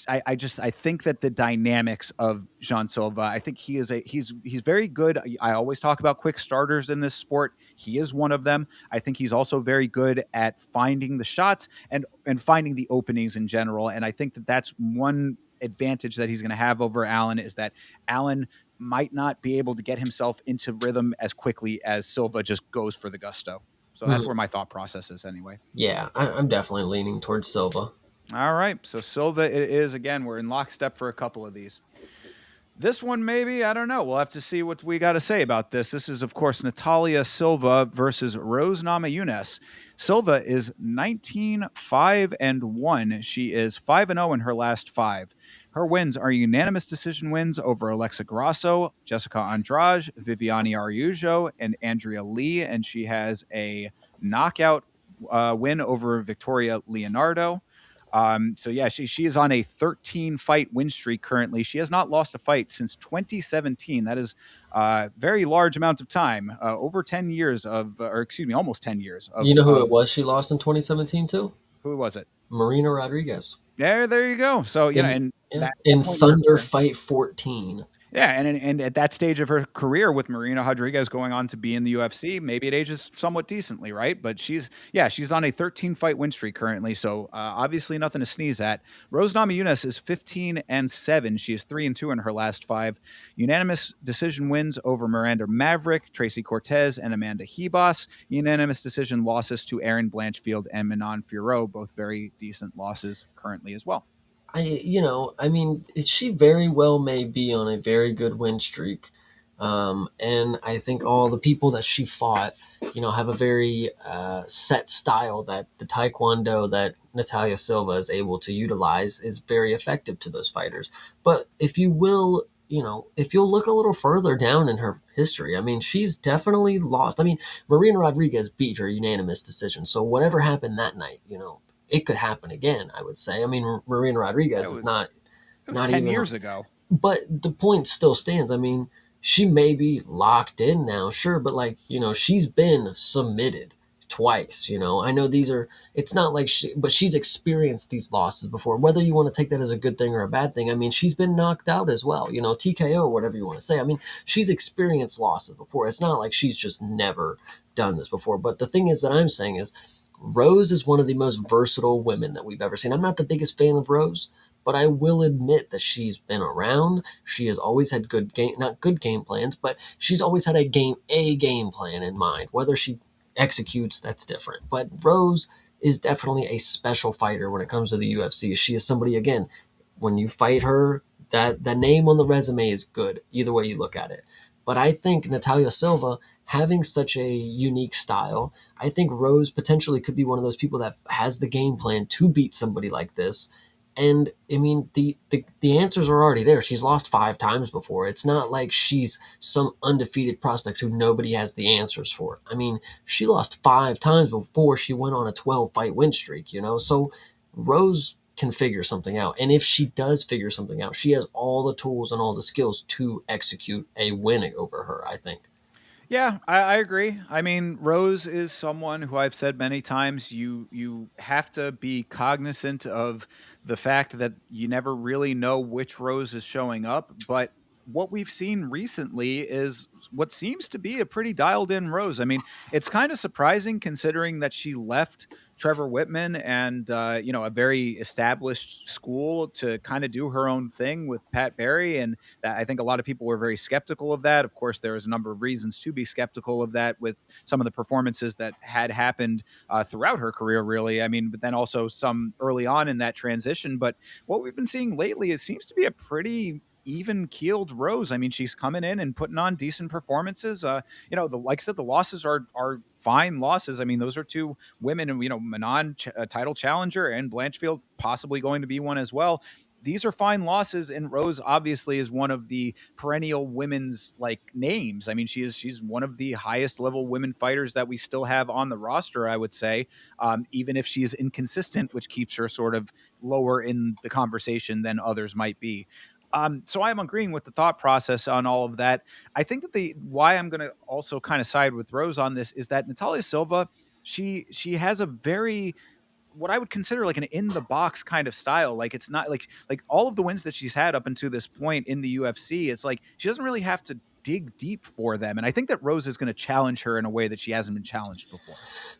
I think that the dynamics of John Silva, I think he's very good. I always talk about quick starters in this sport. He is one of them. I think he's also very good at finding the shots and finding the openings in general. And I think that that's one advantage that he's going to have over Allen, is that Allen might not be able to get himself into rhythm as quickly as Silva just goes for the gusto. So that's where my thought process is anyway.
Yeah, I'm definitely leaning towards Silva.
All right. So Silva it is. Again, we're in lockstep for a couple of these. This one, maybe, I don't know. We'll have to see what we got to say about this. This is, of course, Natalia Silva versus Rose Namajunas. Silva is 19-5-1. She is 5-0 in her last 5. Her wins are unanimous decision wins over Alexa Grasso, Jessica Andrade, Viviane Araújo, and Andrea Lee. And she has a knockout win over Victoria Leonardo. So yeah, she is on a 13-fight win streak currently. She has not lost a fight since 2017. That is a very large amount of time, over 10 years almost 10 years.
You know who it was she lost in 2017 to?
Who was it?
Marina Rodriguez.
There you go. So, in
Thunder Fight 14.
Yeah, and at that stage of her career with Marina Rodriguez going on to be in the UFC, maybe it ages somewhat decently, right? But she's on a 13-fight win streak currently, so obviously nothing to sneeze at. Rose Namajunas is 15-7. She is 3-2 in her last 5. Unanimous decision wins over Miranda Maverick, Tracy Cortez, and Amanda Hebos. Unanimous decision losses to Erin Blanchfield and Manon Fiorot, both very decent losses currently as well.
She very well may be on a very good win streak. And I think all the people that she fought, have a very set style that the Taekwondo that Natalia Silva is able to utilize is very effective to those fighters. But if you'll look a little further down in her history, she's definitely lost. Marina Rodriguez beat her unanimous decision. So whatever happened that night, it could happen again, I would say. I mean, Marina
It
Rodriguez is
was
not
10
even,
years ago.
but the point still stands. I mean, she may be locked in now, sure, but like, she's been submitted twice, I know these are, it's not like but she's experienced these losses before, whether you want to take that as a good thing or a bad thing. I mean, she's been knocked out as well, TKO or whatever you want to say. I mean, she's experienced losses before. It's not like she's just never done this before. But the thing is that I'm saying is Rose is one of the most versatile women that we've ever seen. I'm not the biggest fan of Rose, but I will admit that she's been around. She has always had good game, not good game plans, but she's always had a game plan in mind. Whether she executes, that's different. But Rose is definitely a special fighter when it comes to the UFC. She is somebody, again, when you fight her, that the name on the resume is good, either way you look at it. But I think Natalia Silva, having such a unique style, I think Rose potentially could be one of those people that has the game plan to beat somebody like this. And I mean, the answers are already there. She's lost 5 times before. It's not like she's some undefeated prospect who nobody has the answers for. I mean, she lost 5 times before she went on a 12 fight win streak, So Rose can figure something out. And if she does figure something out, she has all the tools and all the skills to execute a win over her, I think.
Yeah, I agree. I mean, Rose is someone who I've said many times you have to be cognizant of the fact that you never really know which Rose is showing up, but what we've seen recently is what seems to be a pretty dialed in Rose. I mean, it's kind of surprising considering that she left Trevor Whitman and a very established school to kind of do her own thing with Pat Barry, and that I think a lot of people were very skeptical of that. Of course, there is a number of reasons to be skeptical of that with some of the performances that had happened throughout her career, really. I mean, but then also some early on in that transition. But what we've been seeing lately, it seems to be a pretty even keeled Rose. I mean, she's coming in and putting on decent performances. Like I said, the losses are fine losses. I mean, those are two women, and Manon, a title challenger, and Blanchfield possibly going to be one as well. These are fine losses, and Rose obviously is one of the perennial women's like names. I mean, she's one of the highest level women fighters that we still have on the roster, I would say, even if she is inconsistent, which keeps her sort of lower in the conversation than others might be. So I'm agreeing with the thought process on all of that. I think that the why I'm going to also kind of side with Rose on this is that Natalia Silva, she has a very what I would consider like an in the box kind of style. Like it's not like all of the wins that she's had up until this point in the UFC. It's like she doesn't really have to dig deep for them, and I think that Rose is going to challenge her in a way that she hasn't been challenged before.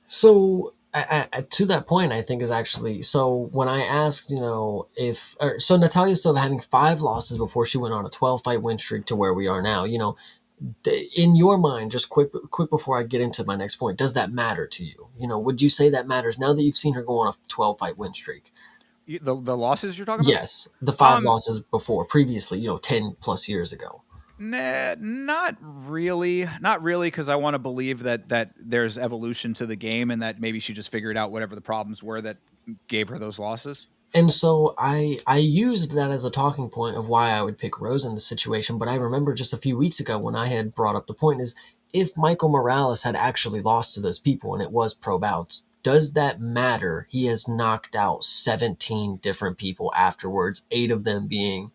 So to that point, I think is actually, so when I asked, so Natalia Silva having 5 losses before she went on a 12 fight win streak to where we are now, in your mind, just quick before I get into my next point, does that matter to you? Would you say that matters now that you've seen her go on a 12 fight win streak?
The losses you're talking about?
Yes, the 5 losses before previously, 10 plus years ago.
Nah, not really. Not really, because I want to believe that there's evolution to the game and that maybe she just figured out whatever the problems were that gave her those losses.
And so I used that as a talking point of why I would pick Rose in the situation. But I remember just a few weeks ago when I had brought up the point is, if Michael Morales had actually lost to those people and it was pro bouts, does that matter? He has knocked out 17 different people afterwards, 8 of them being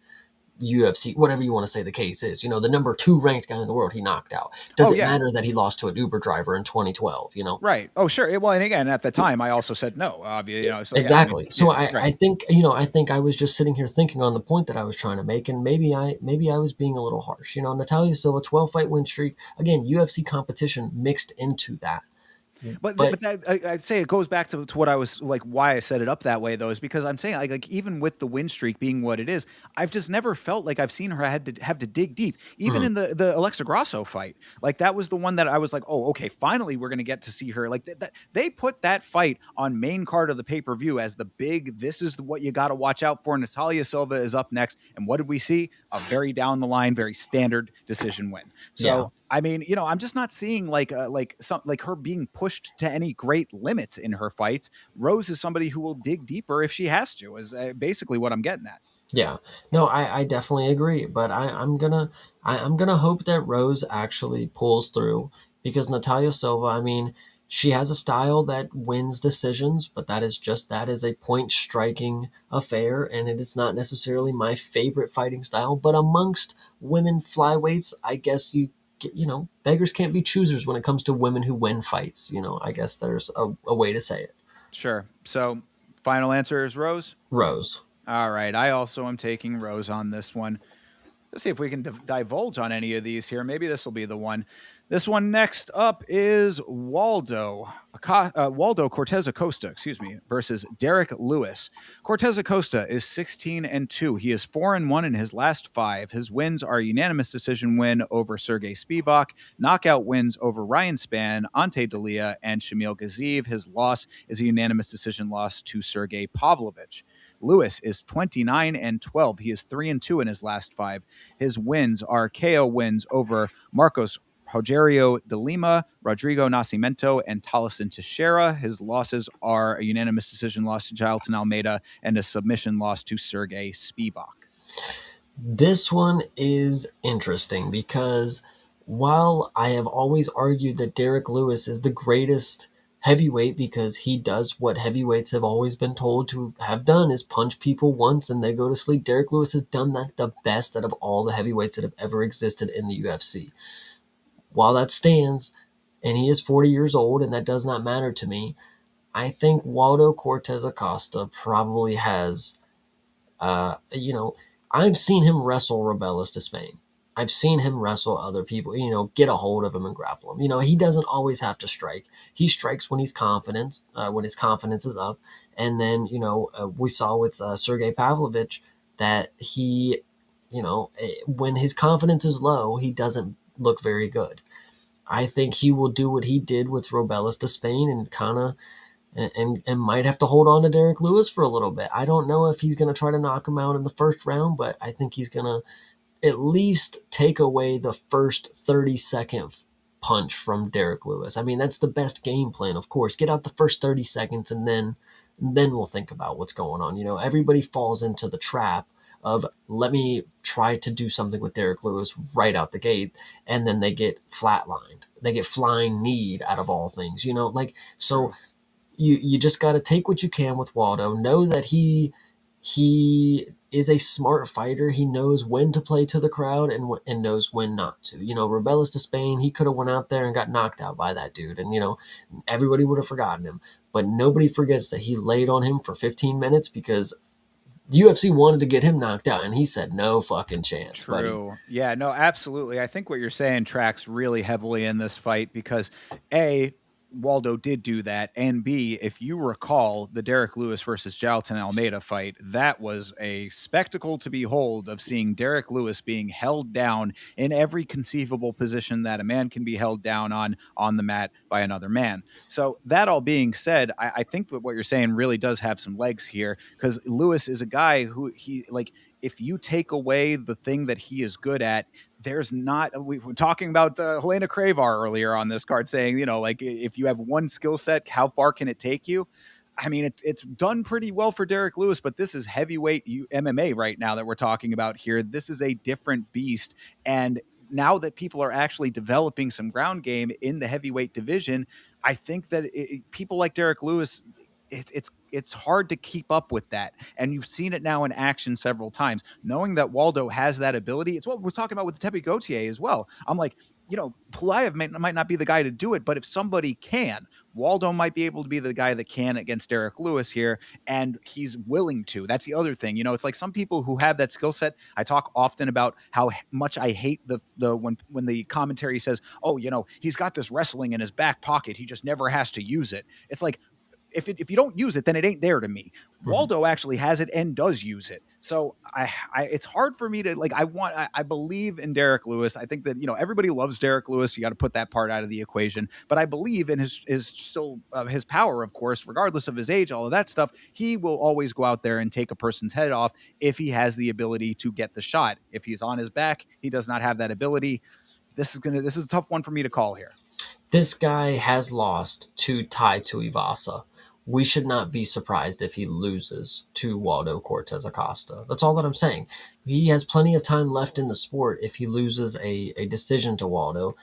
UFC, whatever you want to say the case is. The number 2 ranked guy in the world he knocked out. Does
Oh
it
yeah,
matter that he lost to an Uber driver in 2012?
right. Oh sure. Well, and again, at the time, I also said no. So yeah, I mean,
Exactly. So I
right.
think, I think I was just sitting here thinking on the point that I was trying to make, and maybe I was being a little harsh. Natalia Silva, 12 fight win streak, again, UFC competition mixed into that.
But
But
that I'd say it goes back to what I was like. Why I set it up that way though is because I'm saying like even with the win streak being what it is, I've just never felt like I've seen her had to have to dig deep. Even
mhm,
in the Alexa Grasso fight, like that was the one that I was like, oh okay, finally we're gonna get to see her. Like they put that fight on main card of the pay per view as the big. This is what you got to watch out for. Natalia Silva is up next, and what did we see? A very down the line, very standard decision win.
yeah.
So I mean, I'm just not seeing like her being pushed to any great limits in her fights. Rose is somebody who will dig deeper if she has to. Is basically what I'm getting at.
Yeah, no, I definitely agree, but I'm gonna hope that Rose actually pulls through, because Natalia Silva, I mean, She has a style that wins decisions, but that is a point striking affair, and it is not necessarily my favorite fighting style. But amongst women flyweights, I guess beggars can't be choosers when it comes to women who win fights. I guess there's a way to say it.
Sure. So, final answer is Rose.
Rose.
All right. I also am taking Rose on this one. Let's see if we can divulge on any of these here. Maybe this will be the one. This one next up is Waldo Cortez Acosta, versus Derek Lewis. Cortez Acosta is 16-2. He is 4-1 in his last 5. His wins are a unanimous decision win over Sergey Spivak, knockout wins over Ryan Spann, Ante Dalia, and Shamil Gaziev. His loss is a unanimous decision loss to Sergey Pavlovich. Lewis is 29-12. He is 3-2 in his last 5. His wins are KO wins over Marcos Rogerio de Lima, Rodrigo Nascimento, and Taliesin Teixeira. His losses are a unanimous decision loss to Jailton Almeida and a submission loss to Sergey Spivak.
This one is interesting because while I have always argued that Derek Lewis is the greatest heavyweight because he does what heavyweights have always been told to have done, is punch people once and they go to sleep. Derek Lewis has done that the best out of all the heavyweights that have ever existed in the UFC. While that stands, and he is 40 years old, and that does not matter to me, I think Waldo Cortez Acosta probably has, I've seen him wrestle Robelis to Spain. I've seen him wrestle other people, get a hold of him and grapple him. He doesn't always have to strike. He strikes when he's confident, when his confidence is up. And then, we saw with Sergey Pavlovich that he, when his confidence is low, he doesn't look very good. I think he will do what he did with Robelis to Spain and kind of and might have to hold on to Derek Lewis for a little bit. I don't know if he's going to try to knock him out in the first round, but I think he's going to at least take away the first 30-second punch from Derek Lewis. I mean, that's the best game plan, of course. Get out the first 30 seconds and then we'll think about what's going on. Everybody falls into the trap of let me try to do something with Derek Lewis right out the gate, and then they get flatlined. They get flying kneed out of all things, so you just got to take what you can with Waldo. Know that he is a smart fighter. He knows when to play to the crowd and knows when not to. Robelis to Spain, he could have went out there and got knocked out by that dude, and everybody would have forgotten him. But nobody forgets that he laid on him for 15 minutes because the UFC wanted to get him knocked out, and he said, no fucking chance,
True.
buddy.
Yeah, no, absolutely. I think what you're saying tracks really heavily in this fight because, A, Waldo did do that, and B, if you recall the Derek Lewis versus Jailton Almeida fight, that was a spectacle to behold of seeing Derek Lewis being held down in every conceivable position that a man can be held down on the mat by another man. So that all being said, I think that what you're saying really does have some legs here because Lewis is a guy who if you take away the thing that he is good at, there's not, we were talking about Helena Cravar earlier on this card saying, if you have one skill set, how far can it take you? I mean, it's done pretty well for Derek Lewis, but this is heavyweight MMA right now that we're talking about here. This is a different beast. And now that people are actually developing some ground game in the heavyweight division, I think that people like Derek Lewis, it's hard to keep up with that. And you've seen it now in action several times. Knowing that Waldo has that ability, it's what we're talking about with Tepe Gauthier as well. I'm like, Pulayev might not be the guy to do it, but if somebody can, Waldo might be able to be the guy that can against Derek Lewis here, and he's willing to. That's the other thing. It's like some people who have that skill set. I talk often about how much I hate the when the commentary says, "Oh, he's got this wrestling in his back pocket. He just never has to use it." It's like, if you don't use it, then it ain't there to me. Waldo actually has it and does use it. So it's hard for me to I believe in Derek Lewis. I think that, everybody loves Derek Lewis. You got to put that part out of the equation, but I believe in his power, of course, regardless of his age, all of that stuff. He will always go out there and take a person's head off if he has the ability to get the shot. If he's on his back, he does not have that ability. This is a tough one for me to call here.
This guy has lost to Tai Tuivasa. We should not be surprised if he loses to Waldo Cortez Acosta. That's all that I'm saying. He has plenty of time left in the sport if he loses a decision to Waldo.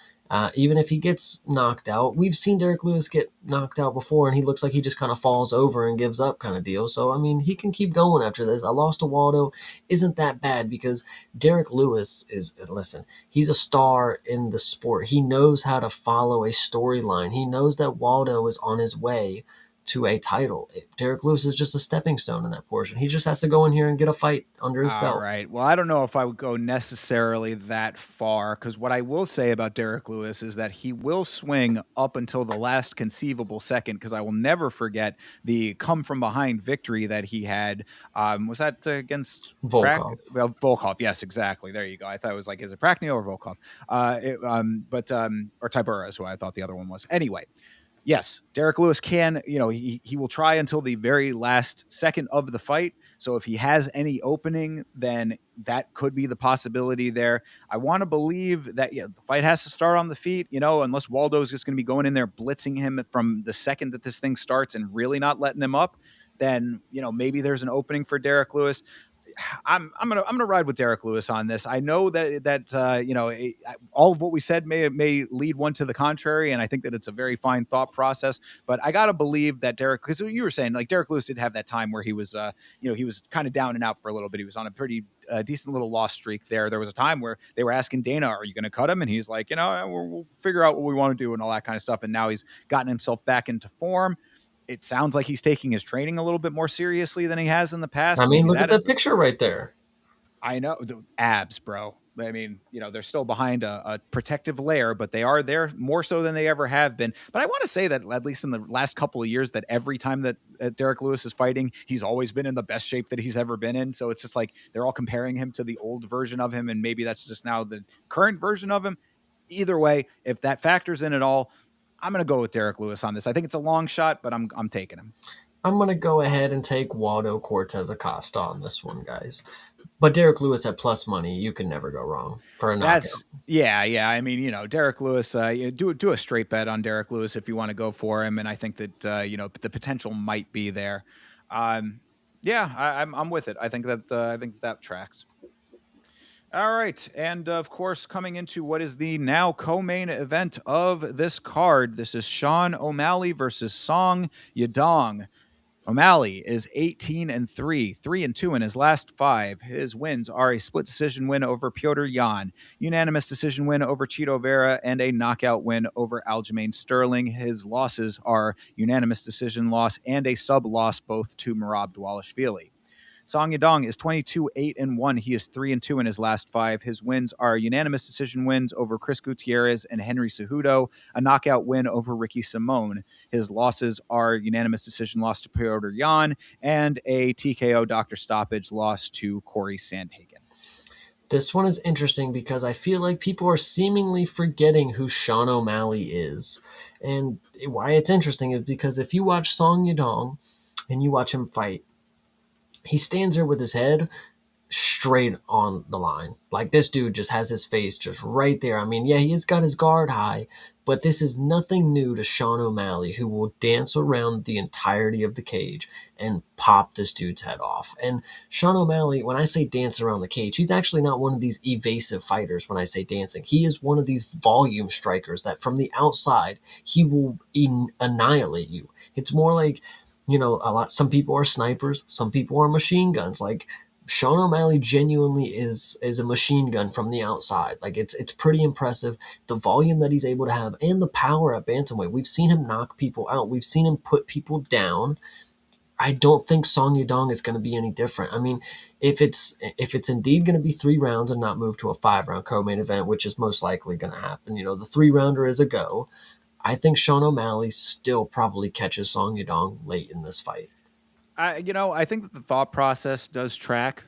Even if he gets knocked out, we've seen Derek Lewis get knocked out before, and he looks like he just kind of falls over and gives up kind of deal. So, I mean, he can keep going after this. A loss to Waldo isn't that bad because Derek Lewis is, listen, he's a star in the sport. He knows how to follow a storyline. He knows that Waldo is on his way to a title. Derek Lewis is just a stepping stone in that portion. He just has to go in here and get a fight under his
All
belt.
right. Well, I don't know if I would go necessarily that far because what I will say about Derek Lewis is that he will swing up until the last conceivable second because I will never forget the come from behind victory that he had. Was that against
Volkov.
Volkov? Yes, exactly. There you go. I thought it was like, is it Praknio or Volkov? Or Tybura is who I thought the other one was. Anyway, yes, Derek Lewis can, he will try until the very last second of the fight. So if he has any opening, then that could be the possibility there. I want to believe that the fight has to start on the feet, unless Waldo's just going to be going in there blitzing him from the second that this thing starts and really not letting him up. Then, maybe there's an opening for Derek Lewis. I'm gonna ride with Derek Lewis on this. I know that all of what we said may lead one to the contrary, and I think that it's a very fine thought process. But I gotta believe that Derek, because you were saying like Derek Lewis did have that time where he was he was kind of down and out for a little bit. He was on a pretty decent little loss streak there. There was a time where they were asking Dana, "Are you going to cut him?" And he's like, we'll figure out what we want to do and all that kind of stuff. And now he's gotten himself back into form. It sounds like he's taking his training a little bit more seriously than he has in the past.
I mean,
Maybe
look at that picture right there.
I know the abs, bro. I mean, they're still behind a protective layer, but they are there more so than they ever have been. But I want to say that at least in the last couple of years, that every time that Derek Lewis is fighting, he's always been in the best shape that he's ever been in. So it's just like they're all comparing him to the old version of him, and maybe that's just now the current version of him. Either way, if that factors in at all, I'm going to go with Derek Lewis on this. I think it's a long shot, but I'm taking him.
I'm going to go ahead and take Waldo Cortez Acosta on this one, guys. But Derek Lewis at plus money, you can never go wrong for a knockout.
Yeah. I mean, Derek Lewis, do a straight bet on Derek Lewis if you want to go for him, and I think that the potential might be there. I'm with it. I think that tracks. All right, and of course, coming into what is the now co-main event of this card, this is Sean O'Malley versus Song Yadong. O'Malley is 18-3, 3-2 in his last 5. His wins are a split decision win over Piotr Jan, unanimous decision win over Chito Vera, and a knockout win over Aljamain Sterling. His losses are unanimous decision loss and a sub loss, both to Merab Dvalishvili. Song Yadong is 22-8-1. He is 3-2 in his last 5. His wins are unanimous decision wins over Chris Gutierrez and Henry Cejudo, a knockout win over Ricky Simone. His losses are unanimous decision loss to Piotr Jan and a TKO doctor stoppage loss to Corey Sandhagen.
This one is interesting because I feel like people are seemingly forgetting who Sean O'Malley is. And why it's interesting is because if you watch Song Yadong and you watch him fight, he stands there with his head straight on the line. Like, this dude just has his face just right there. I mean, yeah, he has got his guard high, but this is nothing new to Sean O'Malley, who will dance around the entirety of the cage and pop this dude's head off. And Sean O'Malley, when I say dance around the cage, he's actually not one of these evasive fighters when I say dancing. He is one of these volume strikers that from the outside, he will annihilate you. It's more like, some people are snipers, some people are machine guns. Like, Sean O'Malley genuinely is a machine gun from the outside. Like, it's pretty impressive, the volume that he's able to have and the power at bantamweight. We've seen him knock people out. We've seen him put people down. I don't think Song Yadong is going to be any different. I mean, if it's indeed going to be 3 rounds and not move to a 5-round co-main event, which is most likely going to happen, the 3-rounder is a go. I think Sean O'Malley still probably catches Song Yadong late in this fight.
I think that the thought process does track.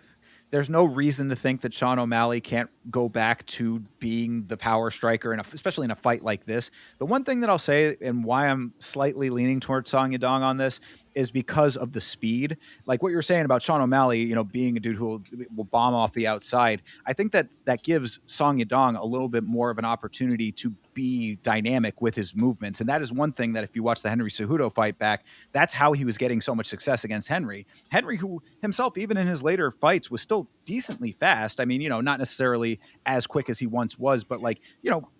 There's no reason to think that Sean O'Malley can't go back to being the power striker, especially in a fight like this. The one thing that I'll say and why I'm slightly leaning towards Song Yadong on this is because of the speed. Like what you were saying about Sean O'Malley, being a dude who will bomb off the outside. I think that gives Song Yadong a little bit more of an opportunity to be dynamic with his movements. And that is one thing that if you watch the Henry Cejudo fight back, that's how he was getting so much success against Henry. Henry, who himself, even in his later fights, was still decently fast. I mean, not necessarily as quick as he once was, but like,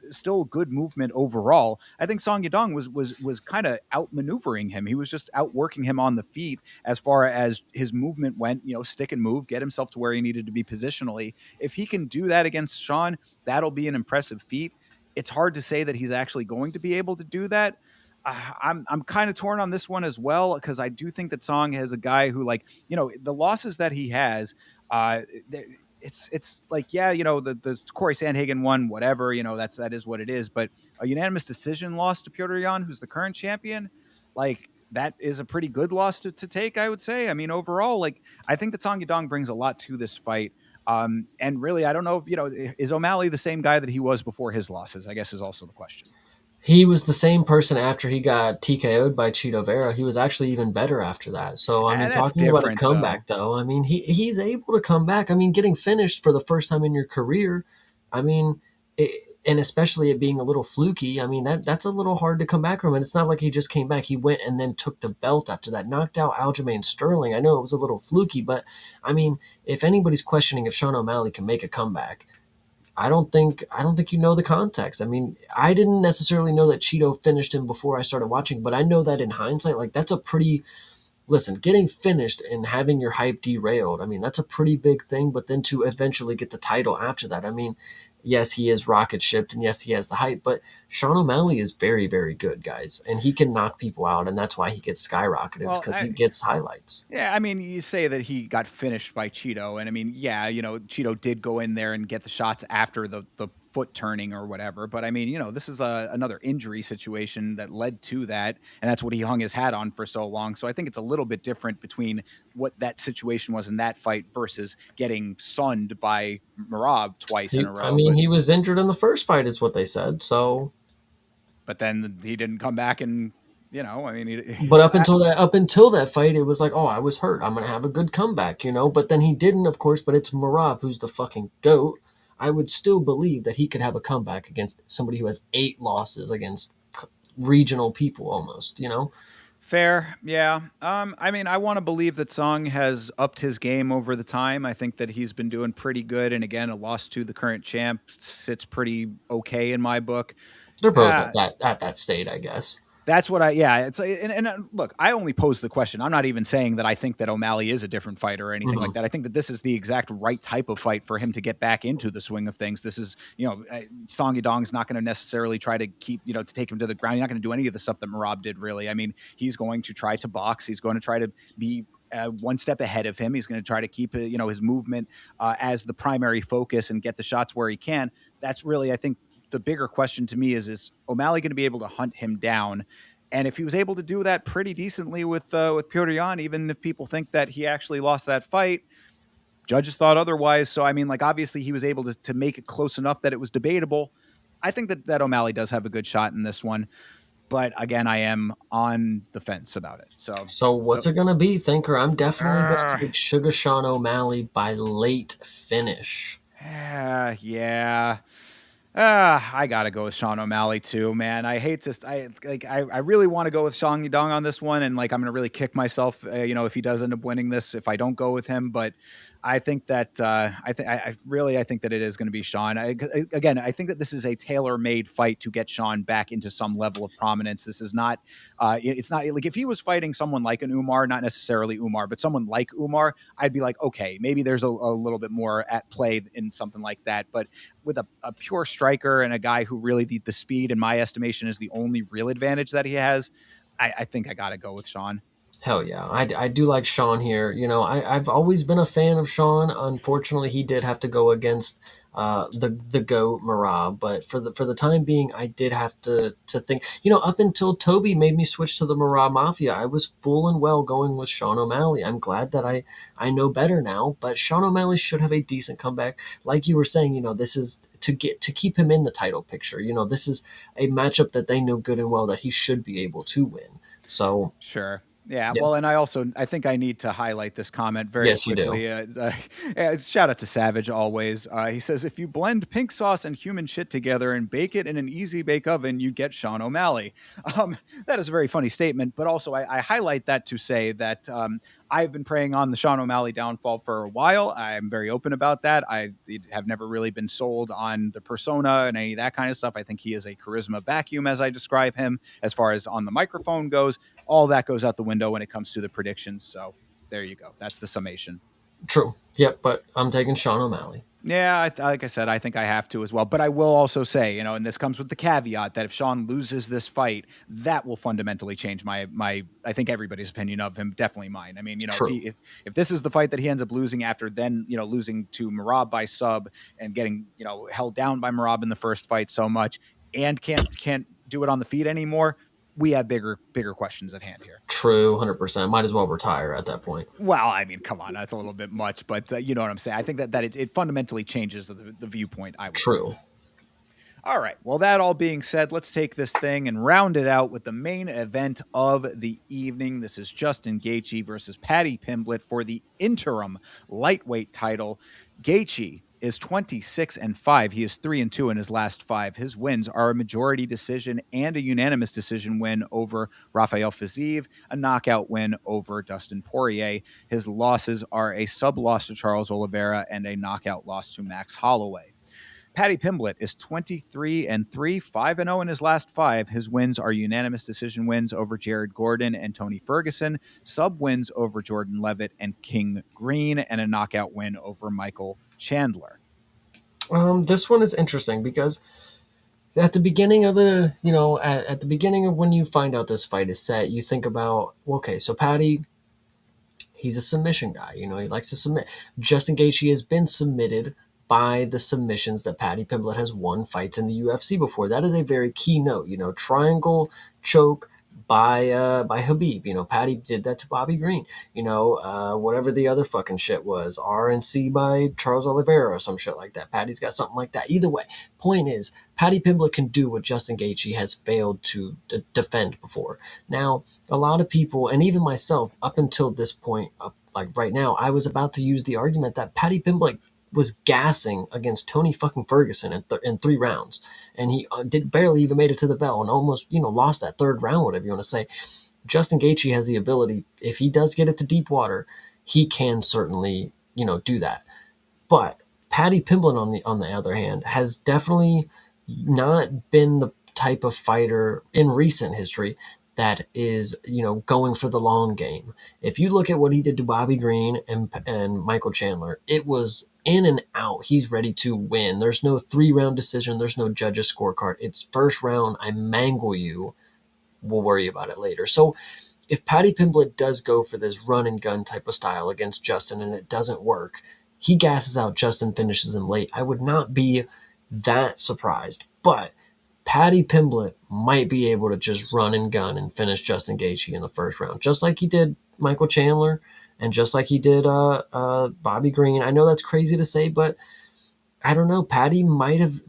still good movement overall. I think Song Yadong was kind of outmaneuvering him. He was just outworking him on the feet as far as his movement went, stick and move, get himself to where he needed to be positionally. If he can do that against Sean, that'll be an impressive feat. It's hard to say that he's actually going to be able to do that. I'm kind of torn on this one as well, because I do think that Song has a guy who, like, the losses that he has, uh, it's like, yeah, the Corey Sandhagen one, whatever, that is what it is. But a unanimous decision loss to Petr Yan, who's the current champion, like, that is a pretty good loss to take, I would say. I mean, overall, like, I think that Song Yadong brings a lot to this fight. And really, I don't know if, is O'Malley the same guy that he was before his losses, I guess, is also the question.
He was the same person after he got TKO'd by Cheeto Vera. He was actually even better after that. So, I mean,
That's
talking about a
different,
comeback, though, I mean, he's able to come back. I mean, getting finished for the first time in your career, I mean, and especially it being a little fluky, I mean, that's a little hard to come back from. And it's not like he just came back. He went and then took the belt after that, knocked out Aljamain Sterling. I know it was a little fluky, but, I mean, if anybody's questioning if Sean O'Malley can make a comeback, I don't think you know the context. I mean, I didn't necessarily know that Cheeto finished him before I started watching, but I know that in hindsight, like, that's a pretty, listen, getting finished and having your hype derailed, I mean, that's a pretty big thing. But then to eventually get the title after that, I mean, yes, he is rocket shipped, and yes, he has the hype, but Sean O'Malley is very, very good, guys, and he can knock people out, and that's why he gets skyrocketed,
Well,
because he gets highlights.
yeah, I mean, you say that he got finished by Cheeto, and I mean, yeah, Cheeto did go in there and get the shots after the foot turning or whatever, but I mean, this is another injury situation that led to that, and that's what he hung his hat on for so long. So I think it's a little bit different between what that situation was in that fight versus getting sunned by Merab twice in a
I
row.
mean, he was injured in the first fight, is what they said, so.
But then he didn't come back, and I mean,
But up until that fight, it was like, oh, I was hurt. I'm gonna have a good comeback, you know. But then he didn't, of course. But it's Marab, who's the fucking goat. I would still believe that he could have a comeback against somebody who has 8 losses against regional people, almost. You know.
fair, yeah. I mean, I want to believe that Song has upped his game over the time. I think that he's been doing pretty good, and again, a loss to the current champ sits pretty okay in my book.
They're both
Uh,
at that state, I guess.
That's what yeah, it's and look, I only pose the question. I'm not even saying that I think that O'Malley is a different fighter or anything
Hmm.
like that. I think that this is the exact right type of fight for him to get back into the swing of things. This is, Song Yadong's not going to necessarily try to keep, to take him to the ground. He's not going to do any of the stuff that Merab did, really. I mean, he's going to try to box. He's going to try to be one step ahead of him. He's going to try to keep, his movement as the primary focus and get the shots where he can. That's really, I think, the bigger question to me is O'Malley going to be able to hunt him down? And if he was able to do that pretty decently with Petr Yan, even if people think that he actually lost that fight, judges thought otherwise. So I mean, like, obviously he was able to make it close enough that it was debatable. I think that O'Malley does have a good shot in this one, but again, I am on the fence about it.
So what's it gonna be, Thinker? I'm definitely gonna
uh,
take Sugar Sean O'Malley by late finish.
yeah. I gotta go with Sean O'Malley too, man. I hate this. I really want to go with Song Yadong on this one, and like, I'm gonna really kick myself, if he does end up winning this, if I don't go with him. But I think that I think that it is going to be Sean. Again, I think that this is a tailor-made fight to get Sean back into some level of prominence. This is not. It's not like if he was fighting someone like an Umar, not necessarily Umar, but someone like Umar, I'd be like, okay, maybe there's a little bit more at play in something like that. But with a pure striker and a guy who really the speed, in my estimation, is the only real advantage that he has, I think I got to go with Sean.
Hell yeah, I do like Sean here. You know, I've always been a fan of Sean. Unfortunately, he did have to go against the goat Marab, but for the time being, I did have to think. You know, up until Toby made me switch to the Marab Mafia, I was full and well going with Sean O'Malley. I'm glad that I know better now, but Sean O'Malley should have a decent comeback. Like you were saying, you know, this is to keep him in the title picture. You know, this is a matchup that they know good and well that he should be able to win. So
Sure. Yeah,
Yeah.
well, and I think I need to highlight this comment very
Yes, you do.
quickly. Shout out to Savage always. He says, if you blend pink sauce and human shit together and bake it in an easy bake oven, you get Sean O'Malley. That is a very funny statement, but also I highlight that to say that I've been preying on the Sean O'Malley downfall for a while. I'm very open about that. I have never really been sold on the persona and any of that kind of stuff. I think he is a charisma vacuum, as I describe him, as far as on the microphone goes. All that goes out the window when it comes to the predictions. So there you go. That's the summation.
True. Yep, but I'm taking Sean O'Malley.
Yeah, like I said, I think I have to as well. But I will also say, and this comes with the caveat that if Sean loses this fight, that will fundamentally change my. I think everybody's opinion of him, definitely mine. I mean,
True.
if this is the fight that he ends up losing after, then losing to Merab by sub and getting held down by Merab in the first fight so much, and can't do it on the feet anymore, we have bigger questions at hand here.
True, 100%. Might as well retire at that point.
Well, I mean, come on, that's a little bit much, but you know what I'm saying. I think that it fundamentally changes the viewpoint. I would
True.
say. All right. Well, that all being said, let's take this thing and round it out with the main event of the evening. This is Justin Gaethje versus Paddy Pimblett for the interim lightweight title. Gaethje is 26-5. He is 3-2 in his last 5. His wins are a majority decision and a unanimous decision win over Rafael Fiziev, a knockout win over Dustin Poirier. His losses are a sub loss to Charles Oliveira and a knockout loss to Max Holloway. Paddy Pimblett is 23-3, 5-0 in his last 5. His wins are unanimous decision wins over Jared Gordon and Tony Ferguson, sub wins over Jordan Levitt and King Green, and a knockout win over Michael Chandler.
This one is interesting because at the beginning of at the beginning of when you find out this fight is set, you think about, okay, so Paddy, he's a submission guy. He likes to submit. Justin Gaethje has been submitted by the submissions that Paddy Pimblett has won fights in the UFC before. That is a very key note. Triangle choke by Khabib. Paddy did that to Bobby Green. Whatever the other fucking shit was, RNC by Charles Oliveira or some shit like that. Paddy's got something like that. Either way, point is, Paddy Pimblett can do what Justin Gaethje has failed to defend before. Now, a lot of people, and even myself, up until this point, like right now, I was about to use the argument that Paddy Pimblett was gassing against Tony fucking Ferguson in 3 rounds, and he barely even made it to the bell and almost lost that 3rd round, whatever you want to say. Justin Gaethje has the ability, if he does get it to deep water, he can certainly do that. But Paddy Pimblett on the other hand has definitely not been the type of fighter in recent history that is, going for the long game. If you look at what he did to Bobby Green and Michael Chandler, it was in and out. He's ready to win. There's no 3-round decision. There's no judge's scorecard. It's first round, I mangle you. We'll worry about it later. So if Paddy Pimblett does go for this run and gun type of style against Justin and it doesn't work, he gasses out Justin, finishes him late. I would not be that surprised. But Paddy Pimblett might be able to just run and gun and finish Justin Gaethje in the first round, just like he did Michael Chandler and just like he did Bobby Green. I know that's crazy to say, but I don't know. Paddy might have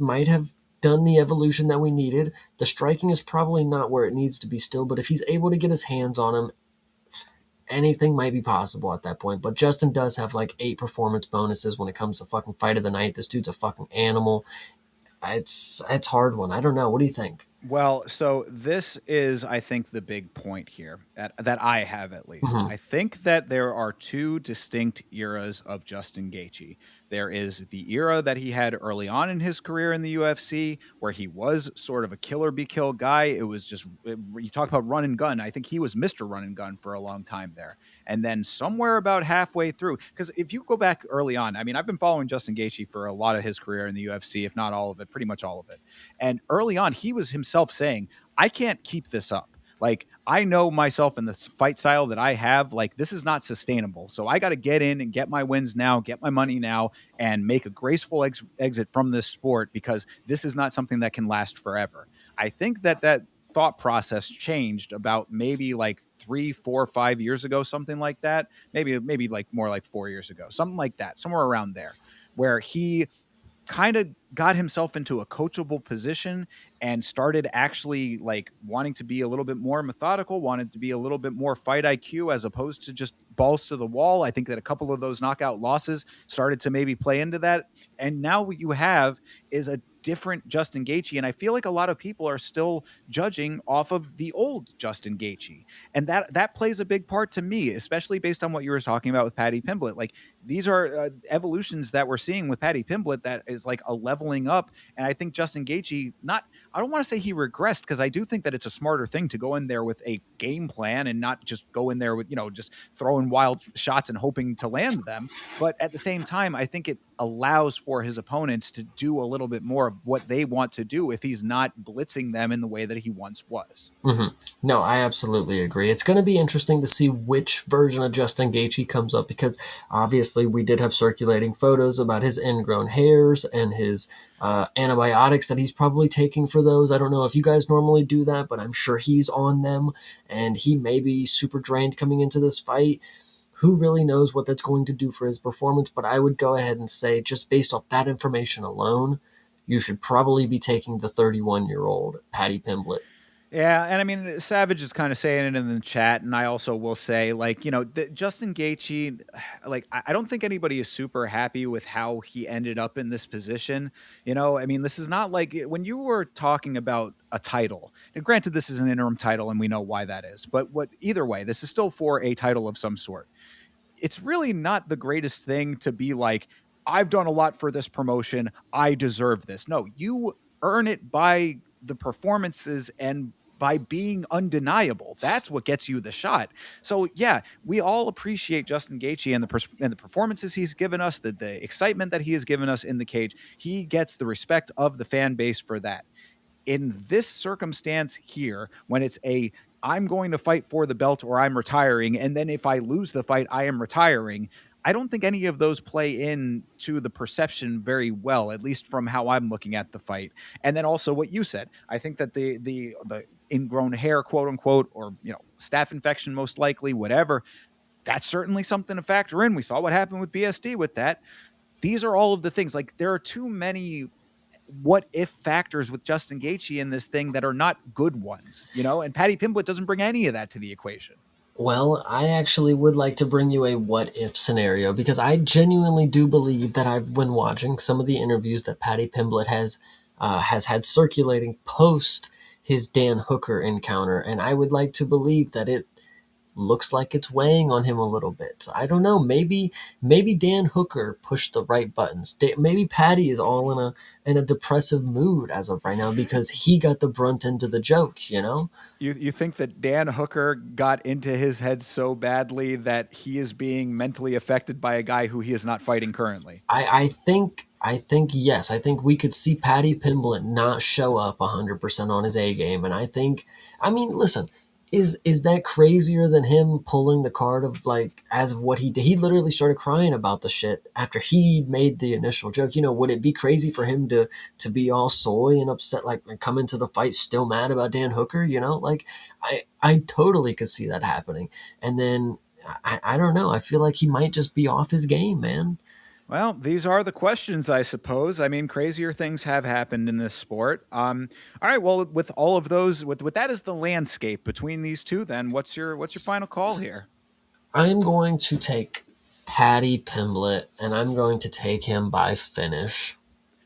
done the evolution that we needed. The striking is probably not where it needs to be still, but if he's able to get his hands on him, anything might be possible at that point. But Justin does have like 8 performance bonuses when it comes to fucking fight of the night. This dude's a fucking animal. It's hard one. I don't know. What do you think?
Well, so this is, I think, the big point here that I have at least.
Mm-hmm.
I think that there are 2 distinct eras of Justin Gaethje. There is the era that he had early on in his career in the UFC, where he was sort of a killer be kill guy. It was just, you talk about run and gun. I think he was Mr. Run and Gun for a long time there. And then somewhere about halfway through, because if you go back early on, I mean, I've been following Justin Gaethje for a lot of his career in the UFC, if not all of it, pretty much all of it. And early on, he was himself saying, I can't keep this up. Like, I know myself in the fight style that I have, like, this is not sustainable. So I got to get in and get my wins now, get my money now, and make a graceful exit from this sport, because this is not something that can last forever. I think that thought process changed about maybe like 3, 4, 5 years ago, something like that. Maybe like more like 4 years ago, something like that, somewhere around there, where he kind of got himself into a coachable position and started actually like wanting to be a little bit more methodical, wanted to be a little bit more fight IQ as opposed to just balls to the wall. I think that a couple of those knockout losses started to maybe play into that. And now what you have is a different Justin Gaethje, and I feel like a lot of people are still judging off of the old Justin Gaethje, and that plays a big part to me, especially based on what you were talking about with Paddy Pimblett. Like these are evolutions that we're seeing with Paddy Pimblett that is like a leveling up, and I think Justin Gaethje not. I don't want to say he regressed because I do think that it's a smarter thing to go in there with a game plan and not just go in there with just throwing wild shots and hoping to land them. But at the same time, I think it allows for his opponents to do a little bit more of what they want to do if he's not blitzing them in the way that he once was.
No, I absolutely agree. It's going to be interesting to see which version of Justin Gaethje comes up because obviously we did have circulating photos about his ingrown hairs and his antibiotics that he's probably taking for those. I don't know if you guys normally do that, but I'm sure he's on them and he may be super drained coming into this fight. Who really knows what that's going to do for his performance? But I would go ahead and say, just based off that information alone, you should probably be taking the 31-year-old Paddy Pimblett.
Yeah, and I mean, Savage is kind of saying it in the chat, and I also will say, like, Justin Gaethje, like, I don't think anybody is super happy with how he ended up in this position. I mean, this is not like when you were talking about a title. And granted, this is an interim title, and we know why that is. But either way, this is still for a title of some sort. It's really not the greatest thing to be like, I've done a lot for this promotion. I deserve this. No, you earn it by the performances and by being undeniable. That's what gets you the shot. So yeah, we all appreciate Justin Gaethje and the performances he's given us, the excitement that he has given us in the cage. He gets the respect of the fan base for that. In this circumstance here, when it's I'm going to fight for the belt or I'm retiring, and then if I lose the fight, I am retiring. I don't think any of those play in to the perception very well, at least from how I'm looking at the fight. And then also what you said, I think that the ingrown hair, quote unquote, or staph infection, most likely, whatever, that's certainly something to factor in. We saw what happened with BSD with that. These are all of the things. Like there are too many what if factors with Justin Gaethje in this thing that are not good ones, and Paddy Pimblett doesn't bring any of that to the equation.
Well, I actually would like to bring you a what if scenario because I genuinely do believe that I've been watching some of the interviews that Paddy Pimblett has had circulating post his Dan Hooker encounter, and I would like to believe that it looks like it's weighing on him a little bit. I don't know. Maybe Dan Hooker pushed the right buttons. Maybe Paddy is all in a depressive mood as of right now because he got the brunt end of the jokes.
You think that Dan Hooker got into his head so badly that he is being mentally affected by a guy who he is not fighting currently?
I think yes. I think we could see Paddy Pimblett not show up 100% on his A game, and I mean, listen, is that crazier than him pulling the card of like as of what he did? He literally started crying about the shit after he made the initial joke. Would it be crazy for him to be all soy and upset, like come into the fight still mad about Dan Hooker? Like I totally could see that happening. And then I don't know. I feel like he might just be off his game, man.
Well, these are the questions, I suppose. I mean, crazier things have happened in this sport. All right. Well, with all of those, with that as the landscape between these two, then what's your final call here?
I'm going to take Paddy Pimblett, and I'm going to take him by finish.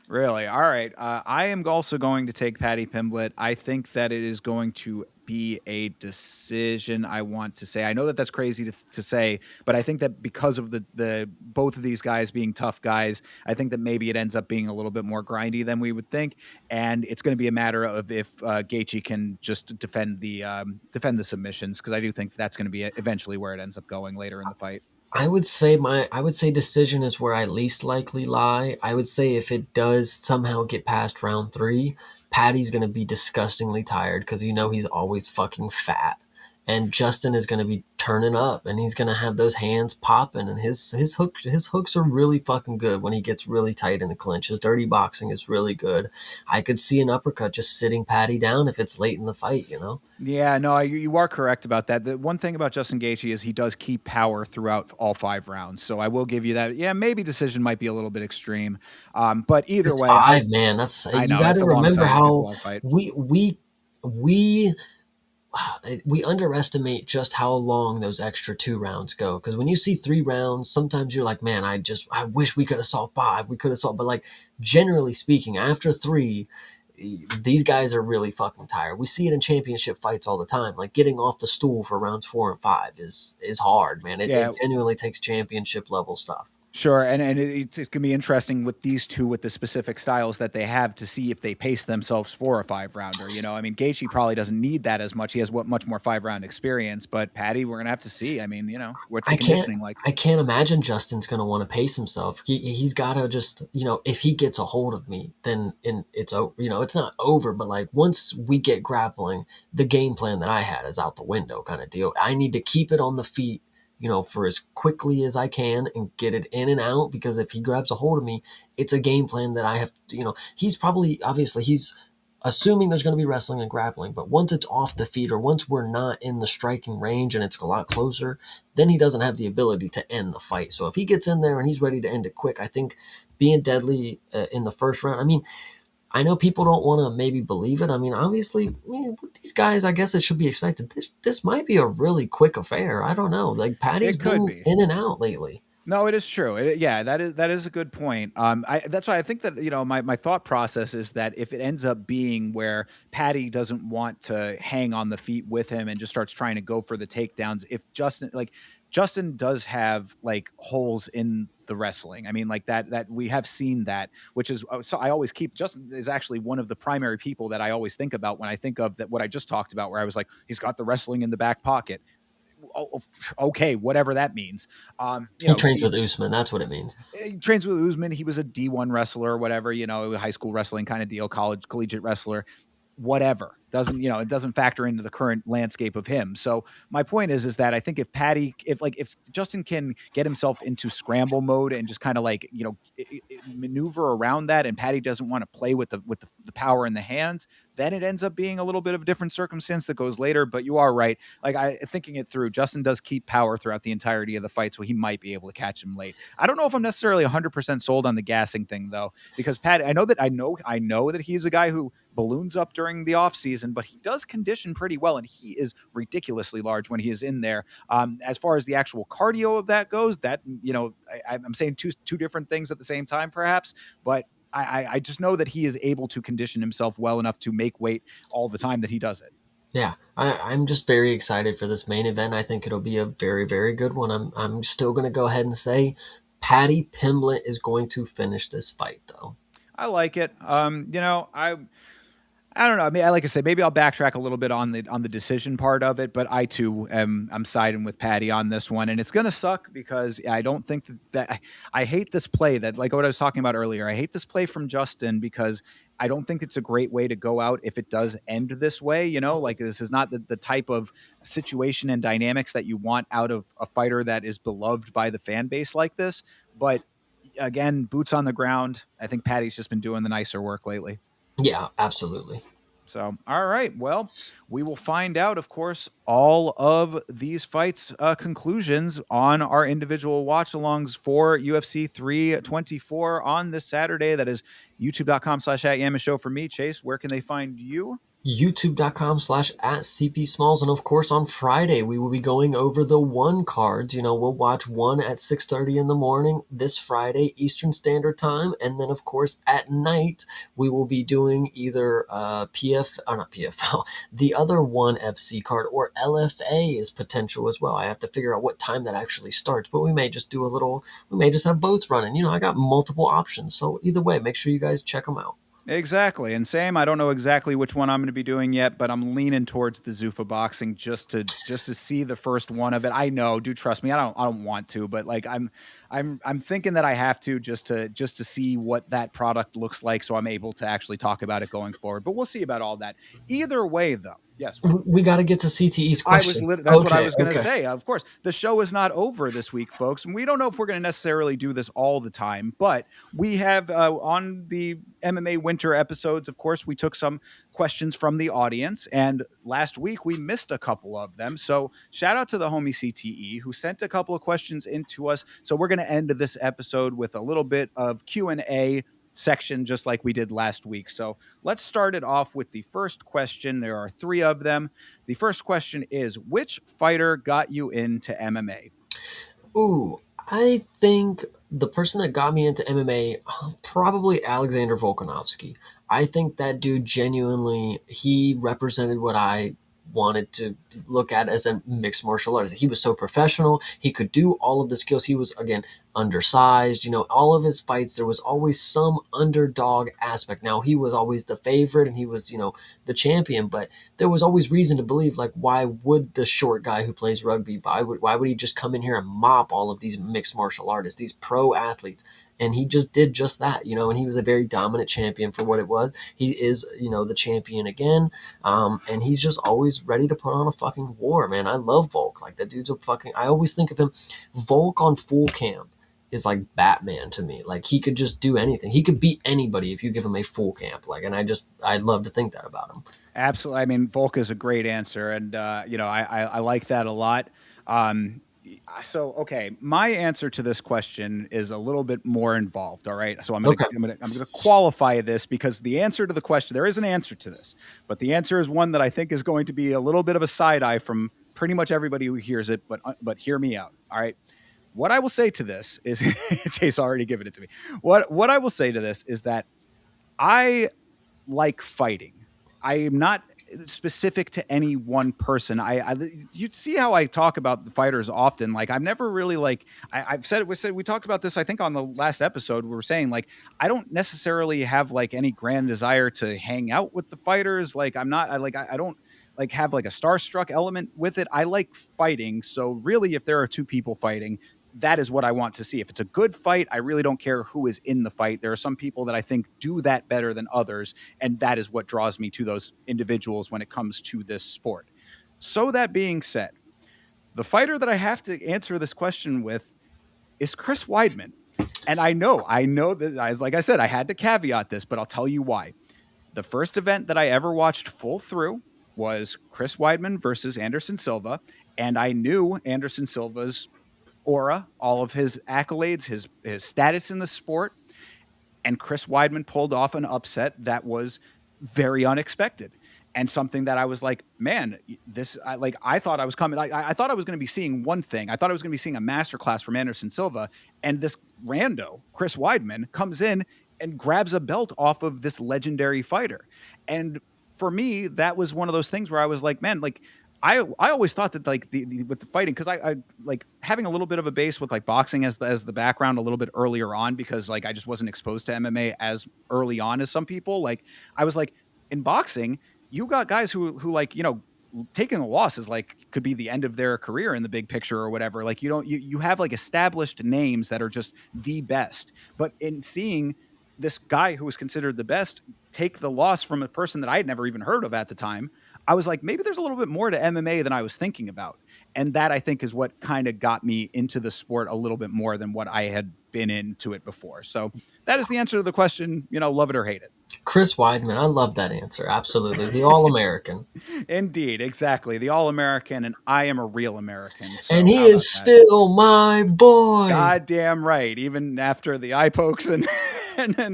Really? All right. I am also going to take Paddy Pimblett. I think that it is going to be a decision. I want to say. I know that that's crazy to say, but I think that because of the both of these guys being tough guys, I think that maybe it ends up being a little bit more grindy than we would think, and it's going to be a matter of if Gaethje can just defend the submissions, because I do think that's going to be eventually where it ends up going later in the fight.
I would say decision is where I least likely lie. I would say if it does somehow get past round 3, Patty's gonna be disgustingly tired because he's always fucking fat. and Justin is going to be turning up, and he's going to have those hands popping, and his hooks are really fucking good when he gets really tight in the clinch. His dirty boxing is really good. I could see an uppercut just sitting Patty down if it's late in the fight, you know.
Yeah, no, you are correct about that. The one thing about Justin Gaethje is he does keep power throughout all 5 rounds. So I will give you that. Yeah, maybe decision might be a little bit extreme. But either
It's
way,
5, man. That's
I
you
know
got
it's
to
a long
remember
time. It's a
how
long fight.
we we underestimate just how long those extra 2 rounds go. Because when you see 3 rounds, sometimes you're like, man, I wish we could have saw 5. We could have saw, but like generally speaking, after 3, these guys are really fucking tired. We see it in championship fights all the time. Like getting off the stool for rounds 4 and 5 is hard, man. It
Yeah,
genuinely takes championship level stuff.
sure, and it's going to be interesting with these two with the specific styles that they have to see if they pace themselves for a 5 rounder. You know, I mean, Gaethje probably doesn't need that as much. He has much more 5 round experience, but Patty, we're going to have to see. I mean, you know, what's the
I can't
conditioning like?
I can't imagine Justin's going to want to pace himself. He's got to just, if he gets a hold of me, then it's not over, but like once we get grappling, the game plan that I had is out the window kind of deal. I need to keep it on the feet, for as quickly as I can and get it in and out, because if he grabs a hold of me, it's a game plan that I have he's probably, obviously he's assuming there's going to be wrestling and grappling, but once it's off the feet or once we're not in the striking range and it's a lot closer, then he doesn't have the ability to end the fight. So if he gets in there and he's ready to end it quick, I think being deadly in the first round, I mean, I know people don't want to maybe believe it. I mean, obviously, with these guys, I guess it should be expected. This might be a really quick affair. I don't know. Like Patty's
It could
been
be.
in and out lately.
No, it is true. Yeah, that is a good point. That's why I think that my thought process is that if it ends up being where Patty doesn't want to hang on the feet with him and just starts trying to go for the takedowns, if Justin does have like holes in the wrestling. I mean, like that we have seen that, which is so I always keep Justin is actually one of the primary people that I always think about when I think of that what I just talked about, where I was like, he's got the wrestling in the back pocket. Okay, whatever that means.
He trains with Usman. That's what it means.
He trains with Usman. He was a D1 wrestler or whatever, high school wrestling kind of deal, collegiate wrestler, whatever. Doesn't, it doesn't factor into the current landscape of him. So my point is that I think if Justin can get himself into scramble mode and just kind of like, maneuver around that, and Patty doesn't want to play with the power in the hands, then it ends up being a little bit of a different circumstance that goes later. But you are right. Like thinking it through, Justin does keep power throughout the entirety of the fight, so he might be able to catch him late. I don't know if I'm necessarily 100% sold on the gassing thing though, because Patty, I know that he's a guy who balloons up during the off season, but he does condition pretty well, and he is ridiculously large when he is in there. As far as the actual cardio of that goes, that I'm saying two different things at the same time, perhaps, but I just know that he is able to condition himself well enough to make weight all the time that he does it.
Yeah, I'm just very excited for this main event. I think it'll be a very, very good one. I'm still going to go ahead and say Paddy Pimblett is going to finish this fight, though.
I like it. I don't know. I mean, like I said, maybe I'll backtrack a little bit on the decision part of it, but I too I'm siding with Patty on this one, and it's gonna suck because I don't think that I hate this play that, like what I was talking about earlier. I hate this play from Justin because I don't think it's a great way to go out if it does end this way. Like this is not the type of situation and dynamics that you want out of a fighter that is beloved by the fan base like this. But again, boots on the ground. I think Patty's just been doing the nicer work lately.
Yeah, absolutely.
So, all right. Well, we will find out, of course, all of these fights' conclusions on our individual watch alongs for UFC 324 on this Saturday. That is youtube.com/@YamaShow for me. Chase, where can they find you?
youtube.com/@CPSmalls. And of course, on Friday, we will be going over the one cards. We'll watch one at 6:30 in the morning this Friday, Eastern Standard Time. And then, of course, at night, we will be doing either not PFL, the other one FC card, or LFA is potential as well. I have to figure out what time that actually starts, but we may just have both running. I got multiple options. So either way, make sure you guys check them out.
Exactly. And same, I don't know exactly which one I'm going to be doing yet, but I'm leaning towards the Zuffa boxing just to see the first one of it. I know, do trust me. I don't want to, but like I'm thinking that I have to just to see what that product looks like, so I'm able to actually talk about it going forward. But we'll see about all that. Either way though, Yes.
We got to get to CTE's questions.
That's what I
Okay,
was going to
okay.
say. Of course, the show is not over this week, folks, and we don't know if we're going to necessarily do this all the time, but we have on the MMA winter episodes, of course, we took some questions from the audience, and last week we missed a couple of them. So shout out to the homie CTE who sent a couple of questions into us. So we're going to end this episode with a little bit of Q&A section just like we did last week. So let's start it off with the first question. There are 3 of them. The first question is, which fighter got you into MMA?
Ooh, I think the person that got me into MMA, probably Alexander Volkanovski. I think that dude genuinely, he represented what I wanted to look at as a mixed martial artist. He was so professional. He could do all of the skills. He was, again, undersized. All of his fights, there was always some underdog aspect. Now, he was always the favorite and he was, the champion, but there was always reason to believe, like, why would the short guy who plays rugby, why would he just come in here and mop all of these mixed martial artists, these pro athletes? And he just did just that, and he was a very dominant champion for what it was. He is, the champion again. And he's just always ready to put on a fucking war, man. I love Volk. Like, that dude's I always think of him, Volk on full camp is like Batman to me. Like, he could just do anything. He could beat anybody if you give him a full camp. Like, and I'd love to think that about him.
Absolutely. I mean, Volk is a great answer, and I like that a lot. So okay, my answer to this question is a little bit more involved. All right, so
Okay.
I'm gonna qualify this because the answer to the question, there is an answer to this, but the answer is one that I think is going to be a little bit of a side eye from pretty much everybody who hears it. But hear me out. All right. What I will say to this is, Chase already given it to me. What I will say to this is that I like fighting. I am not specific to any one person. You see how I talk about the fighters often. Like, I've never really I've said it. We talked about this, I think, on the last episode. We were saying, like, I don't necessarily have like any grand desire to hang out with the fighters. Like, I'm not. I don't like have like a starstruck element with it. I like fighting. So really, if there are 2 people fighting, that is what I want to see. If it's a good fight, I really don't care who is in the fight. There are some people that I think do that better than others, and that is what draws me to those individuals when it comes to this sport. So that being said, the fighter that I have to answer this question with is Chris Weidman. And I know that, as like I said, I had to caveat this, but I'll tell you why. The first event that I ever watched full through was Chris Weidman versus Anderson Silva, and I knew Anderson Silva's aura, all of his accolades, his status in the sport, and Chris Weidman pulled off an upset that was very unexpected and something that I was like, man, I thought I was coming. I thought I was going to be seeing one thing. I thought I was going to be seeing a masterclass from Anderson Silva, and this rando Chris Weidman comes in and grabs a belt off of this legendary fighter. And for me, that was one of those things where I was like, man, like, I always thought that like with the fighting, because I like having a little bit of a base with like boxing as the background a little bit earlier on, because like I just wasn't exposed to MMA as early on as some people. Like, I was like, in boxing, you got guys who like, taking a loss is like could be the end of their career in the big picture or whatever. Like, you have like established names that are just the best. But in seeing this guy who was considered the best take the loss from a person that I had never even heard of at the time, I was like, maybe there's a little bit more to MMA than I was thinking about. And that, I think, is what kind of got me into the sport a little bit more than what I had been into it before. So that is the answer to the question, love it or hate it.
Chris Weidman, I love that answer. Absolutely. The All American.
Indeed, exactly. The All-American, and I am a real American. So
And he is still my boy.
Goddamn right. Even after the eye pokes and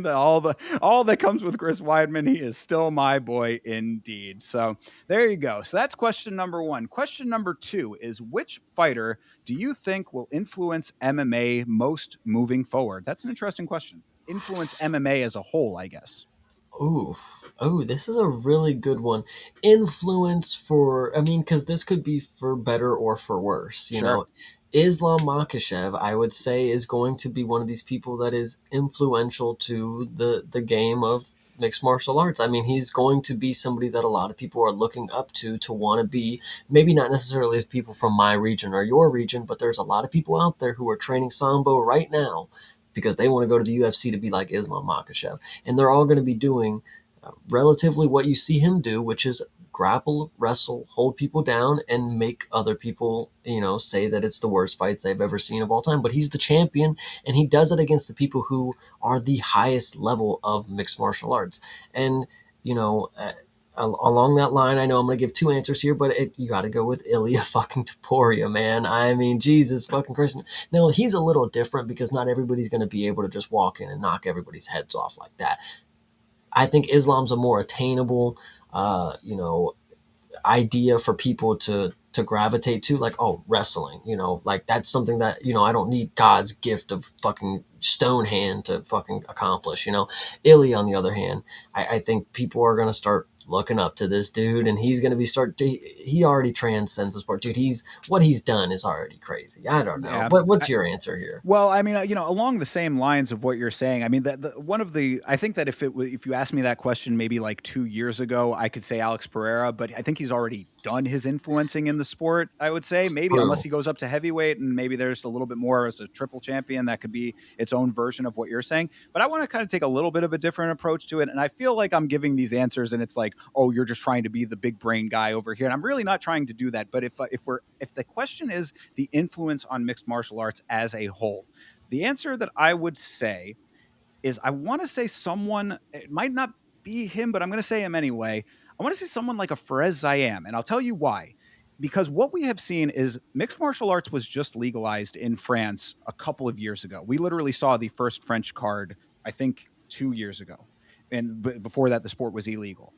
all that comes with Chris Weidman, he is still my boy indeed. So there you go. So that's question number 1. Question number 2 is, which fighter do you think will influence MMA most moving forward? That's an interesting question. Influence MMA as a whole, I guess.
Ooh, this is a really good one. Influence because this could be for better or for worse.
Sure.
Islam Makhachev, I would say, is going to be one of these people that is influential to the game of mixed martial arts. I mean, he's going to be somebody that a lot of people are looking up to want to be. Maybe not necessarily people from my region or your region, but there's a lot of people out there who are training Sambo right now because they want to go to the UFC to be like Islam Makhachev. And they're all going to be doing relatively what you see him do, which is grapple, wrestle, hold people down, and make other people, say that it's the worst fights they've ever seen of all time. But he's the champion, and he does it against the people who are the highest level of mixed martial arts. And, you know, uh, along that line, I know I'm going to give two answers here, but you got to go with Ilya fucking Taporia, man. I mean, Jesus fucking Christ. Now, he's a little different because not everybody's going to be able to just walk in and knock everybody's heads off like that. I think Islam's a more attainable, idea for people to gravitate to, like, oh, wrestling, like that's something that, I don't need God's gift of fucking stone hand to fucking accomplish. Ilya, on the other hand, I think people are going to start looking up to this dude, and he's going to he already transcends the sport, dude. What he's done is already crazy. I don't know.
Yeah.
What's your answer here?
Well, I mean, along the same lines of what you're saying, I mean, I think that if you asked me that question maybe like 2 years ago, I could say Alex Pereira, but I think he's already done his influencing in the sport. I would say maybe
True.
unless he goes up to heavyweight, and maybe there's a little bit more as a triple champion that could be its own version of what you're saying. But I want to kind of take a little bit of a different approach to it, and I feel like I'm giving these answers, and it's like, oh, you're just trying to be the big brain guy over here, and I'm really not trying to do that. But if the question is the influence on mixed martial arts as a whole, the answer that I would say is I want to say someone, it might not be him, but I'm going to say him anyway. I want to say someone like a Fares Zayam, and I'll tell you why. Because what we have seen is mixed martial arts was just legalized in France a couple of years ago. We literally saw the first French card, I think, 2 years ago. And before that, the sport was illegal.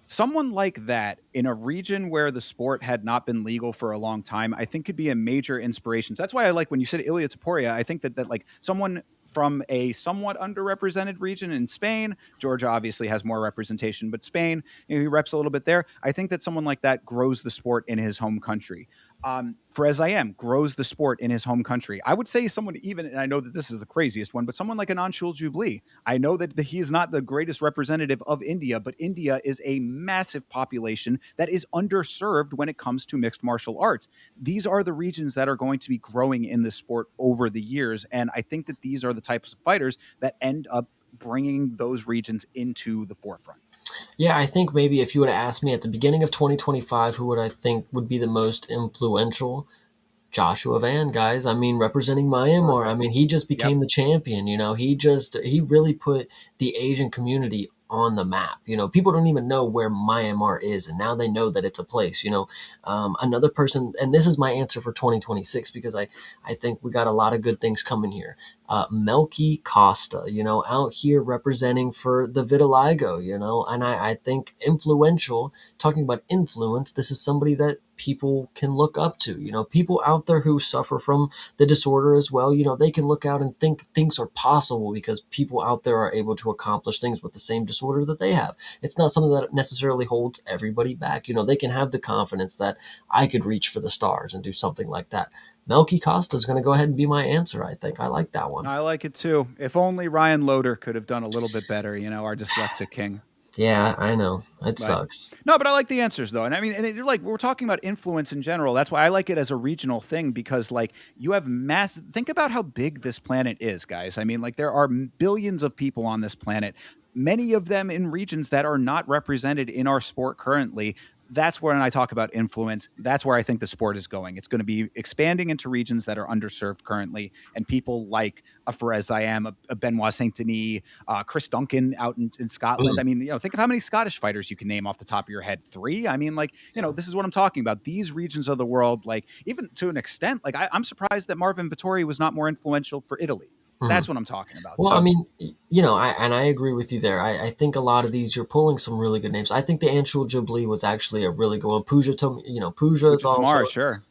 Someone like that in a region where the sport had not been legal for a long time, I think could be a major inspiration. So that's why I like when you said Ilya Taporia. I think that like someone from a somewhat underrepresented region in Spain, Georgia obviously has more representation, but Spain, he reps a little bit there. I think that someone like that grows the sport in his home country. Fares Zayam grows the sport in his home country. I would say someone even, and I know that this is the craziest one, but someone like Ananshul Jubli. I know that he is not the greatest representative of India, but India is a massive population that is underserved when it comes to mixed martial arts. These are the regions that are going to be growing in the sport over the years. And I think that these are the types of fighters that end up bringing those regions into the forefront.
Yeah, I think maybe if you would have asked me at the beginning of 2025, who would I think would be the most influential? Joshua Van, guys. I mean, representing Myanmar. I mean, he just became the champion. He really put the Asian community on the map. People don't even know where Myanmar is, and now they know that it's a place. Another person, and this is my answer for 2026 because I think we got a lot of good things coming here. Melky Costa, out here representing for the vitiligo, and I think influential, talking about influence, this is somebody that people can look up to, people out there who suffer from the disorder as well, they can look out and think things are possible because people out there are able to accomplish things with the same disorder that they have. It's not something that necessarily holds everybody back. They can have the confidence that I could reach for the stars and do something like that. Melky Costa is going to go ahead and be my answer. I think I like that one.
I like it too. If only Ryan Loder could have done a little bit better, our dyslexic king.
Yeah, I know. It sucks.
No, but I like the answers though. And I mean, we're talking about influence in general. That's why I like it as a regional thing because like you have think about how big this planet is, guys. I mean, like there are billions of people on this planet, many of them in regions that are not represented in our sport currently. That's when I talk about influence. That's where I think the sport is going. It's going to be expanding into regions that are underserved currently, and people like a Fares Zayam, a Benoit Saint Denis, Chris Duncan out in Scotland. I mean, think of how many Scottish fighters you can name off the top of your head. 3. I mean, like this is what I'm talking about. These regions of the world, like even to an extent, like I'm surprised that Marvin Vittori was not more influential for Italy. That's what I'm talking about.
Well, I mean, I agree with you there. I think a lot of these, you're pulling some really good names. I think the Anshul Jabli was actually a really good one. Pooja is also.
Tomorrow, sure.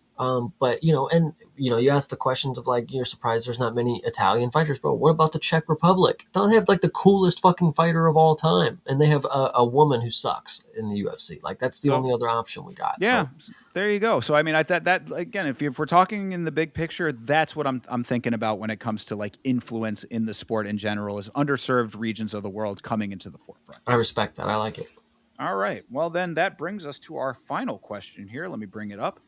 But, you asked the questions of like, you're surprised there's not many Italian fighters, bro. What about the Czech Republic? Don't they have like the coolest fucking fighter of all time? And they have a woman who sucks in the UFC. Like that's the only other option we got.
Yeah. So. There you go. So, I mean, that again, if we're talking in the big picture, that's what I'm thinking about when it comes to like influence in the sport in general is underserved regions of the world coming into the forefront.
I respect that. I like it.
All right. Well, then that brings us to our final question here. Let me bring it up.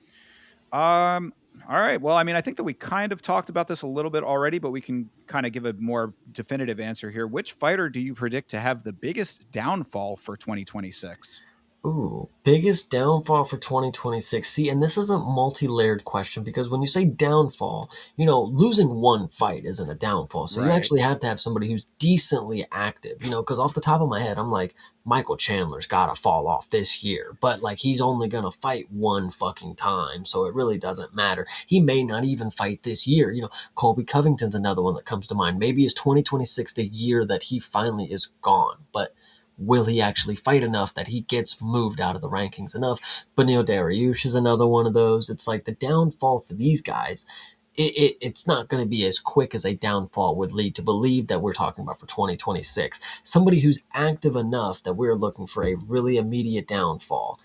All right. Well, I mean, I think that we kind of talked about this a little bit already, but we can kind of give a more definitive answer here. Which fighter do you predict to have the biggest downfall for 2026?
Ooh, biggest downfall for 2026. See, and this is a multi-layered question because when you say downfall, losing one fight isn't a downfall. So you
Right.
actually have to have somebody who's decently active, because off the top of my head, I'm like, Michael Chandler's got to fall off this year, but like he's only going to fight one fucking time. So it really doesn't matter. He may not even fight this year. Colby Covington's another one that comes to mind. Maybe is 2026 the year that he finally is gone, but will he actually fight enough that he gets moved out of the rankings enough? Beneil Dariush is another one of those. It's like the downfall for these guys. It's not going to be as quick as a downfall would lead to believe that we're talking about for 2026. Somebody who's active enough that we're looking for a really immediate downfall.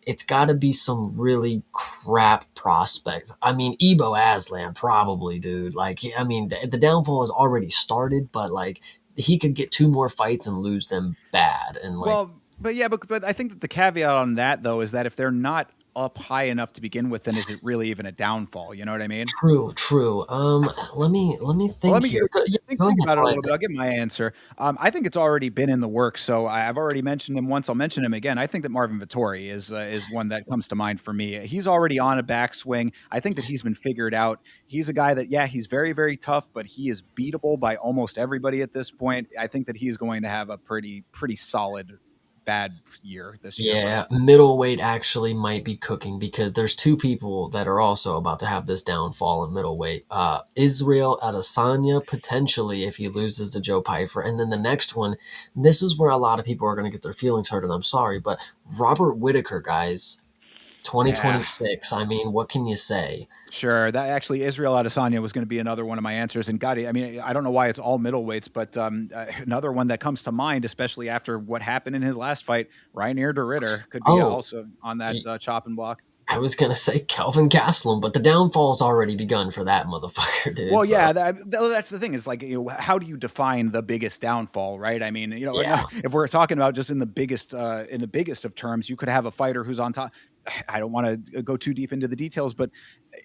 It's got to be some really crap prospect. I mean, Ebo Aslan probably, dude. Like, I mean, the downfall has already started, but like he could get two more fights and lose them bad. And like,
Well, but yeah, but I think that the caveat on that though is that if they're not up high enough to begin with, then is it really even a downfall? You know what I mean?
true, true. Let me
Well, let
think
me
here. Yeah, go
think
ahead,
about it a
go ahead.
little bit. I'll give my answer. I think it's already been in the works. So I've already mentioned him once. I'll mention him again. I think that Marvin Vittori is one that comes to mind for me. He's already on a backswing. I think that he's been figured out. He's a guy that, yeah, he's very, very tough, but he is beatable by almost everybody at this point. I think that he's going to have a pretty solid bad year this year.
Yeah, middleweight actually might be cooking because there's two people that are also about to have this downfall in middleweight. Israel Adesanya potentially if he loses to Joe Pyfer, and then the next one, this is where a lot of people are going to get their feelings hurt, and I'm sorry, but Robert Whitaker, guys,
Yeah.
2026. I mean, what can you say?
Sure. That actually, Israel Adesanya was going to be another one of my answers. And Gotti, I mean, I don't know why it's all middleweights, but another one that comes to mind, especially after what happened in his last fight, Reinier de Ritter could be
Oh,
also on that chopping block.
I was gonna say Kelvin Gastelum, but the downfall's already begun for that motherfucker, dude.
Well,
So
yeah, that's the thing is like, how do you define the biggest downfall, right? I mean,
yeah.
if we're talking about just in the biggest of terms, you could have a fighter who's on top. I don't want to go too deep into the details, but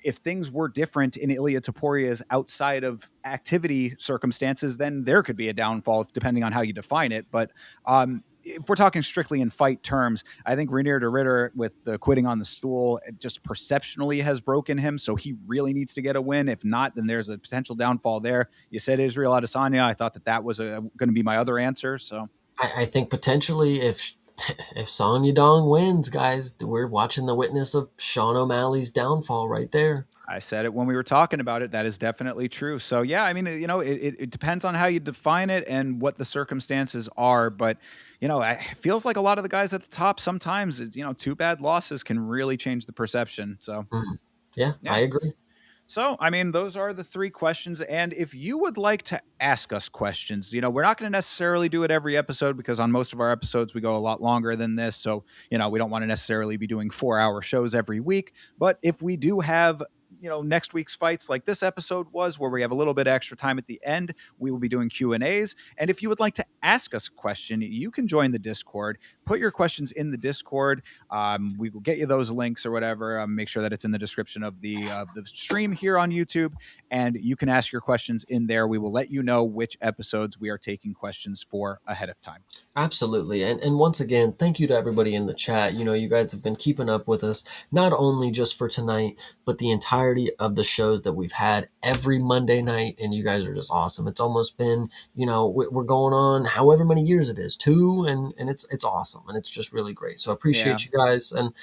if things were different in Ilia Toporia's outside of activity circumstances, then there could be a downfall depending on how you define it. But if we're talking strictly in fight terms, I think Rainier de Ritter with the quitting on the stool just perceptionally has broken him. So he really needs to get a win. If not, then there's a potential downfall there. You said Israel Adesanya. I thought that was going to be my other answer. So
I think potentially if Song Yadong wins, guys, we're watching the witness of Sean O'Malley's downfall right there.
I said it when we were talking about it. That is definitely true. So yeah, I mean, it depends on how you define it and what the circumstances are. But it feels like a lot of the guys at the top sometimes, two bad losses can really change the perception. So
Mm. Yeah,
yeah.
I agree.
So, I mean, those are the three questions. And if you would like to ask us questions, we're not going to necessarily do it every episode because on most of our episodes, we go a lot longer than this. So, we don't want to necessarily be doing 4-hour shows every week. But if we do have, next week's fights like this episode was where we have a little bit extra time at the end, we will be doing Q&As. And if you would like to ask us a question, you can join the Discord, put your questions in the Discord. We will get you those links or whatever. Make sure that it's in the description of the stream here on YouTube, and you can ask your questions in there. We will let you know which episodes we are taking questions for ahead of time.
Absolutely. And once again, thank you to everybody in the chat. You guys have been keeping up with us, not only just for tonight, but the entirety of the shows that we've had every Monday night. And you guys are just awesome. It's almost been, we're going on however many years it is, 2, and it's awesome. And it's just really great. So I appreciate you guys and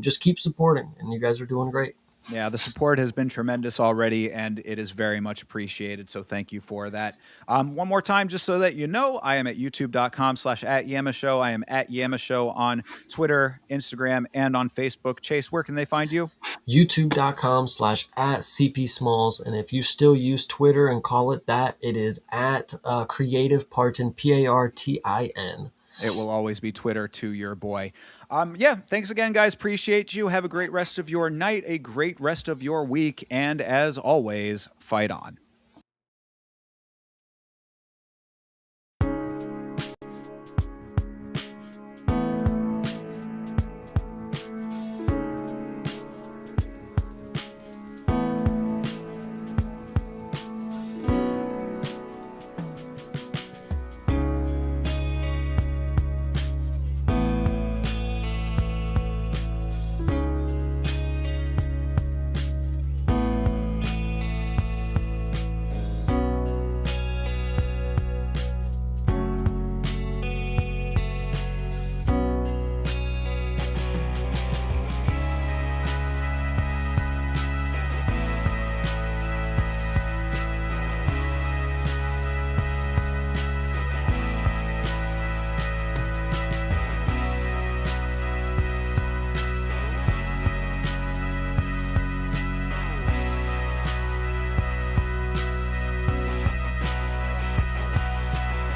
just keep supporting. And you guys are doing great.
Yeah, the support has been tremendous already, and it is very much appreciated. So thank you for that. One more time, just so that you know, I am at youtube.com/@YamaShow. I am at YamaShow on Twitter, Instagram, and on Facebook. Chase, where can they find you?
youtube.com/@CP Smalls. And if you still use Twitter and call it that, it is at Creative Partin, Partin.
It will always be Twitter to your boy. Yeah, thanks again, guys. Appreciate you. Have a great rest of your night, a great rest of your week, and as always, fight on.